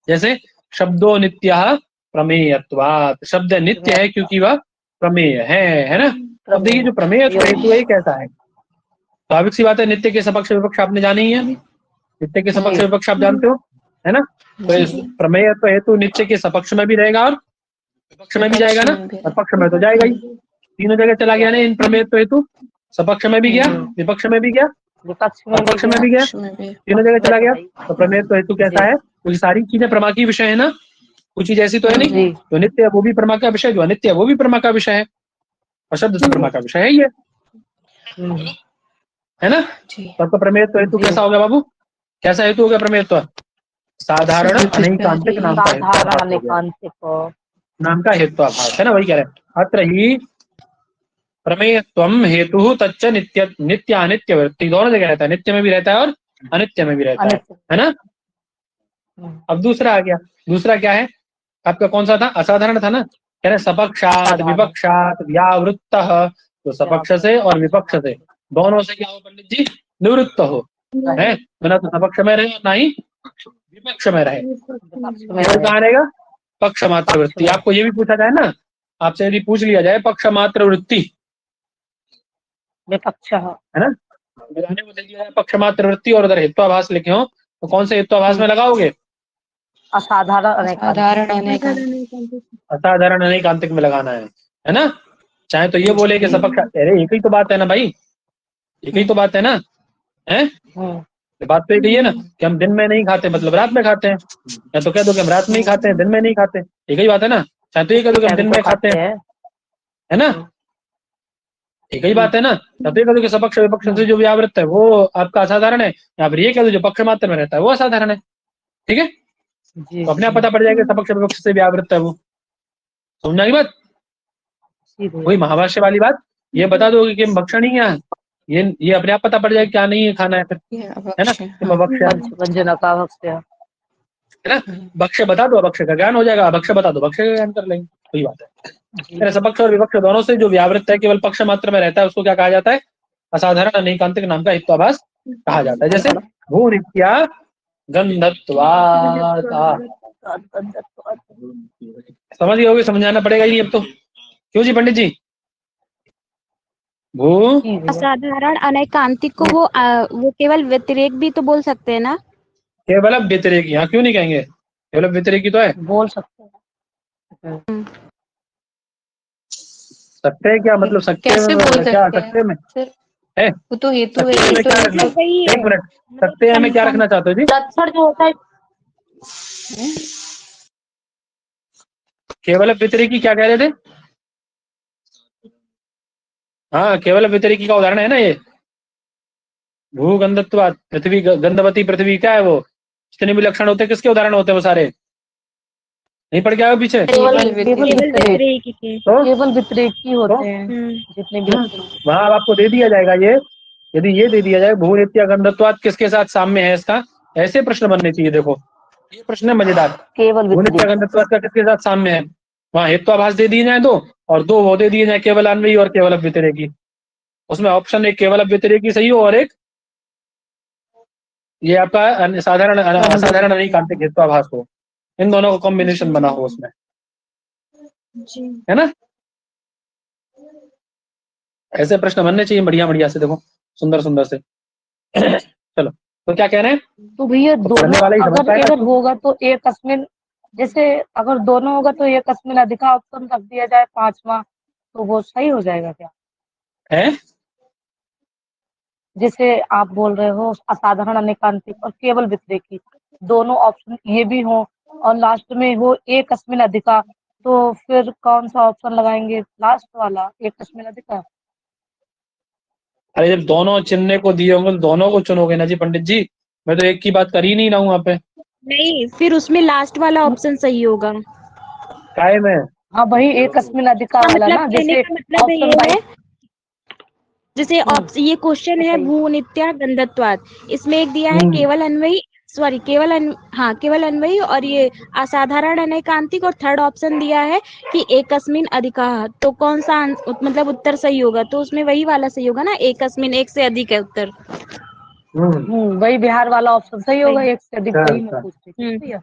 जैसे शब्दों नित्य प्रमेयत्वात्, शब्द नित्य है क्योंकि वह प्रमेय है ना। अब देखिए जो प्रमेय हेतु है कैसा है, स्वाभाविक सी बात है, नित्य के सपक्ष विपक्ष आपने जाने ही है, नित्य के सपक्ष विपक्ष आप जानते हो, है ना। तो प्रमेय हेतु नित्य के सपक्ष में भी रहेगा और विपक्ष में भी जाएगा ना, और पक्ष में तो जाएगा ही, तीनों जगह चला गया ना इन प्रमेय हेतु, सपक्ष में भी गया, विपक्ष में भी गया, विपक्ष में भी गया, तीनों जगह चला गया। तो प्रमेय हेतु कैसा है, क्योंकि सारी चीजें प्रमा की विषय है ना, कुछ चीज ऐसी तो है नहीं, जो नित्य है वो भी प्रमा का विषय, जो अनित्य है वो भी प्रमा का विषय है, और शब्द से प्रमा का विषय है ये, है ना। तो प्रमेय हेतु कैसा हो गया बाबू, कैसा हेतु हो गया प्रमेय हेतु, साधारण अनैकांतिक नाम का हेत्वाभास है ना, वही कह रहे हैं। अत्र ही प्रमेयत्वम हेतु तच्च नित्य नित्य अनित्य वृत्ति, दोनों जगह रहता है, नित्य में भी रहता है और अनित्य में भी रहता है ना। अब दूसरा आ गया, दूसरा क्या है आपका, कौन सा था, असाधारण था ना, कह रहे सपक्षात विपक्षात व्यावृत्त, तो सपक्ष से और विपक्ष से दोनों से क्या हो पंडित जी, निवृत्त हो, है ना। तो सपक्ष में रहे ना ही विपक्ष में रहे, कहाँ रहेगा, पक्ष मात्र वृत्ति। आपको ये भी पूछा जाए ना, आपसे यदि पूछ लिया जाए पक्ष मात्र वृत्ति, विपक्ष है ना, मिलाने को दे दिया जाए पक्ष मात्र वृत्ति और उधर हेत्वाभास लिखे हो, तो कौन से हेत्वाभास में लगाओगे? असाधारण अनेकांतिक। साधारण अनेकांतिक। असाधारण अनेकांतिक में लगाना है ना। चाहे तो ये बोले कि सपक्ष, अरे एक ही तो बात है ना भाई, एक ही तो बात है ना, है बात तो एक ही है ना कि हम दिन में नहीं खाते मतलब रात में खाते हैं, या तो कह दो कि हम रात में ही खाते हैं दिन में नहीं खाते, एक ही बात है ना। चाहे तो ये कह दो कि हम दिन में खाते हैं, है ना, एक ही बात है ना। या तो ये कह दो कि सपक्ष विपक्ष से जो व्यावृत्त है वो आपका असाधारण है, या फिर ये कह दो जो पक्ष मात्र में रहता है वो असाधारण है। ठीक है, तो अपने आप पता पड़ जाएगा सपक्ष विपक्ष से व्यावृत्त है वो। समझना की बात? वही महाभाष्य वाली बात, ये बता दोगे कि भक्षण ही है, ये अपने आप पता पड़ जाएगा क्या नहीं है खाना है फिर, है ना। है ना, भक्ष बता दो भक्ष का ज्ञान हो जाएगा, भक्ष बता दो भक्ष का ज्ञान कर लेंगे, वही बात है। सपक्ष और विपक्ष दोनों से जो व्यावृत्त है केवल पक्ष मात्र में रहता है उसको क्या कहा जाता है? असाधारण अनेकांतिक नाम का हेत्वाभास कहा जाता है। जैसे भू नित्या गंधत्वात्, समझ गए होगे, समझाना पड़ेगा ही अब तो, क्यों जी पंडित जी? भू असाधारण अनेकांतिक को वो केवल व्यतिरेक भी तो बोल सकते हैं ना? केवल व्यतिरेकी, यहाँ क्यों नहीं कहेंगे, केवल व्यतिरेकी तो है, बोल सकते हैं। सकते हैं क्या मतलब सकते कैसे बोल सकते क्या हैं? सकते में है वो तो हेतु है, सकते में क्या रखना, एक मिनट, सकते हैं में क्या रखना चाहते हो जी? लक्षण जो होता है केवल व्यतिरेकी क्या कह रहे थे? हाँ, केवल व्यतिरेकी का उदाहरण है ना ये, भूगंधत्वात्, पृथ्वी गंधवती पृथ्वी, क्या है वो, जितने भी लक्षण होते हैं किसके उदाहरण होते हैं वो सारे? नहीं पढ़ के आए हो पीछे? केवल व्यतिरेक तो केवल व्यतिरेकी होते हैं जितने भी लक्षण। वहां आपको दे दिया जाएगा ये, यदि ये दे दिया जाए भू नित्य गंधत्वात् किसके साथ साम्य है इसका, ऐसे प्रश्न बनने चाहिए। देखो ये प्रश्न है मजेदार, केवल भू नित्य गंधत्वात् का किसके साथ साम्य है, वहां हेत्वाभास दे दिए जाए दो, और दो वो दे दिए जाए केवल अन्वयी और केवल व्यतिरेकी। उसमें ऑप्शन एक केवल व्यतिरेकी सही हो और एक ये आपका साधारण असाधारण अनेकांतिक हेत्वाभास हो, इन दोनों का कॉम्बिनेशन बना हो उसमें, है ना। ऐसे प्रश्न बनने चाहिए बढ़िया बढ़िया से, देखो सुंदर सुंदर से। चलो तो क्या कह रहे हैं? तो भैया दोनों वाला ही समझ अगर पाएगा। अगर होगा तो एक अस्मिन, जैसे अगर दोनों होगा तो एक अस्मिन अधिका ऑप्शन रख दिया जाए पांचवा, तो वो सही हो जाएगा क्या? है जैसे आप बोल रहे हो असाधारण अनेकांतिक और केवल व्यतिरेकी, दोनों ऑप्शन ये भी हो और लास्ट में हो एक अस्मिन अधिका, तो फिर कौन सा ऑप्शन लगाएंगे? लास्ट वाला, एक अस्मिन अधिका। अरे जब दोनों चुनने को दिए होंगे तो दोनों को चुनोगे ना जी पंडित जी, मैं तो एक की बात कर ही नहीं रहा हूँ यहाँ पे। नहीं, फिर उसमें लास्ट वाला ऑप्शन सही होगा। काय में? हाँ वही एक अस्मिन अधिका वाला ना, कहने जैसे का मतलब ये है, जैसे ये क्वेश्चन है भू नित्या गंधत्वात्, इसमें एक दिया है केवल अन्वयी, सॉरी केवल अन्वयी, और ये असाधारण अनेकांतिक, और थर्ड ऑप्शन दिया है कि एकस्मिन अधिका, तो कौन सा मतलब उत्तर सही होगा? तो उसमें वही वाला सही होगा ना, एकस्मिन, एक से अधिक है उत्तर। वही बिहार वाला ऑप्शन सही होगा, एक से अधिक। वही मैं पूछ रही थी।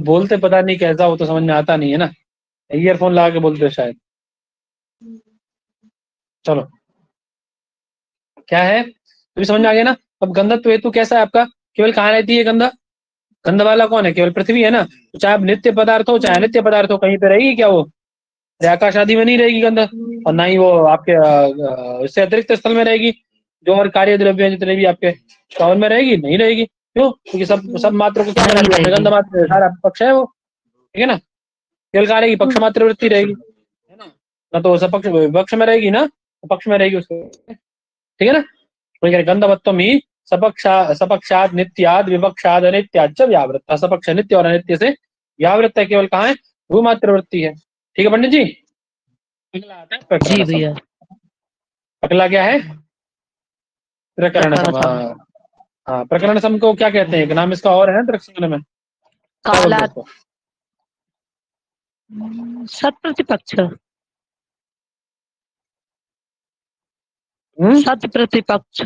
बोलते पता नहीं कैसा हो तो समझ में आता नहीं है ना, ईयरफोन लगा के बोलते शायद। चलो क्या है तो समझ में आ गया ना। अब गंधत्व हेतु कैसा है आपका, केवल कहाँ रहती है गंधा, गंध वाला कौन है? केवल पृथ्वी है ना। तो चाहे नित्य पदार्थ हो चाहे अनित्य पदार्थ हो, कहीं पे रहेगी क्या वो? आकाश आदि में नहीं रहेगी गंध, और ना ही वो आपके इससे अतिरिक्त स्थल में रहेगी, जो और कार्य द्रव्य जितने भी आपके श्रवण में रहेगी, नहीं रहेगी। क्यों? क्योंकि सब मात्रों को क्या बना दिया, गंध मात्र सारा पक्ष है वो, ठीक है ना। केवल कहाँ रहेगी, पक्ष मात्र वृत्ति रहेगी, है ना तो सपक्ष विपक्ष में रहेगी ना, पक्ष में रहेगी उसको, ठीक है ना। तो गंधवत्वम ही सपक्षाद नित्याद विपक्षाद अनित्याद च व्यावृत्त, सपक्ष नित्य और अनित्य से व्यावृत्त है, केवल कहाँ है, भूमात्र वृत्ति है। ठीक है पंडित जी। अगला आता है प्रकरण सम। अगला क्या है? प्रकरण सम। हाँ प्रकरण सम को क्या कहते हैं, एक नाम इसका और है तर्कसंग्रह में, सत प्रतिपक्ष, सत प्रतिपक्ष,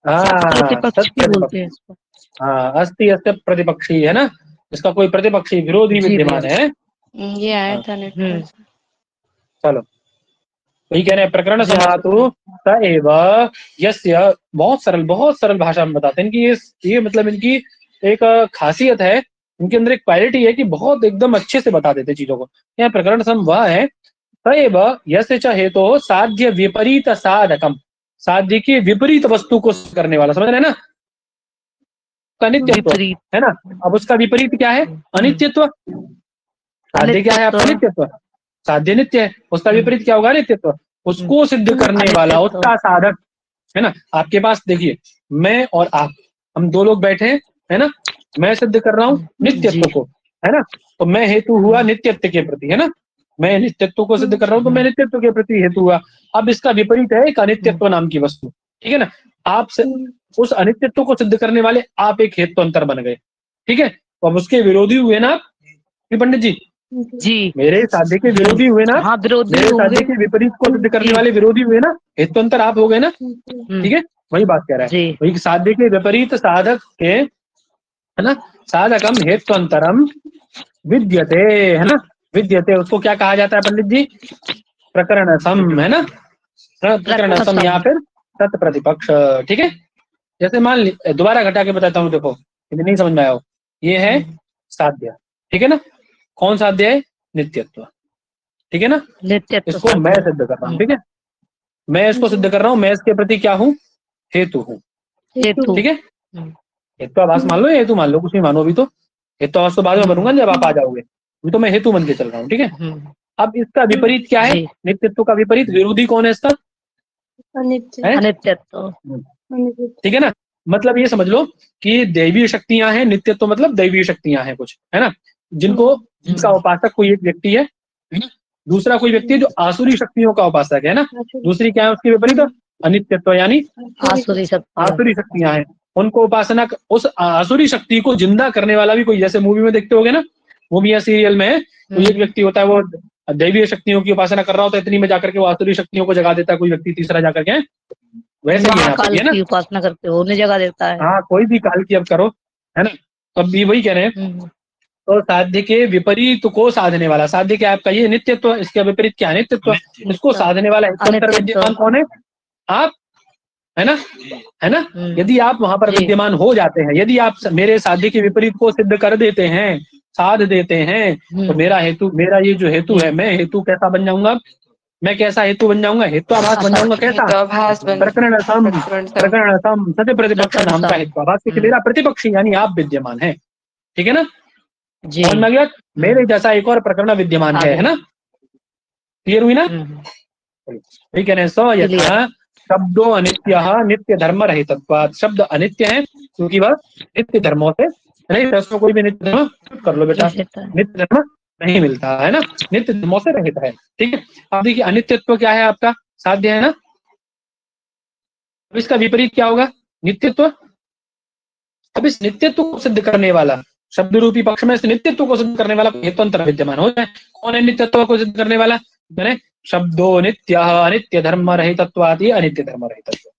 प्रतिपक्ष भी बोलते हैं इसको। हाँ अस्ति अस्ति प्रतिपक्षी, है ना, इसका कोई प्रतिपक्षी विरोधी विद्यमान है। ये आया था नेट। चलो वही कह रहे हैं प्रकरण समातु स एव यस्य, बहुत सरल भाषा में बताते हैं कि ये मतलब इनकी एक खासियत है, इनके अंदर एक क्वालिटी है कि बहुत एकदम अच्छे से बता देते चीजों को। यह प्रकरण सम वह है स एव यस्य च हेतु साध्य विपरीत साधकम, साध्य की विपरीत वस्तु को करने वाला, समझ रहे हैं ना, अनित्यत्व विपरीत है ना। अब उसका विपरीत क्या है? अनित्यत्व। साध्य क्या है आपका? नित्यत्व। साध्य नित्य है, उसका विपरीत क्या होगा? नित्यत्व। उसको सिद्ध करने वाला, उसका साधक है ना। आपके पास देखिए, मैं और आप, हम दो लोग बैठे हैं, है ना। मैं सिद्ध कर रहा हूँ नित्यत्व को, है ना, तो मैं हेतु हुआ नित्यत्व के प्रति, है ना। मैं नित्यत्व को सिद्ध कर रहा हूँ तो मैं नित्यत्व के प्रति हेतु हुआ। अब इसका विपरीत है एक अनित्यत्व नाम की वस्तु, ठीक है ना। आप उस अनित्यत्व को सिद्ध करने वाले आप एक हेतु अंतर बन गए, ठीक है। तो अब उसके विरोधी हुए ना आप, पंडित जी, जी, मेरे साध्य के विरोधी हुए ना। हाँ विरोधी मेरे होंगे। साध्य के विपरीत को सिद्ध करने वाले विरोधी हुए ना, हेतु अंतर आप हो गए ना, ठीक है। वही बात कह रहा है, जी, वही साध्य के विपरीत साधक के, है ना, साधकम हेतु अंतरम विद्यते, है ना, विद्यते, उसको क्या कहा जाता है पंडित जी? प्रकरण सम, है ना, प्रकरण सम या फिर सत प्रतिपक्ष, ठीक है। जैसे मान ली, दोबारा घटा के बताता हूँ, देखो यदि नहीं समझ में आया हो, ये है साध्य, ठीक है ना। कौन साध्य है? नित्यत्व, ठीक है ना। नित्यत्व इसको मैं सिद्ध कर रहा हूँ, ठीक है, मैं इसको सिद्ध कर रहा हूँ, मैं इसके प्रति क्या हूँ? हेतु हूँ, हेतु, ठीक है। हेतुआभास मान लो या हेतु मान लो, कुछ भी मानो। अभी तो हेतुआभास तो बाद में बनूंगा जब आप आ जाओगे, अभी तो मैं हेतु बन के चल रहा हूँ, ठीक है। अब इसका विपरीत क्या है? नित्यत्व का विपरीत विरोधी कौन है इसका? है अनित्यत्व, ठीक है ना। मतलब ये समझ लो कि दैवीय शक्तियां हैं, नित्यत्व मतलब दैवीय शक्तियां हैं कुछ, है ना, जिनको, जिनका उपासक कोई एक व्यक्ति है ना, दूसरा कोई व्यक्ति है जो आसुरी शक्तियों का उपासक है ना। दूसरी क्या है उसके विपरीत? अनित्यत्व, यानी आसुरी शक्ति, आसुरी शक्तियां हैं, उनको उपासना, उस आसुरी शक्ति को जिंदा करने वाला भी कोई, जैसे मूवी में देखते होगे ना, मूवी या सीरियल में कोई एक व्यक्ति होता है, वो दैवीय शक्तियों की उपासना कर रहा होता है, इतनी में जाकर के वो आसुरी शक्तियों को जगा देता है कोई व्यक्ति तीसरा जाकर के, वैसे ही यहाँ पे महाकाल है ना। की उपासना करते हो, उन्हें जगह देता है। हाँ, कोई भी काल की अब करो, है ना। तो अब भी वही कह रहे हैं, तो साध्य के विपरीत को साधने वाला, साध्य क्या है आपका? ये नित्यत्व, इसके विपरीत क्या? नित्यत्व। इसको साधने वाला अंतर विद्यमान कौन है? आप, है ना, है ना। यदि आप वहां पर विद्यमान हो जाते हैं, यदि आप मेरे साध्य के विपरीत को सिद्ध कर देते हैं, साध देते हैं, तो मेरा हेतु, मेरा ये जो हेतु है, मैं हेतु कैसा बन जाऊंगा? मैं कैसा हेतु बन जाऊंगा? हेतुआभास बन जाऊंगा। कैसा? हेतुआभास बन प्रकरण सम, प्रकरण सम। प्रकरण सम सत्य प्रतिपक्ष नाम का हेतुआभास, क्योंकि मेरा प्रतिपक्षी यानी आप विद्यमान है, ठीक है ना। समझ में आ गया? मेरे जैसा एक और प्रकरण विद्यमान है ना। क्लियर हुई ना? ठीक है ना। स यथा शब्दों अनित्य, नित्य धर्म रहितत्वात्, शब्द अनित्य है क्योंकि वह नित्य धर्मों से नहीं, उसमें कोई भी नित्य धर्म कर लो बेटा, नित्य धर्म नहीं मिलता है ना, नित्य धर्मों से रहित है, ठीक है। अब देखिए अनित्यत्व क्या है आपका? साध्य है ना। अब इसका विपरीत क्या होगा? नित्यत्व। अब इस नित्यत्व को सिद्ध करने वाला, शब्द रूपी पक्ष में इस नित्यत्व को सिद्ध करने वाला हेतुअंतर विद्यमान हो जाए। कौन है नित्यत्व को सिद्ध करने वाला? मैंने शब्दो नित्य अनित्य धर्म रहितत्वात्, अनित्य धर्म रहितत्व,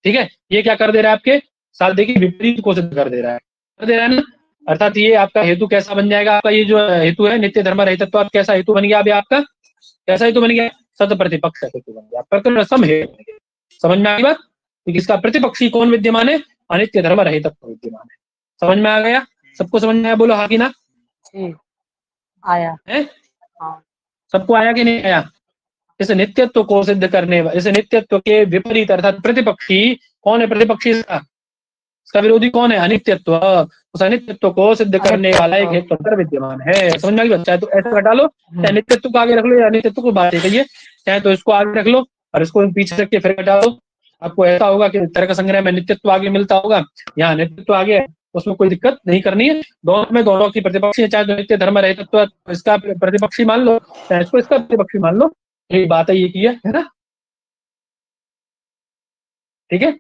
ठीक है। ये क्या कर दे रहा है? आपके साध्य के विपरीत को सिद्ध कर दे रहा है, कर दे रहा है ना। अर्थात ये आपका हेतु कैसा बन जाएगा? आपका ये जो हेतु है नित्य धर्म रहितत्वात्, कैसा हेतु बन गया? अभी आपका कैसा हेतु बन गया? सत प्रतिपक्ष हेतु बन गया, प्रकरण सम हेतु। समझ में आ गई बात? क्योंकि इसका प्रतिपक्षी कौन विद्यमान है? अनित्य धर्म रहितत्व विद्यमान है। समझ में आ गया? सबको समझ में आया? बोलो हाँ कि ना। आया है? सबको आया कि नहीं आया? इस नित्यत्व को सिद्ध करने, इस नित्यत्व के विपरीत अर्थात प्रतिपक्षी कौन है? प्रतिपक्षी इसका विरोधी कौन है? अनित्यत्व। उस अनित्यत्व को सिद्ध करने वाला एक हेतु अंतर विद्यमान है। समझ में आ गई? चाहे तो ऐसा घटा लो, चाहे नित्यत्व को आगे रख लो, या अनित्यत्व को बात कहिए, चाहे तो इसको आगे रख लो और इसको पीछे रख के फिर घटा लो। आपको ऐसा होगा कि तर्क संग्रह में नित्यत्व आगे मिलता होगा, यहाँ नित्यत्व आगे है, उसमें कोई दिक्कत नहीं करनी है। दोनों में दोनों की प्रतिपक्षी है, चाहे तो नित्य धर्म रहितत्व इसका प्रतिपक्षी मान लो, चाहे इसको इसका प्रतिपक्षी मान लो, यही बात है, ये की है ना। ठीक है,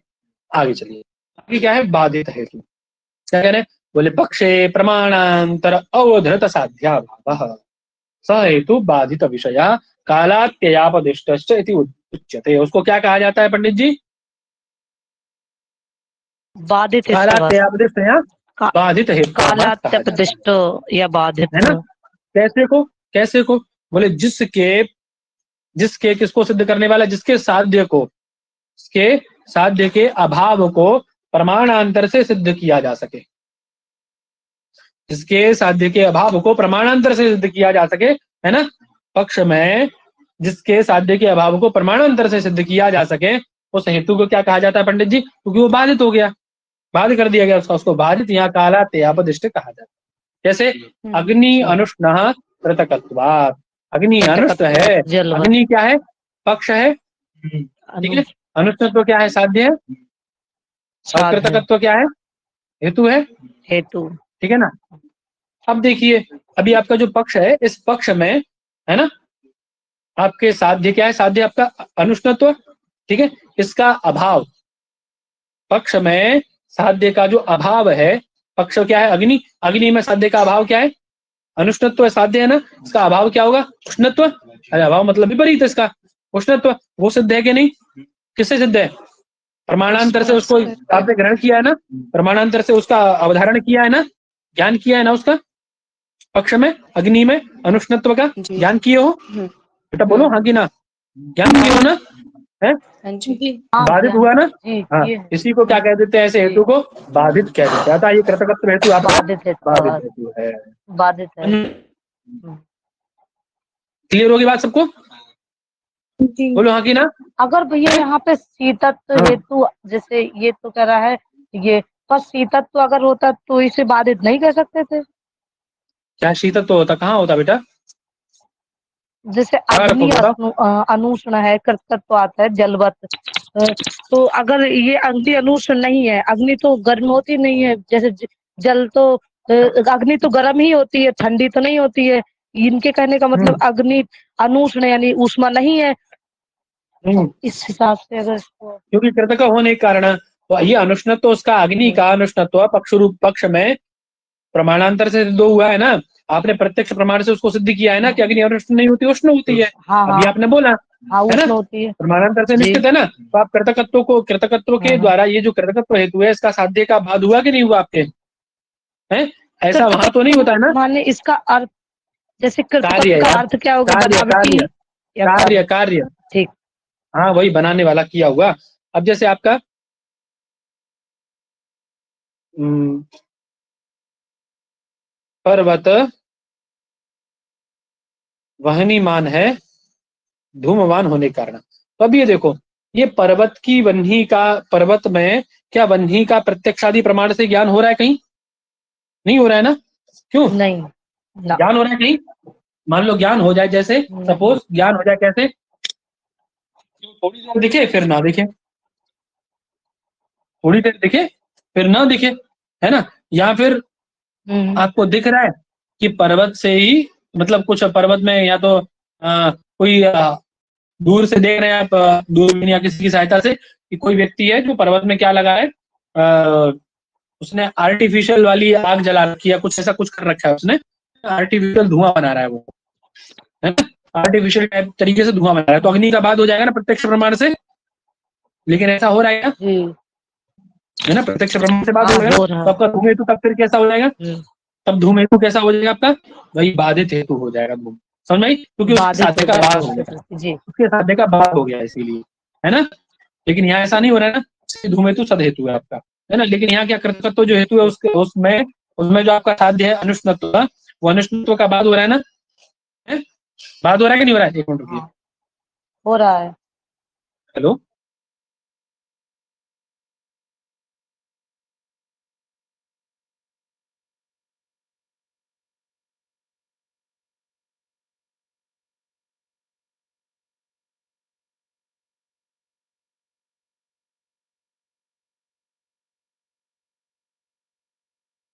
आगे चलिए। आगे क्या है? बाधित हेतु। क्या कह रहे हैं? बोले पक्षे प्रमाणांतर अवधृत साध्या भाव स हेतु बाधित विषया कालात्ययापदिष्ट इति उच्यते। उसको क्या कहा जाता है पंडित जी? बाधित, कालात्ययापदिष्ट या बाधित हेतु, कालात्यपदिष्ट या बाधित, है ना। कैसे को? कैसे को? बोले जिसके जिसके, किसको सिद्ध करने वाला, जिसके साध्य को, उसके साध्य के अभाव को प्रमाणांतर से सिद्ध किया जा सके, जिसके साध्य के अभाव को प्रमाणांतर से सिद्ध किया जा सके, है ना। पक्ष में जिसके साध्य के अभाव को प्रमाणांतर से सिद्ध किया जा सके, उस हेतु को क्या कहा जाता है पंडित जी? क्योंकि वो बाधित हो गया, बाधित कर दिया गया उसको बाधित यहाँ काला तेयापदिष्ट कहा जाता है। जैसे अग्नि अनुष्ण कृतकत्वात्, अग्नि अनुष्ठ है, अग्नि क्या है? पक्ष है, ठीक है। अनुष्णत्व क्या है? साध्य है। और कृतकत्व क्या है? हेतु है, हेतु, ठीक है ना। अब देखिए, अभी आपका जो पक्ष है, इस पक्ष में, है ना, आपके साध्य क्या है? साध्य आपका अनुष्णत्व, ठीक है। इसका अभाव, पक्ष में साध्य का जो अभाव है, पक्ष क्या है? अग्नि, अग्नि में साध्य का अभाव क्या है? अनुष्णत्व साध्य है ना, इसका अभाव क्या होगा? उष्णत्व। अरे अभाव मतलब विपरीत है इसका, उष्णत्व। वो सिद्ध है कि नहीं? किससे सिद्ध है? प्रमाणांतर से उसको आपने ग्रहण किया है ना, प्रमाणांतर से उसका अवधारण किया है ना, ज्ञान किया है ना उसका। पक्ष में अग्नि में अनुष्णत्व का ज्ञान किए हो बेटा? बोलो हाँ कि ना? ज्ञान किए हो ना? है बाधित हुआ ना? हाँ, इसी को क्या कह देते हैं? ऐसे हेतु को बाधित कह देते हैं। अतः ये कृतकत्व हेतु आपका बाधित हेतु है, बाधित है। क्लियर होगी बात सबको? बोलो हाँ कि ना? अगर भैया यहाँ पे शीतत्व हेतु, जैसे ये तो कह रहा है ये, पर शीतत्व अगर होता तो इसे बाधित नहीं कर सकते थे? क्या शीतत्व होता? कहाँ होता बेटा? जैसे अग्नि अनुष्ण है, कृतत्व आता है जलवत, तो अगर ये अग्नि अनुष्ण नहीं है, अग्नि तो गर्म होती नहीं है, जैसे जल तो, अग्नि तो गर्म ही होती है, ठंडी तो नहीं होती है। इनके कहने का मतलब अग्नि अनुष्ण यानी ऊष्मा नहीं है। इस हिसाब से अगर क्योंकि कृतक होने के कारण तो ये अनुष्णत्व, उसका अग्नि का अनुष्णत्व पक्ष रूप पक्ष में प्रमाणांतर से सिद्ध हुआ है ना। आपने प्रत्यक्ष प्रमाण से उसको सिद्ध किया है ना कि अग्नि अनुष्ण नहीं होती, उष्ण होती है। अभी आपने बोला है ना, प्रमाणांतर से निश्चित है ना। तो आप कृतकत्व को, कृतकत्व के द्वारा ये जो कृतकत्व हेतु है, इसका साध्य का बाध हुआ कि नहीं हुआ आपके? हैं? ऐसा वहां तो नहीं होता है ना। माने इसका अर्थ, जैसे कार्य का अर्थ क्या होगा? कार्य कार्य कार्य, ठीक, हाँ वही बनाने वाला किया हुआ। अब जैसे आपका पर्वत वहनीमान है धूमवान होने के कारण। तो अब ये देखो, ये पर्वत की वह्नि का, पर्वत में क्या वह्नि का प्रत्यक्षादि प्रमाण से ज्ञान हो रहा है? कहीं नहीं हो रहा है ना। क्यों नहीं? ज्ञान हो रहा है कहीं? मान लो ज्ञान हो जाए, जैसे सपोज ज्ञान हो जाए, कैसे? थोड़ी देर दिखे फिर ना दिखे, थोड़ी देर दिखे फिर ना दिखे, है ना। या फिर आपको दिख रहा है कि पर्वत से ही, मतलब कुछ पर्वत में या तो कोई दूर से देख रहे हैं आप, दूरबीन या किसी की सहायता से, कि कोई व्यक्ति है जो पर्वत में क्या लगा है, उसने आर्टिफिशियल वाली आग जला रखी है, कुछ ऐसा कुछ कर रखा है उसने, आर्टिफिशियल धुआं बना रहा है वो, है ना, आर्टिफिशियल टाइप तरीके से धुआं बना रहा है। तो अग्नि का बात हो जाएगा ना प्रत्यक्ष प्रमाण से। लेकिन ऐसा हो रहा है है ना, प्रत्यक्ष प्रमाण से बात हो रहा है। तो आपका धूम हेतु तब फिर कैसा हो जाएगा? तब धूम हेतु कैसा हो जाएगा आपका? वही बाधित हेतु हो जाएगा धूम। समझ में आई? क्योंकि उसके साध्य का भाग हो गया, उसके साध्य का भाग हो गया इसीलिए, है ना। लेकिन यहाँ ऐसा नहीं हो रहा है ना, धूम हेतु सद हेतु है आपका, है ना। लेकिन यहाँ क्या कृतकत्व जो हेतु है उसके उसमें जो आपका साध्य है अनुष्णत्व, वो अनुष्णत्व का बाद हो रहा है ना, बाद हो रहा है कि नहीं हो रहा है? एक मिनट रुकिए, हो रहा है। हेलो,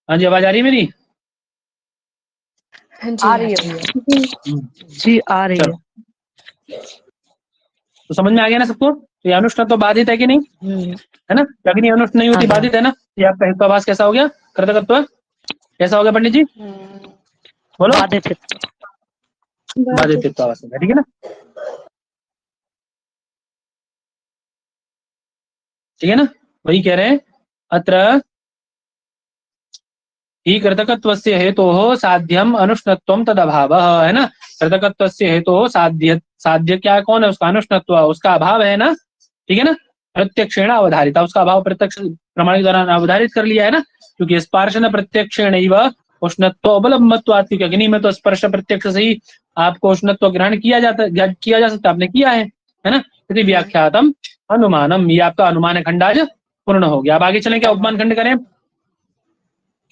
हाँ जी, आवाज आ रही है मेरी? आ रही है जी, आ रही है। तो समझ में आ गया ना सबको? तो ये अनुष्ण तो बाधित है कि नहीं, है ना। अग्नि अनुष्ण नहीं होती, बाधित है ना। ये आपका हेत्वाभास कैसा हो गया? कृतकत्व कैसा हो गया पंडित जी? बोलो। बाधित हेत्वाभास, ठीक है ना, ठीक है ना। वही कह रहे हैं, अत्र ही कृतकत्वस्य हेतोः साध्यम अनुष्णत्वं तदभावः, है ना। कृतकत्वस्य हेतोः साध्य क्या है, कौन है उसका, अनुष्णत्व, उसका अभाव है ना, ठीक है ना। प्रत्यक्षेण अवधारिता, उसका अभाव प्रत्यक्ष प्रमाण के द्वारा अवधारित कर लिया है ना, क्योंकि स्पर्शन प्रत्यक्षेण उष्णत्व अवलंबत्वात्, क्योंकि अग्नि में तो स्पर्श प्रत्यक्ष से ही आपको उष्णत्व ग्रहण किया जा सकता, आपने किया है ना। यदि व्याख्यातम अनुमानम, ये आपका अनुमान खंड आज पूर्ण हो गया। अब आगे चलें, क्या उपमान खंड करें,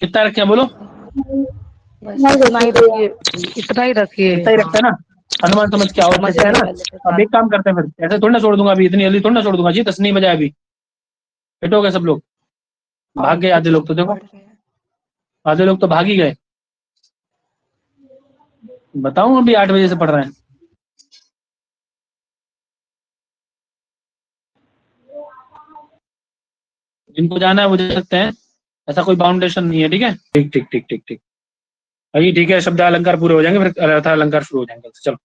कितना रखें बोलो, इतना ही रखिए, इतना ही रखिए। इतना ही रखते हैं ना, अनुमान समझ क्या और अच्छे से, है ना। अब एक काम करते हैं, फिर ऐसे थोड़ी ना छोड़ दूंगा अभी, इतनी जल्दी थोड़ी ना छोड़ दूंगा जी, 10 नहीं बजा अभी, फिट हो गए सब लोग, भाग गए आधे लोग तो, देखो आधे लोग तो भाग ही गए। बताऊं अभी 8 बजे से पढ़ रहे हैं। जिनको जाना है वो जा सकते हैं, ऐसा कोई बाउंडेशन नहीं है, ठीक है। ठीक ठीक ठीक ठीक ठीक, अभी ठीक है, शब्द अलंकार पूरे हो जाएंगे, फिर अर्थ अलंकार शुरू हो जाएंगे। चलो,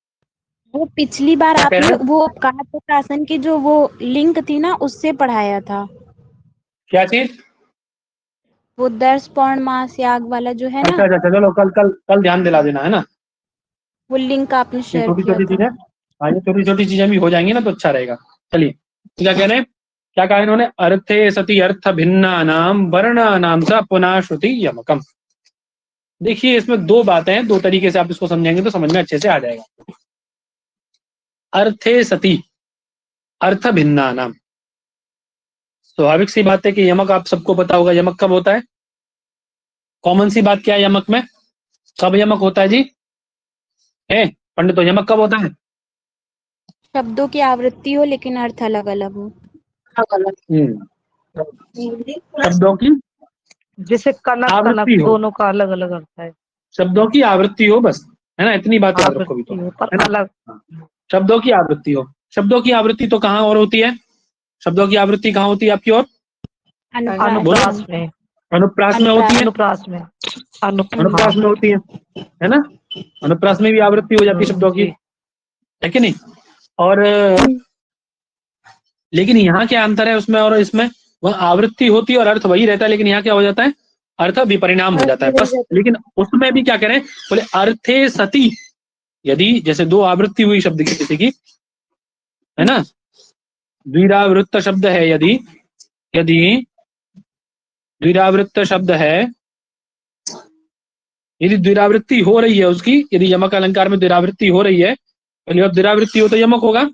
वो पिछली बार क्या कह रहे आपने वो काव्यशासन की जो वो लिंक थी ना, उससे पढ़ाया था, क्या चीज, वो दर्श पौर्ण मास याग वाला जो है अच्छा ना, अच्छा, चलो कल कल कल ध्यान दिला देना, है ना। वो लिंक आपने ये शेयर छोटी किया छोटी था। चीजें, हाँ ये छोटी छोटी चीजें भी हो जाएंगी ना तो अच्छा रहेगा। चलिए, तो क्या कह रहे हैं, क्या कहा इन्होंने, अर्थे सति अर्थ भिन्ना नाम वर्णा नाम सा पुनः श्रुति यमकम। देखिए इसमें दो बातें हैं, दो तरीके से आप इसको समझेंगे तो समझ में अच्छे से आ जाएगा। अर्थे सति अर्थ भिन्ना नाम, स्वाभाविक सी बात है कि यमक आप सबको पता होगा, यमक कब होता है, कॉमन सी बात क्या है यमक में, कब यमक होता है जी, है पंडित, तो यमक कब होता है, शब्दों की आवृत्ति हो लेकिन अर्थ अलग अलग हो। शब्दों की जैसे कनक कनक आवृत्ति हो, दोनों का अलग अलग अर्थ है। शब्दों की आवृत्ति हो, बस, है ना, इतनी बात याद रखो भी तो, आवृत्ति हो पर है ना। अलग। शब्दों की आवृत्ति हो, शब्दों की आवृत्ति तो कहाँ और होती है, शब्दों की आवृत्ति कहाँ होती है आपकी, और अनुप्रास में, अनुप्रास में होती है, अनुप्रास में, अनुप्रास में होती है ना, अनुप्रास में भी आवृत्ति हो जाती है शब्दों की, है कि नहीं। और लेकिन यहाँ क्या अंतर है उसमें और इसमें, वह आवृत्ति होती है और अर्थ वही रहता है, लेकिन यहाँ क्या हो जाता है, अर्थ विपरिणाम हो जाता है बस। लेकिन उसमें भी क्या करें, बोले अर्थे सती, यदि जैसे दो आवृत्ति हुई शब्द की किसी की, है ना, द्विरावृत्त शब्द है, यदि यदि द्विरावृत्त शब्द है, यदि द्विरावृत्ति हो रही है उसकी, यदि यमक अलंकार में द्विरावृत्ति हो रही है, जब द्विरावृत्ति हो तो यमक होगा।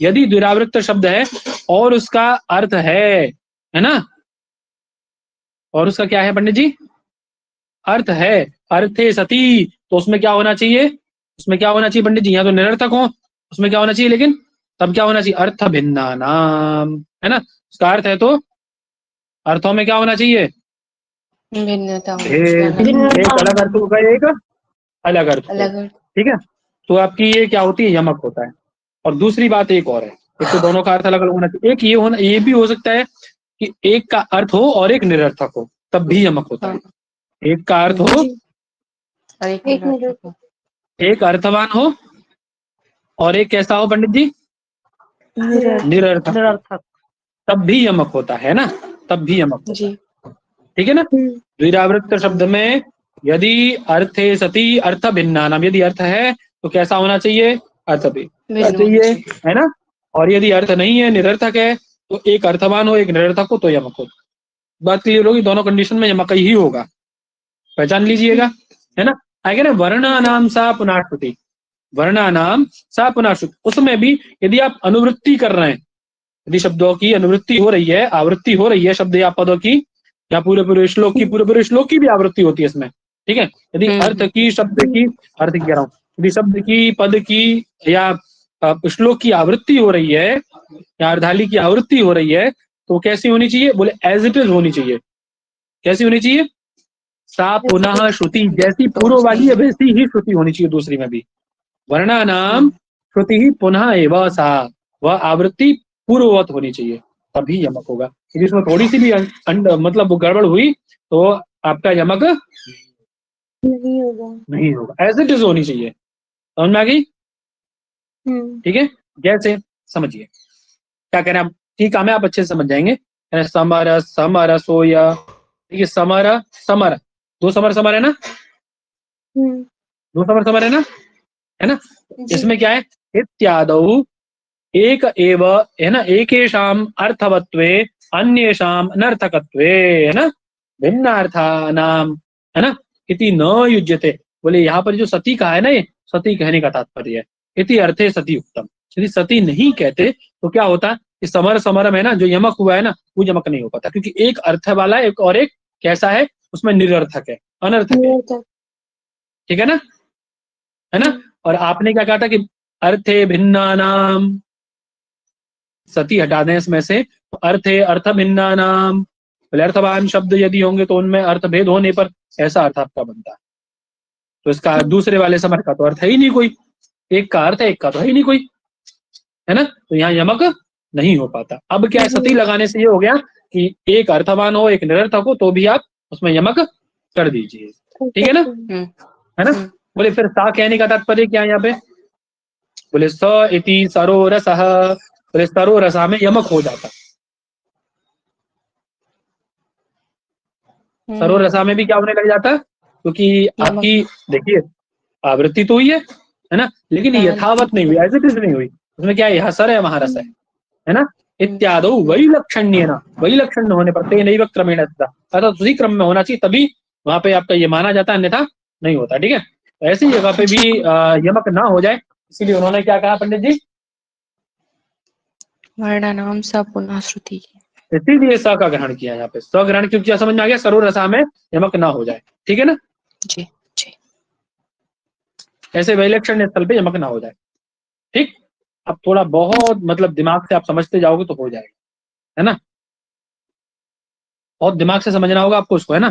यदि द्विरावृत्त शब्द है और उसका अर्थ है ना, और उसका क्या है पंडित जी, अर्थ है, अर्थे सती, तो उसमें क्या होना चाहिए, उसमें क्या होना चाहिए पंडित जी, यहाँ तो निरर्थक हो, उसमें क्या होना चाहिए, लेकिन तब क्या होना चाहिए, अर्थ भिन्ना नाम, है ना, उसका अर्थ है तो अर्थों में क्या होना चाहिए, भिन्नता एक अलग अर्थ होगा, एक अलग अर्थ, ठीक है। तो आपकी ये क्या होती है, यमक होता है। और दूसरी बात एक और है, एक तो दोनों का अर्थ अलग अलग होना चाहिए, एक ये होना, ये भी हो सकता है कि एक का अर्थ हो और एक निरर्थक हो, तब भी यमक होता है। एक का अर्थ हो, एक अर्थवान हो, और एक कैसा हो पंडित जी, निरर्थक, तब भी यमक होता है ना, तब भी यमक होता है, ठीक है ना। द्विरावृत्त शब्द में यदि अर्थे सती अर्थ भिन्ना नाम, यदि अर्थ है तो कैसा होना चाहिए, अर्थ भी चाहिए, है ना। और यदि अर्थ नहीं है, निरर्थक है, तो एक अर्थवान हो एक निरर्थक हो तो यमक हो। बात क्लियर होगी, दोनों कंडीशन में यमक ही होगा, पहचान लीजिएगा, है ना। आगे ना, वर्णा नाम सा पुनःश्रुति, वर्णा नाम सा पुनःश्रुति, उसमें भी यदि आप अनुवृत्ति कर रहे हैं, यदि शब्दों की अनुवृत्ति हो रही है, आवृत्ति हो रही है शब्द या पदों की, या पूरे पूरे श्लोक की, पूरे पूरे श्लोक की भी आवृत्ति होती है इसमें, ठीक है। यदि अर्थ की, शब्द की, अर्थ कह रहा हूँ, यदि शब्द की, पद की या श्लोक की आवृत्ति हो रही है, या अर्धाली की आवृत्ति हो रही है, तो कैसी होनी चाहिए, बोले एज इट इज होनी चाहिए। कैसी होनी चाहिए, सा पुनः श्रुति, जैसी पूर्व वाली है वैसी ही श्रुति होनी चाहिए दूसरी में भी। वर्णा नाम श्रुति ही पुनः एवं सा, वह आवृत्ति पूर्ववत होनी चाहिए, तभी यमक होगा। यदि इसमें थोड़ी सी भी मतलब गड़बड़ हुई तो आपका यमक नहीं होगा, एज इट इज होनी चाहिए। समझ में आ गई, ठीक है। जैसे समझिए क्या कह रहे हैं आप, ठीक है, आप अच्छे से समझ जाएंगे। समर समर सोया, ठीक है, समर समर, दो समर समर है ना, दो समर समर है ना, है ना। इसमें क्या है, इत्यादौ एक एव है ना, एकेषाम अर्थवत्वे अन्येषाम अनर्थकत्वे है ना, भिन्नार्थानाम है ना, इति न युज्यते। बोले यहाँ पर जो सती कहा है ना, ये सती कहने का तात्पर्य है। इति अर्थे सती उत्तम। यदि सती नहीं कहते तो क्या होता कि समर समरम है ना, जो यमक हुआ है ना, वो यमक नहीं हो पाता, क्योंकि एक अर्थ वाला है और एक कैसा है, उसमें निरर्थक है, अनर्थक है। ठीक है ना, है ना। और आपने क्या कहा था कि अर्थे भिन्ना नाम, सती हटा दें इसमें से, तो अर्थे अर्थ भिन्ना नाम, अर्थवान शब्द यदि होंगे तो उनमें अर्थ भेद होने पर ऐसा अर्थ आपका बनता है। तो इसका दूसरे वाले समर का तो अर्थ है ही नहीं कोई, एक का अर्थ है, एक का तो है ही नहीं कोई, है ना। तो यहाँ यमक नहीं हो पाता। अब क्या है, सती लगाने से ये हो गया कि एक अर्थवान हो एक निरर्थक हो तो भी आप उसमें यमक कर दीजिए। ठीक है ना, है ना। बोले फिर सा कहने का तात्पर्य क्या है यहाँ पे, बोले स इति सरो रसः, बोले सरो रसा में यमक हो जाता। सरो रसा में भी क्या होने लग जाता, क्योंकि आपकी देखिए आवृत्ति तो हुई है ना, लेकिन यथावत नहीं हुई, एज इट इज नहीं हुई। उसमें क्या है, यहाँ सर है वहां रस है ना। इत्यादो वही लक्षण्य ना, वही लक्षण होने पर ते नैव क्रमेण, अर्थात उसी क्रम में होना चाहिए, तभी वहां पे आपका ये माना जाता है, अन्यथा नहीं होता। ठीक है, ऐसी जगह पे भी यमक ना हो जाए, इसीलिए उन्होंने क्या कहा पंडित जी, वर्णानाम स पुनः श्रुति। इसीलिए स का ग्रहण किया यहाँ पे, स ग्रहण क्यों किया समझ में आ गया, सरो रसा में यमक ना हो जाए। ठीक है ना, जी जी। ऐसे वैलक्षण्य स्थल पे यमक ना हो जाए। ठीक, अब थोड़ा बहुत मतलब दिमाग से आप समझते जाओगे तो हो जाएगा, है ना। बहुत दिमाग से समझना होगा आपको उसको, है ना।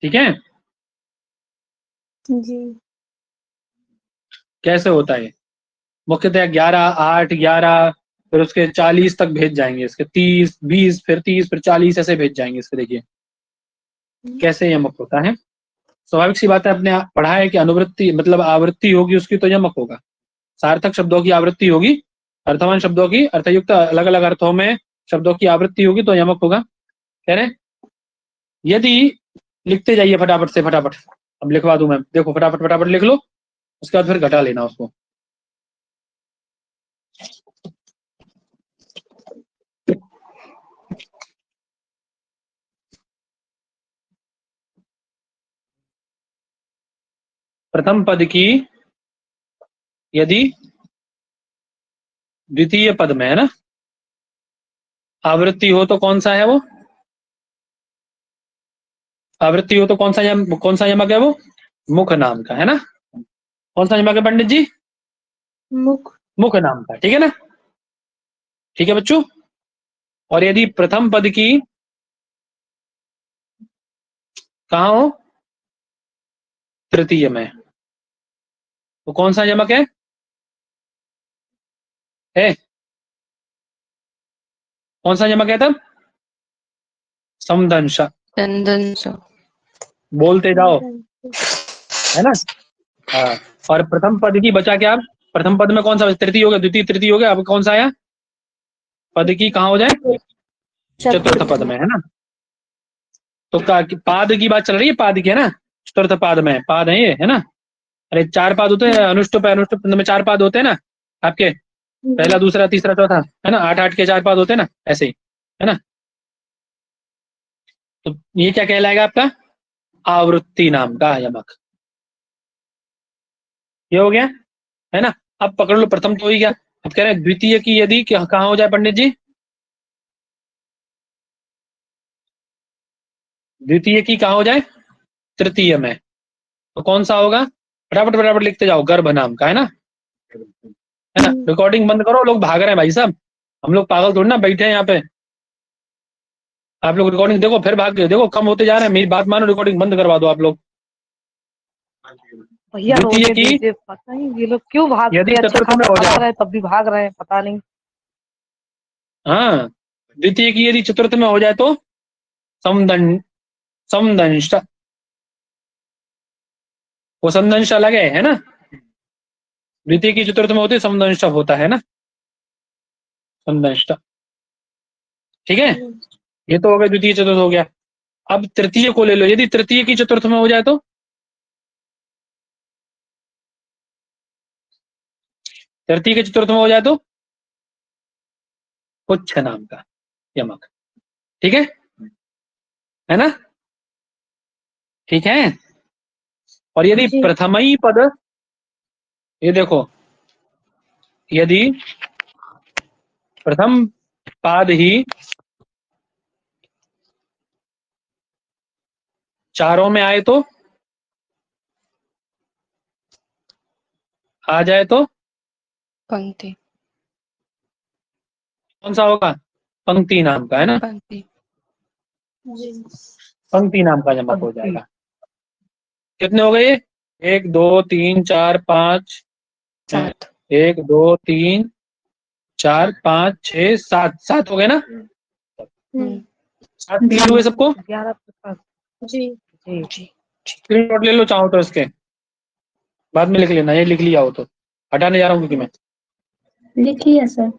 ठीक है जी। कैसे होता है, मुख्यतः 11, 8, 11, फिर उसके 40 तक भेज जाएंगे, इसके 30, 20, फिर 30, फिर 40 ऐसे भेज जाएंगे इसके। देखिए कैसे यमक होता है। स्वाभाविक सी बात है, आपने पढ़ा है कि अनुवृत्ति मतलब आवृत्ति होगी उसकी तो यमक होगा, सार्थक शब्दों की आवृत्ति होगी, अर्थवान शब्दों की अर्थयुक्त अलग अलग अर्थों में शब्दों की आवृत्ति होगी तो यमक होगा। कह रहे यदि लिखते जाइए फटाफट से, फटाफट अब लिखवा दूं मैं, देखो फटाफट फटाफट लिख लो, उसके बाद फिर घटा लेना उसको। प्रथम पद की यदि द्वितीय पद में है ना आवृत्ति हो तो कौन सा है वो, आवृत्ति हो तो कौन सा यमक है वो, मुख नाम का, है ना। कौन सा यमक है पंडित जी, मुख नाम का। ठीक है ना, ठीक है बच्चों। और यदि प्रथम पद की कहा हो, तृतीय में, तो कौन सा यमक है, कौन सा यमक है तब, समदंश। दंदंश। बोलते जाओ, है ना। हाँ, और प्रथम पद की बचा क्या, प्रथम पद में कौन सा, तृतीय हो गया, द्वितीय तृतीय हो गया, अब कौन सा आया पद की, कहाँ हो जाए, चतुर्थ पद में, है ना। तो पाद की बात चल रही है, पाद की, है ना, चतुर्थ पाद में पाद है ये, है ना। अरे 4 पाद होते हैं, अनुष्टुप अनुष्टुप में 4 पाद होते हैं ना आपके, पहला दूसरा तीसरा चौथा, है ना, 8 8 के 4 पाद होते हैं ना, ऐसे ही, है ना। तो ये क्या कहलाएगा आपका, आवृत्ति नाम का यमक, ये हो गया, है ना। अब पकड़ लो, प्रथम तो ही गया, अब कह रहे हैं द्वितीय की यदि कहाँ हो जाए पंडित जी, द्वितीय की कहाँ हो जाए, तृतीय में, तो कौन सा होगा, फटाफट फटाफट लिखते जाओ, गर्भ नाम का, है ना, है ना। रिकॉर्डिंग बंद करो, लोग भाग रहे हैं भाई साहब, हम लोग पागल थोड़ी ना बैठे हैं यहाँ पे, आप लोग रिकॉर्डिंग देखो फिर भाग गए, देखो कम होते जा रहे हैं, मेरी बात मानो, रिकॉर्डिंग बंद करवा दो आप लोग। भैया द्वितीय की पता नहीं ये लोग क्यों भागते यदि हैं, अच्छा चतुर्थ में खासा हो पढ़ा जाए, रहे हैं तब भी भाग रहे हैं, पता नहीं। हाँ, द्वितीय की यदि चतुर्थ में हो जाए तो समदंश, वो समदंश अलग है ना, द्वितीय की चतुर्थ में होती समदंश होता है ना, समदंश। ठीक है, ये तो हो गया द्वितीय चतुर्थ हो गया। अब तृतीय को ले लो, यदि तृतीय की चतुर्थ में हो जाए तो तृतीय के चतुर्थ में हो जाए तो पुच्छ नाम का यमक। ठीक है ना? ठीक है। और यदि जी। प्रथमई पद, ये देखो, यदि प्रथम पाद ही चारों में आए तो, आ जाए तो पंक्ति। कौन सा होगा? पंक्ति नाम का, है ना? पंक्ति। पंक्ति नाम का यमक हो पंक्ति। जाएगा। कितने हो गए? 1 2 3 4 5, 7। 1 2 3 4 5 6 7, 7 हो गए ना? 7 क्लियर हुए सबको? 11 प्रकार। जी। जी। जी। स्क्रीनशॉट ले लो चाहो तो, इसके बाद में लिख लेना, ये लिख लिया हो तो। हटाने जा रहा हूँ क्योंकि मैं, लिखिए सर।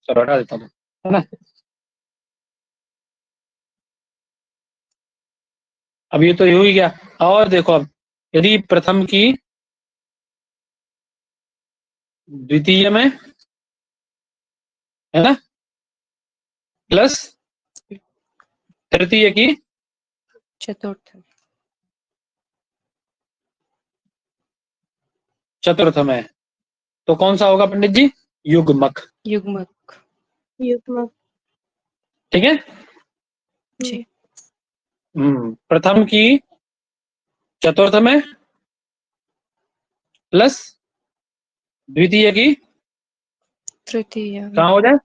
चलो हटा देता हूँ, है ना? अब ये तो हो ही गया। और देखो, अब यदि प्रथम की द्वितीय में, है ना, प्लस तृतीय की चतुर्थ। चतुर्थ में, तो कौन सा होगा पंडित जी? युग्मक। युग्मक। युग्मक। ठीक है। जी। प्रथम की चतुर्थ में प्लस द्वितीय की तृतीय में। कहाँ हो जाए?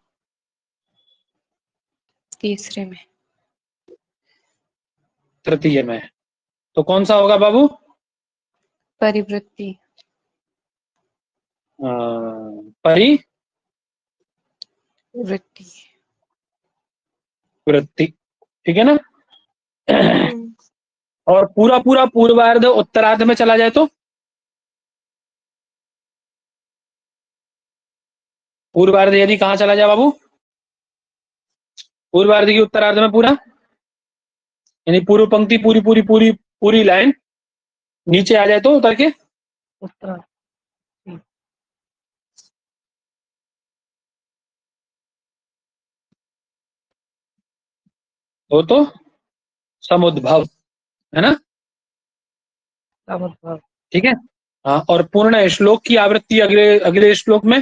तीसरे में। तृतीय में। तो कौन सा होगा बाबू? परिवृत्ति। परिवृत्ति। वृत्ति। ठीक है ना? और पूरा पूरा पूर्वार्ध उत्तरार्ध में चला जाए तो? पूर्वार्ध यदि कहाँ चला जाए बाबू? पूर्वार्ध की उत्तरार्ध में पूरा, यानी पूर्व पंक्ति पूरी पूरी पूरी पूरी लाइन नीचे आ जाए तो उतर के? उत्तरार्ध। वो तो समुद्भव, है ना? समुद्भव। ठीक है। हाँ, और पूर्ण श्लोक की आवृत्ति अगले अगले श्लोक में?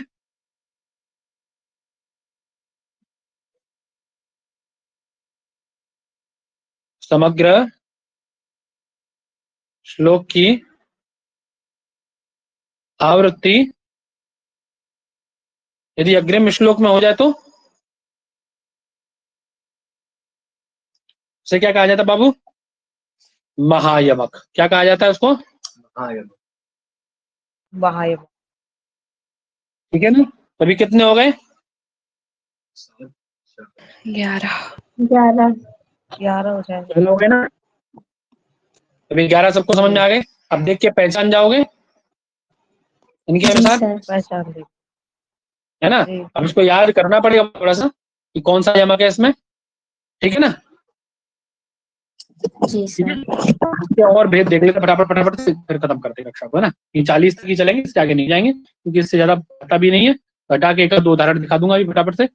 समग्र श्लोक की आवृत्ति यदि अग्रिम श्लोक में हो जाए तो उसे क्या कहा जाता है बाबू? महायमक। क्या कहा जाता है उसको? महायमक। ठीक है ना? अभी कितने हो गए? 11। 11। 11 हो जाएगा। चलो, हो गए ना? अभी 11 सबको समझ में आ गए? अब देख के पहचान जाओगे इनके जी अनुसार, सर। पहचान ली। है ना? जी। अब इसको याद करना पड़ेगा थोड़ा सा कि कौन सा यमक है इसमें। ठीक है ना? जी ठीक है। सर। इसके और भेद देख लेते फटाफट फटाफट से, फिर खत्म करते कक्षा को, है ना? ये 40 तक ही चलेंगे, इससे आगे नहीं जाएंगे क्योंकि इससे ज्यादा पता भी नहीं है। घटा के 1 2 उदाहरण दिखा दूंगा अभी फटाफट से।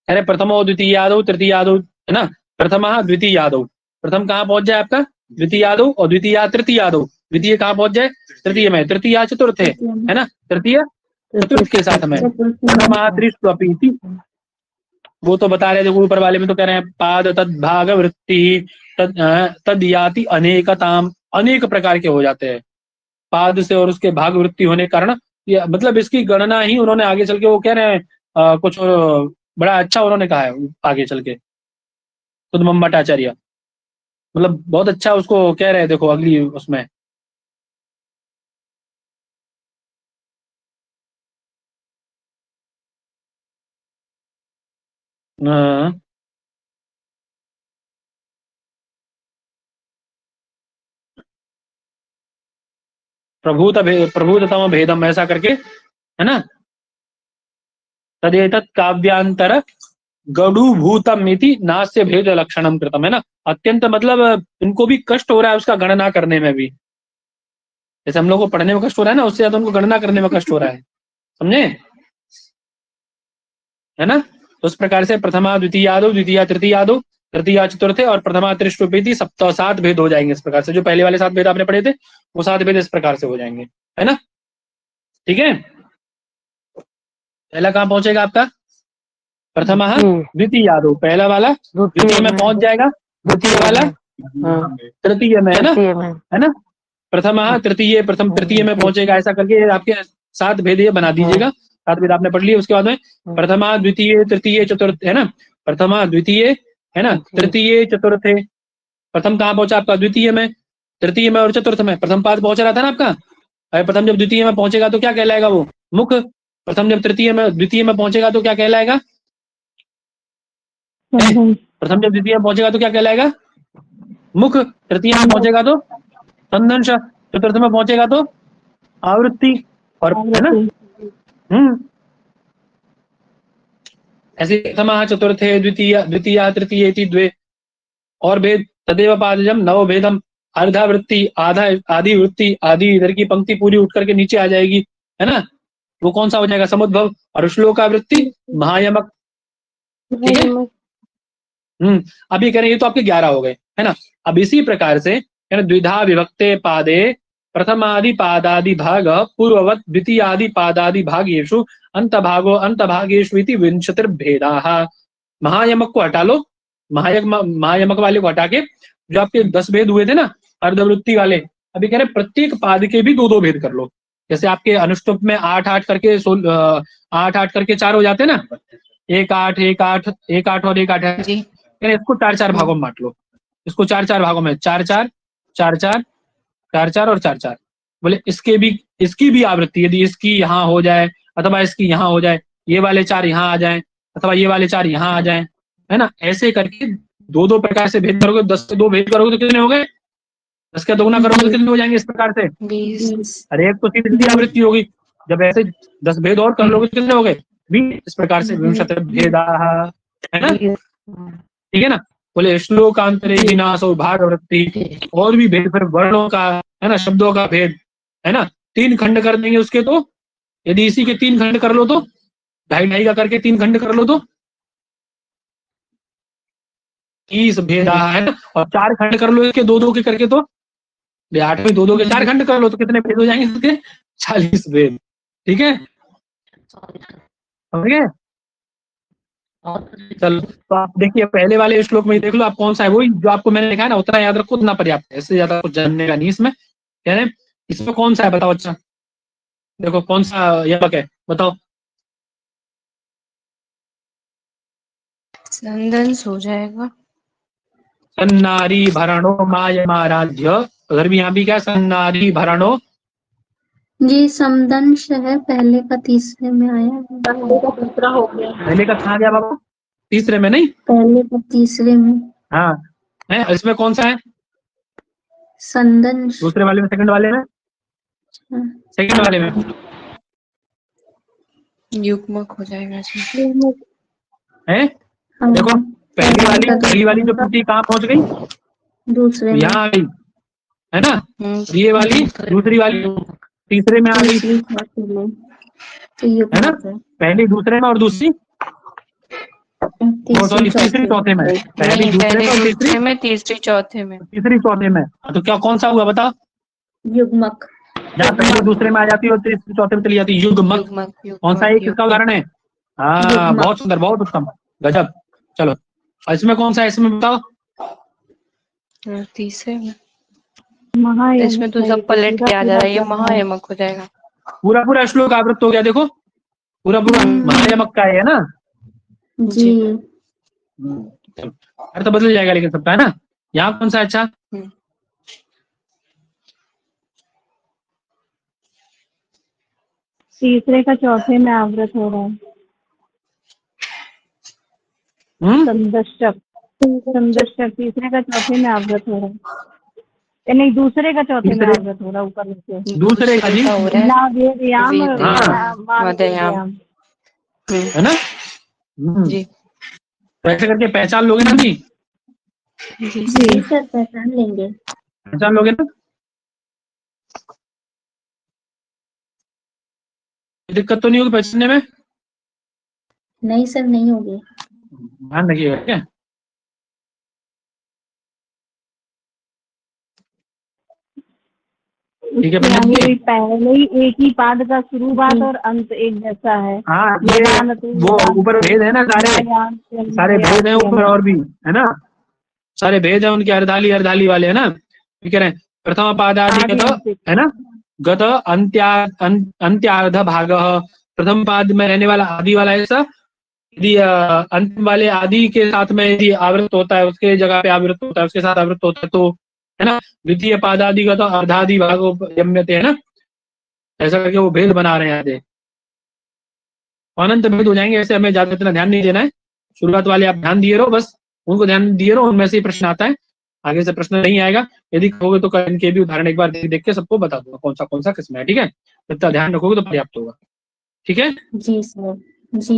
अरे प्रथमो द्वितीय यादव तृतीय यादव, है ना? प्रथम द्वितीय यादव, प्रथम कहाँ पहुंच जाए आपका? द्वितीय यादव, और द्वितीय तृतीय यादव, द्वितीय कहाँ पहुंच जाए? तृतीय में, तृतीय चतुर्थ है ना? तृतीय चतुर्थ के साथ में त्रिस्वपीति, वो तो बता रहे थे ऊपर वाले में, तो कह रहे हैं पाद तद भाग वृत्ति तद याति अनेकताम, अनेक प्रकार के हो जाते हैं पाद से, और उसके भाग वृत्ति होने के कारण ये, मतलब इसकी गणना ही उन्होंने आगे चल के, वो कह रहे हैं कुछ बड़ा अच्छा उन्होंने कहा है आगे चल के, सुधम भट्टाचार्य, मतलब बहुत अच्छा उसको कह रहे हैं। देखो अगली उसमें प्रभूततम भेदम ऐसा करके, है ना? तदेतत् काव्यांतर गडूभूतम इति नास्य भेद लक्षणम कृतम, है ना? अत्यंत, मतलब इनको भी कष्ट हो रहा है उसका गणना करने में भी, जैसे हम लोग को पढ़ने में कष्ट हो रहा है ना, उससे ज्यादा उनको गणना करने में कष्ट हो रहा है, समझे, है ना। तो उस प्रकार से प्रथमा द्वितीयादो, द्वितीया तृतीयादो, तृतीया चतुर्थे और प्रथमा त्रिष्टुपेति सप्त 7 भेद हो जाएंगे इस प्रकार से। जो पहले वाले 7 भेद आपने पढ़े थे वो 7 भेद इस प्रकार से हो जाएंगे, है ना। ठीक है, पहला कहाँ पहुंचेगा आपका, प्रथम द्वितीयादो, पहला वाला द्वितीय में पहुंच जाएगा, द्वितीय वाला तृतीय में, है ना। प्रथम तृतीय, प्रथम तृतीय में पहुंचेगा, ऐसा करके आपके 7 भेद ये बना दीजिएगा। 7 भेद आपने पढ़ लिए। उसके बाद में प्रथमा द्वितीय तृतीय चतुर्थ, है ना, प्रथमा द्वितीय, है ना, तृतीय चतुर्थे। प्रथम कहाँ पहुंचा आपका, द्वितीय में, तृतीय में और चतुर्थ में। प्रथम पाद पहुंच रहा था ना आपका। अरे प्रथम जब द्वितीय में पहुंचेगा तो क्या कहलाएगा वो, मुख। प्रथम जब तृतीय में द्वितीय में पहुंचेगा तो क्या कहलाएगा, प्रथम जब द्वितीय में पहुंचेगा तो क्या कहलाएगा, मुख। तृतीय में पहुंचेगा तो संदंश, चतुर्थ में पहुंचेगा तो आवृत्ति, और है ना। ऐसे प्रथमा चतुर्थे द्वितीय, द्वितीय तृतीय द्वे और भेद तदेव पादजम नव भेदम, अर्धा वृत्ति, आधा आधी वृत्ति, आधी इधर की पंक्ति पूरी उठ करके नीचे आ जाएगी, है ना। वो कौन सा हो जाएगा, समुद्भव और श्लोकावृत्ति महायमक। ठीक है। अभी कह रहे ये तो आपके 11 हो गए, है ना। अब इसी प्रकार से द्विधा विभक्ते पादे प्रथमादि पादादि भाग पूर्ववत द्वितीयादि पादादि भागेषु अंतभागो अंतभागेषु इति विंशतिर्भेदाः। महायमक को हटा लो, महायमक वाले को हटा के जो आपके 10 भेद हुए थे ना अर्धवृत्ति वाले, अभी कह रहे प्रत्येक पाद के भी 2-2 भेद कर लो। जैसे आपके अनुष्टुप में 8-8 करके 8-8 करके 4 हो जाते ना, 1-8 1-8 1-8 और 1-8 है जी। इसको 4-4 भागों में बांट लो, इसको 4-4 भागों में, 4-4 4-4 4-4 और 4-4। बोले इसकी भी आवृत्ति, यदि इसकी यहाँ हो जाए अथवा इसकी यहाँ हो जाए, ये वाले 4 यहाँ आ जाए अथवा ये वाले 4 यहाँ आ जाए, है ना। ऐसे करके 2-2 प्रकार से भेद करोगे, 10 से 2 भेद करोगे तो कितने हो गए, 10 का 2 करोगे तो कितने हो जाएंगे इस प्रकार से 20। अरे एक तो सीधी आवृत्ति होगी, जब ऐसे 10 भेद और कर लोगे तो कितने हो गए 20। इस प्रकार से विंशतिर्भेदाः, है ना। ठीक है ना। बोले श्लोकांतरे विनाशो भागवृत्ति, और भी भेद, फिर वर्णों का, है ना, शब्दों का भेद, है ना। 3 खंड कर देंगे उसके, तो यदि इसी के 3 खंड कर लो तो 2.5 का करके 3 खंड कर लो तो 30 भेद है ना। और 4 खंड कर लो इसके 2-2 के करके तो 8 में 2-2 के 4 खंड कर लो तो कितने भेद हो जाएंगे इसके 40 भेद। ठीक है, समझ गए। चलो तो आप देखिए पहले वाले श्लोक में ही देख लो आप कौन सा है, वही जो आपको मैंने लिखा है ना उतना याद रखो, उतना पर्याप्त है, इससे ज्यादा कुछ जानने का नहीं इसमें। कह रहे इसमें कौन सा है बताओ, अच्छा देखो कौन सा यमक है बताओ। संदंश हो जाएगा। सन्नारी भरणो मायमाराध्य, उधर भी यहाँ भी क्या सन्नारी भरणो जी समदंश है, पहले का तीसरे में आया है, पहले का दूसरा हो गया, पहले का कहाँ गया बाबा, तीसरे में नहीं, पहले का तीसरे में। हाँ है, इसमें कौन सा है संदंश, दूसरे वाले में, सेकंड वाले में, सेकंड वाले में युग्मक हो जाएगा है। देखो पहली वाली जो पंक्ति कहाँ पहुंच गई, दूसरे में यहाँ आ गई, है ना। ये वाली दूसरी वाली तीसरे में आ गई, है ना। पहली दूसरे में और दूसरी तीसरी चौथे में, पहली दूसरे में तीसरी चौथे में, तीसरी चौथे में। तो क्या कौन सा हुआ बताओ, युग्मक, जहाँ पहले दूसरे में आ जाती है और तीसरी चौथे में चली जाती है, युग्मक। कौन सा है, किसका उदाहरण है, हाँ बहुत सुंदर, बहुत उत्तम, गजब। चलो इसमें कौन सा है, इसमें बताओ, तीसरे में, इसमें तो सब पलट के आ जा रहा है, ये महायमक हो जाएगा। पूरा श्लोक आवृत्त हो गया, देखो पूरा महायमक का है ना जी। अर्थ बदल जाएगा लेकिन सबका, है ना। यहाँ कौन सा अच्छा, तीसरे का चौथे में आवृत हो रहा है, संदर्शक तीसरे का चौथे में आवृत हो रहा है, नहीं दूसरे का चौथे में आवृत हो रहा है, ऊपर नीचे दूसरे का जी है ना जी। तो ऐसे करके पहचान लोगे ना जी, जी सर पहचान लेंगे, पहचान लोगे ना। दिक्कत तो नहीं होगी पहचानने में? नहीं सर, नहीं होगी। ध्यान रखिएगा, ठीक है। ठीक है पंडित जी। पहले ही एक ही पाद का शुरुआत और अंत एक जैसा है। हाँ, ये वो ऊपर भेद है ना, सारे भेद हैं ऊपर और भी, है ना, सारे भेद हैं उनके, अर्धाली अर्धाली वाले, है ना। ठीक है, प्रथम पादादि गत, है ना, गत अंत्यार्ध भाग, प्रथम पाद में रहने वाला आदि वाला ऐसा, यदि अंतिम वाले आदि के साथ में यदि आवृत होता है, उसके जगह पे आवृत होता है, उसके साथ आवृत होता है, तो है ना, द्वितीय पादादि गत अर्धादि भागो यम्यते, है ना, ऐसा करके वो भेद बना रहे हैं आगे। अनंत भेद हो जाएंगे, ऐसे हमें ज्यादा इतना ध्यान नहीं देना है। शुरुआत वाले आप ध्यान दिए रहो, बस उनको ध्यान दिए रहो, उनमें से ही प्रश्न आता है, आगे से प्रश्न नहीं आएगा। यदि कहोगे तो इनके भी उदाहरण एक बार देख के सबको बता दूंगा कौन सा किस्म है, ठीक है। इतना ध्यान रखोगे तो पर्याप्त होगा, ठीक है। जी सर, जी।